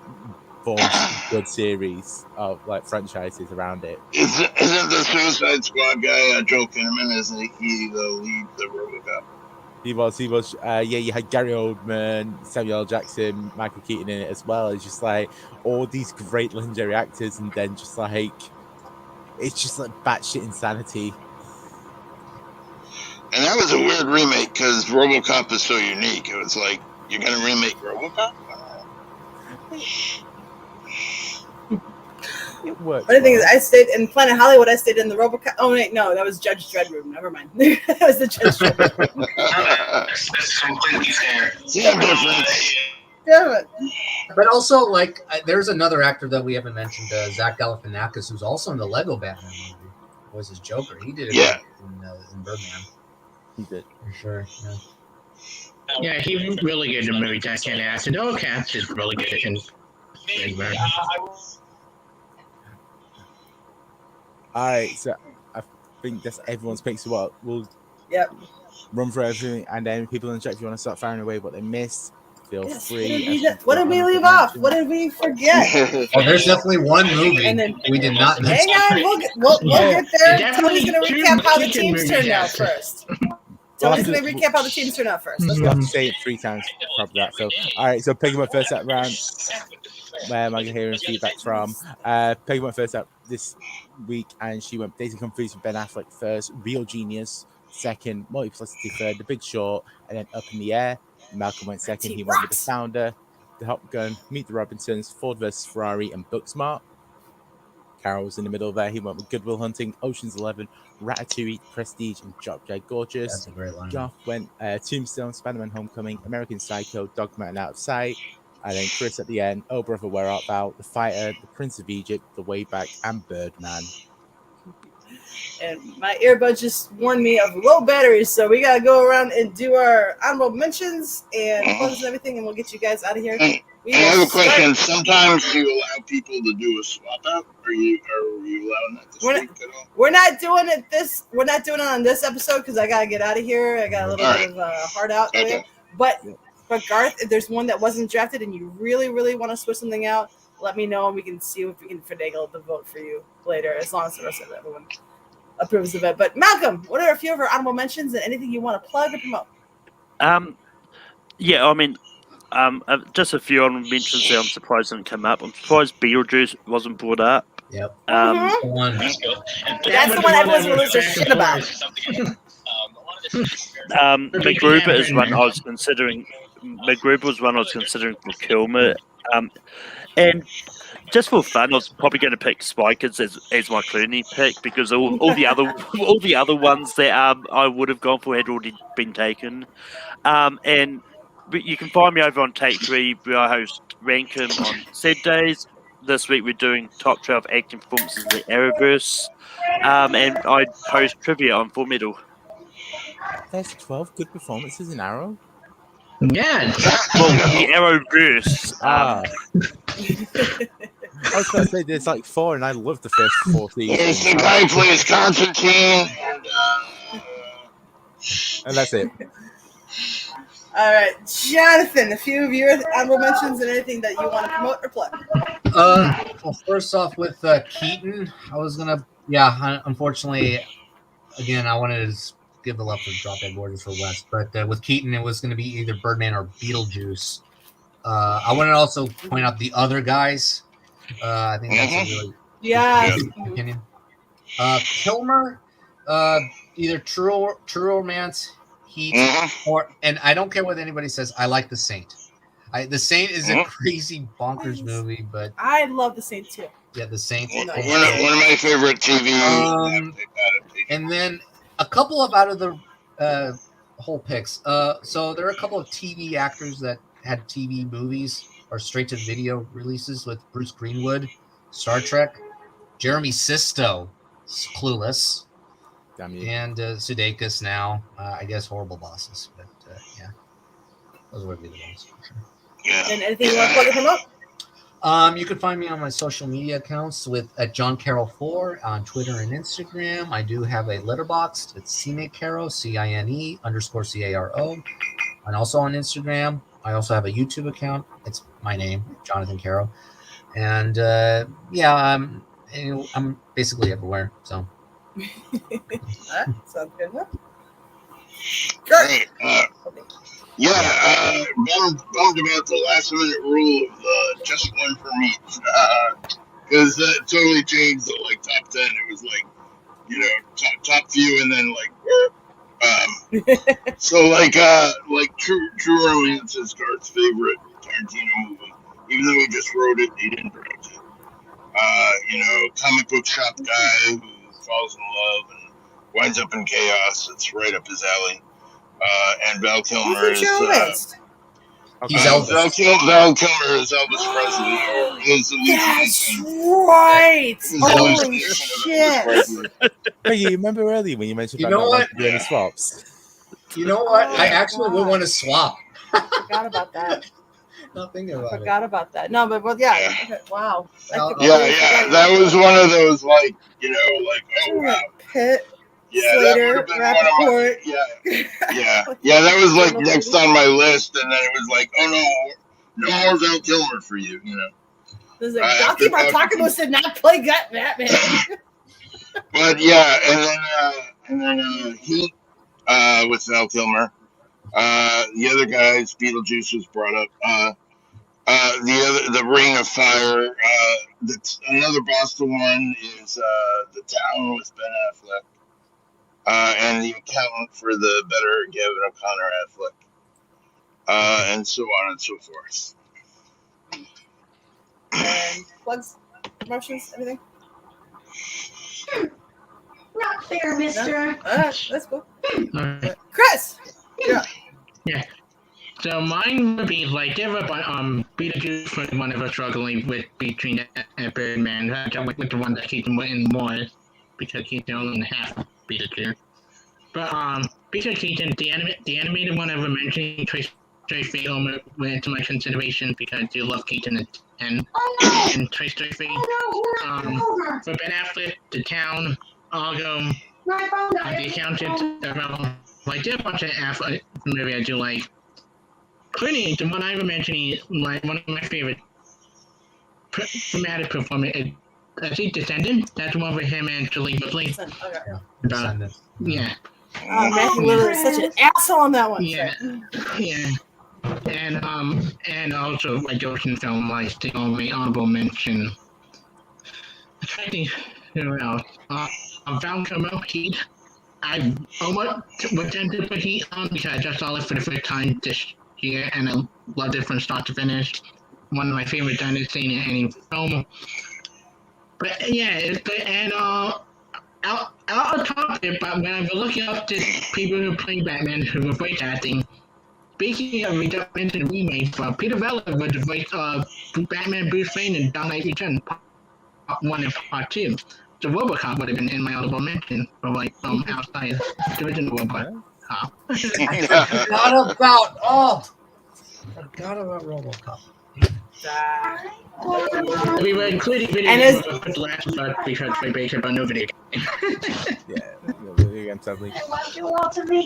formed a good series of franchises around it. Isn't the Suicide Squad guy Joel Kinnaman? Isn't he the lead, the RoboCop? He was. You had Gary Oldman, Samuel L. Jackson, Michael Keaton in it as well. It's just all these great legendary actors, and then just it's just batshit insanity. And that was a weird remake, because RoboCop is so unique. It was you're going to remake RoboCop? It worked. But the thing is, I stayed in Planet Hollywood. I stayed in the RoboCop. Oh wait, no, that was Judge Dredd room. Never mind. That was the Judge Dredd room. That's completely fair. Same difference. Yeah, but also there's another actor that we haven't mentioned, Zach Galifianakis, who's also in the Lego Batman movie. Was his Joker? He did it in Birdman. He did for sure. Yeah, he really good in the movie Death and Acid. Oh, Cats is really good in Birdman. All right, so I think that's everyone's picks. So we'll run through everything, and then people in the chat, if you want to start firing away what they missed, feel free. What did we leave off? What did we forget? Well, there's definitely one movie we did not mention. Hang on, we'll get there. Tony's going to recap how the teams turned out first. Tony's going to recap how the teams turned out first. Let's You go. have to say it 3 times, probably that. So, all right, so Peggy went first that round. Where am I hearing feedback from? Peggy went first out this week, and she went Days and Confused with Ben Affleck first, Real Genius second, Multiplicity third, The Big Short, and then Up in the Air. Malcolm went second. He went with The Founder, The Top Gun, Meet the Robinsons, Ford vs Ferrari, and Booksmart. Caro was in the middle there. He went with Good Will Hunting, Ocean's 11, Ratatouille, Prestige, and Drop Dead Gorgeous. That's a great line. Garth went Tombstone, Spider-Man Homecoming, American Psycho, Dogma and Out of Sight. And then Chris at the end, Oh Brother, Where Art Thou, The Fighter, The Prince of Egypt, The Way Back, and Birdman. And my earbuds just warned me of low batteries, so we gotta go around and do our honorable mentions and plugs and everything, and we'll get you guys out of here. I have a question. Sometimes do you allow people to do a swap out? Are you allowing that this week at all? We're not doing it on this episode because I gotta get out of here. I got a little bit of a hard out. Okay. But Garth, if there's one that wasn't drafted and you really, really want to switch something out, let me know and we can see if we can finagle the vote for you later, as long as the rest of everyone approves of it. But Malcolm, what are a few of our honorable mentions and anything you want to plug or promote? Yeah, I mean, just a few honorable mentions that I'm surprised didn't come up. I'm surprised Beetlejuice wasn't brought up. Yep. That's the one everyone's going to lose their shit about. MacGruber is one I was considering. MacGruber was one I was considering for Kilmer. And just for fun, I was probably going to pick Spikers as my Clooney pick because all the other ones that I would have gone for had already been taken. And you can find me over on Take 3, where I host Rankin on said days. This week we're doing top 12 acting performances in the Arrowverse, and I post trivia on Full Metal. There's 12 good performances in Arrow. Yeah. Well, the Arrowverse. I was going to say there's like 4, and I love the first 4 seasons. There's the guy who plays Constantine, and that's it. All right, Jonathan, a few of your honorable mentions and anything that you want to promote or plug. Well, first off with Keaton, I was gonna, unfortunately, again, I wanted to give the love for Drop Dead Gorgeous for West, but with Keaton, it was going to be either Birdman or Beetlejuice. I want to also point out the other guys. I think that's a really good opinion. Kilmer, either True Romance, Heat, and I don't care what anybody says. I like The Saint. The Saint is a crazy bonkers movie, but I love The Saint too. Yeah, The Saint. One of my favorite TV. And then a couple of out of the whole picks. So there are a couple of TV actors that had TV movies or straight to video releases with Bruce Greenwood, Star Trek, Jeremy Sisto, Clueless, and Sudeikis now. I guess Horrible Bosses, but yeah, those would be the ones for sure. And anything you want to plug or promote? You can find me on my social media accounts at John Caro 4 on Twitter and Instagram. I do have a letterboxd. It's CineCaro, CINE_CARO, and also on Instagram. I also have a YouTube account. It's my name, Jonathan Caro, and I'm basically everywhere. So, sounds good. Great. Bummed about the last minute rule of just one from each, because that totally changed the top 10. It was top few and then so True Romance is Garth's favorite Tarantino movie, even though he just wrote it, he didn't direct it. Comic book shop guy who falls in love and winds up in chaos. It's right up his alley. And Val Kilmer is Val Kilmer is Elvis Presley, or is at least That's right. Holy shit! Hey, you remember earlier when you mentioned You know what? doing swaps? You know what? I actually would want to swap. I forgot about that. Not thinking about Forgot about that. No, but yeah. Okay. Wow. That was one of those oh wow. Pitt. Yeah, Slater, that would have been Rappaport. one of my, that was next on my list, and then it was no more Val Kilmer for you, There's Rocky Bartakamos did not play Batman. But and then Heat with Val Kilmer. The other guys, Beetlejuice was brought up. The Ring of Fire. Another Boston one is The Town with Ben Affleck. And the accountant for the better Gavin O'Connor Affleck, and so on and so forth. And plugs, promotions, everything? Not fair, mister. That's cool. Alright. Chris! Yeah. Yeah. So mine would be like there were Beetlejuice for the one I was struggling with between Birdman. I went with the one that Keaton went in more because he's the only half Beetlejuice. But Peter Keaton, the animated one I was mentioning, Trace Fate went into my consideration because you love Keaton and Trace Fate. For Ben Affleck, The Town, Argo, The Accountant, like there are a bunch of Affleck movie I do like. Clearly, the one I was mentioning, one of my favorite dramatic performance is, I think, Descendant. That's the one with him and Shailene Woodley. Descendant. Yeah. Matthew Lillard is such an asshole on that one. Yeah. Yeah. And also my Ocean film, like the only honorable mention. I'm trying to think who else. Val Kilmer, Heat. I almost was tempted to put Heat on because I just saw it for the first time this year and I loved it from start to finish. One of my favorite I've seen in any film. But yeah, it's good. And out of topic, but when I was looking up the people who play Batman who were voice acting, speaking of, we just mentioned remakes, Peter Weller was the voice of Batman Bruce Wayne in Dark Knight Returns, Part 1 and Part 2. The RoboCop would have been in my honorable mention for from outside the original RoboCop. Forgot about RoboCop. We were including videos for the last part because we based it on no video.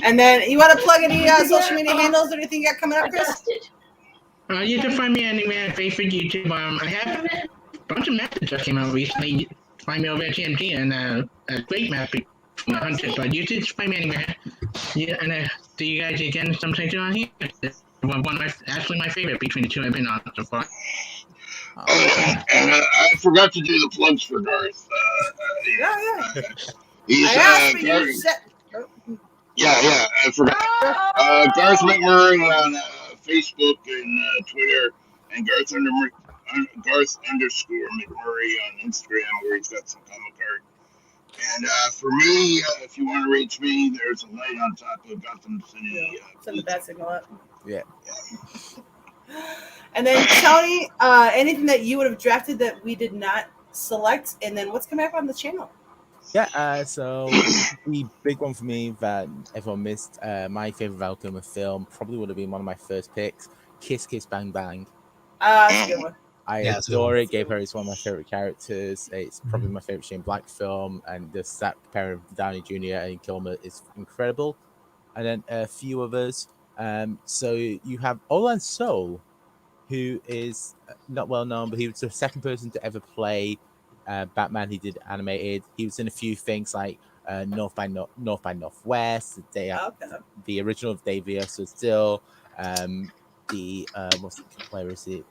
And then you want to plug any social media handles or anything you got coming up, Chris? You can find me anywhere, Facebook, YouTube. I have a bunch of messages that came out recently. Find me over at TMG and a great map from the Hunter, but you should find me anywhere. Yeah, and see you guys again sometime on here. One of my, actually my favorite between the two I've been on so far. And I forgot to do the plugs for Garth. He's I forgot. Garth McMurray on Facebook and Twitter, and Garth _McMurray on Instagram, where he's got some comic art. And for me, if you want to reach me, there's a light on top of Gotham City. Send the bat signal up. Yeah. And then Tony, anything that you would have drafted that we did not select, and then what's coming up on the channel? Yeah, so the big one for me that everyone missed, my favorite Val Kilmer film probably would have been one of my first picks, Kiss Kiss Bang Bang. That's a good one. I adore it. Gabe Harry's one of my favorite characters. It's probably my favorite Shane Black film, and the stack pair of Downey Jr. and Kilmer is incredible. And then a few others. So you have Olan Soul, who is not well known, but he was the second person to ever play Batman. He did animated. He was in a few things like North by Northwest, the original of Dave Viosa still. Where is it?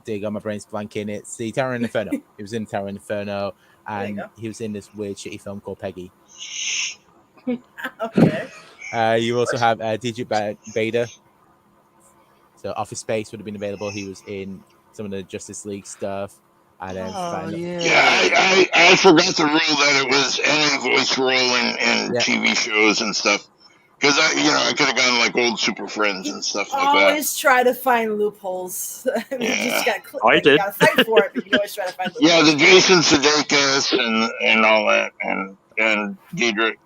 Dig on my brain's blanking. It's the Terror in Inferno. He was in Terror in Inferno, and he was in this weird shitty film called Peggy. Okay. You also have DJ Bader. So Office Space would have been available. He was in some of the Justice League stuff. And then I forgot the rule that it was any voice role in TV shows and stuff. Because I could have gone like old Super Friends and stuff like that. Always try to find loopholes. You just gotta I did. You gotta fight for it, but you always try to find loopholes. Yeah, the Jason Sudeikis and all that, and Diedrich,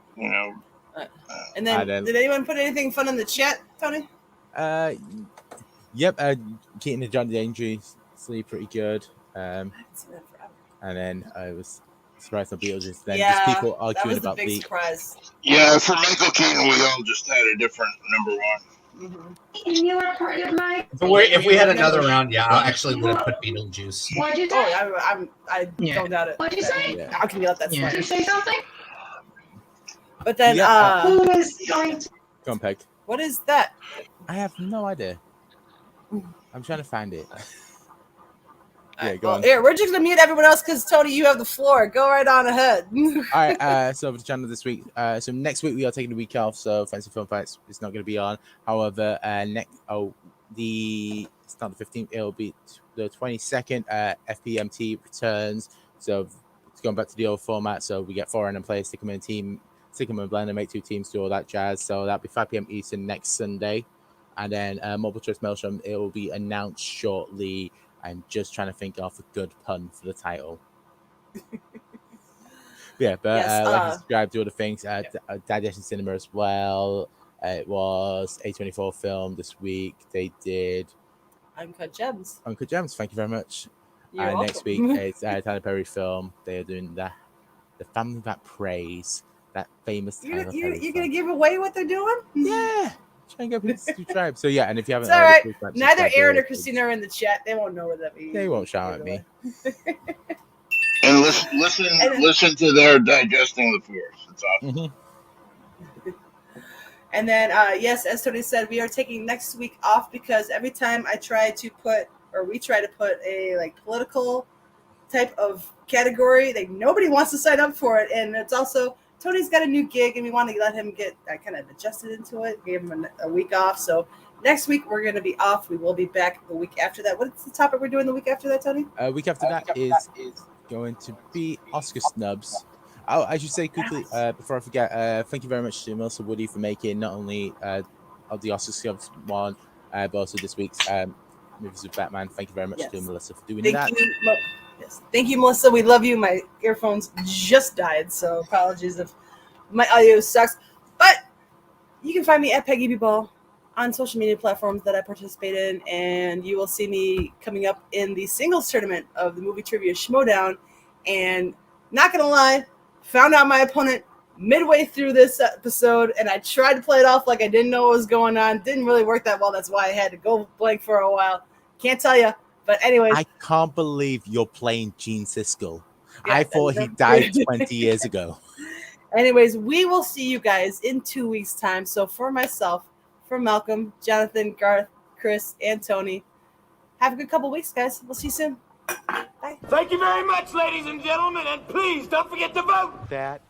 And then, did anyone put anything fun in the chat, Tony? Yep. Keaton and Johnny Dangerously pretty good. And then I was surprised on Beetlejuice. Then just people arguing about the surprise. Yeah, for Michael Keaton, we all just had a different number one. Mm-hmm. You were part of my. If we had another round, I actually would have put Beetlejuice. What'd you say? I don't doubt it. What'd you say? How can you let that slide? Did you say something? But then, who is going to? Go on, Peg. What is that? I have no idea. I'm trying to find it. Yeah, go on. Here, we're just gonna mute everyone else because Tony, you have the floor. Go right on ahead. All right. So for the channel this week. So next week we are taking a week off. So Fancy Film Fights is not going to be on. However, the it's not the 15th, it'll be the 22nd. FPMT returns, so it's going back to the old format. So we get 4 random players, stick them in a team, stick them in a blender, make 2 teams, do all that jazz. So that'll be 5 p.m. Eastern next Sunday. And then Multiple Choice Maelstrom, it will be announced shortly. I'm just trying to think of a good pun for the title. Yeah, but Yes, like I described, do other things. Digestion Cinema as well. It was A24 film this week. They did Uncut Gems. Uncut Gems. Thank you very much. You're And next week welcome. it's Tyler Perry film. They are doing the Family That Prays, that famous Tyler Perry You're film. gonna give away what they're doing? Yeah. Try and get people to subscribe. So yeah, and if you haven't It's all right. already, please Neither subscribe Aaron to or Christina are in the chat. They won't know what that means. They won't shout at me. And listen to their digesting the force. It's awesome. And then, yes, as Tony said, we are taking next week off because every time we try to put a like political type of category, like nobody wants to sign up for it. And it's also Tony's got a new gig, and we want to let him get kind of adjusted into it. Give him a week off. So next week we're going to be off. We will be back the week after that. What's the topic we're doing the week after that, Tony? Week after that is going to be Oscar snubs. Oh, I should say quickly before I forget, thank you very much to Melissa Woody for making not only of the Oscar snubs one, but also this week's movies with Batman. Thank you very much to Melissa for doing that. Thank you, Melissa. We love you. My earphones just died, so apologies if my audio sucks. But you can find me at Peggy B Ball on social media platforms that I participate in, and you will see me coming up in the singles tournament of the Movie Trivia Schmodown. And not gonna lie, found out my opponent midway through this episode, and I tried to play it off like I didn't know what was going on. Didn't really work that well. That's why I had to go blank for a while. Can't tell you. But anyways, I can't believe you're playing Gene Siskel. Yeah, I thought he died 20 years ago. anyways, we will see you guys in 2 weeks' time. So for myself, for Malcolm, Jonathan, Garth, Chris, and Tony, have a good couple weeks, guys. We'll see you soon. Bye. Thank you very much, ladies and gentlemen, and please don't forget to vote. That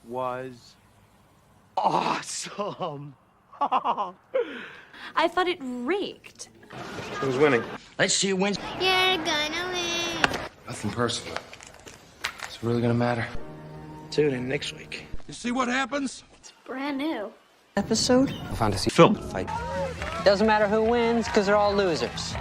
was awesome. I thought it reeked. Who's winning? Let's see who wins. You're gonna win. Nothing personal. It's really gonna matter. Tune in next week. You see what happens? It's brand new. Episode? A fantasy film fight. Doesn't matter who wins, because they're all losers.